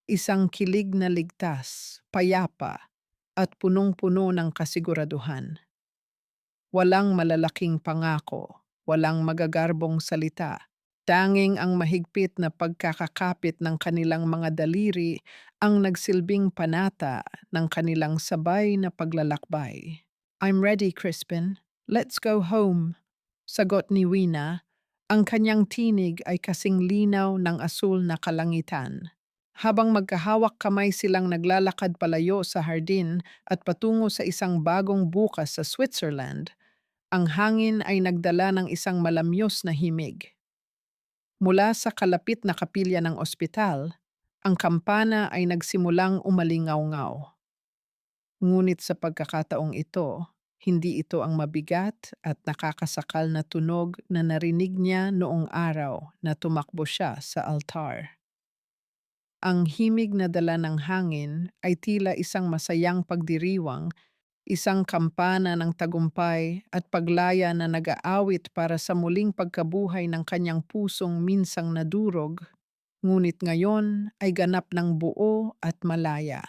Isang kilig na ligtas, payapa, at punong-puno ng kasiguraduhan. Walang malalaking pangako, walang magagarbong salita. Tanging ang mahigpit na pagkakakapit ng kanilang mga daliri ang nagsilbing panata ng kanilang sabay na paglalakbay. I'm ready, Crispin. Let's go home. Sagot ni Wina. Ang kanyang tinig ay kasing linaw ng asul na kalangitan. Habang magkahawak kamay silang naglalakad palayo sa hardin at patungo sa isang bagong bukas sa Switzerland, ang hangin ay nagdala ng isang malamyos na himig. Mula sa kalapit na kapilya ng ospital, ang kampana ay nagsimulang umalingaw-ngaw. Ngunit sa pagkakataong ito, hindi ito ang mabigat at nakakasakal na tunog na narinig niya noong araw na tumakbo siya sa altar. Ang himig na dala ng hangin ay tila isang masayang pagdiriwang, isang kampana ng tagumpay at paglaya na nag-aawit para sa muling pagkabuhay ng kanyang pusong minsang nadurog, ngunit ngayon ay ganap ng buo at malaya.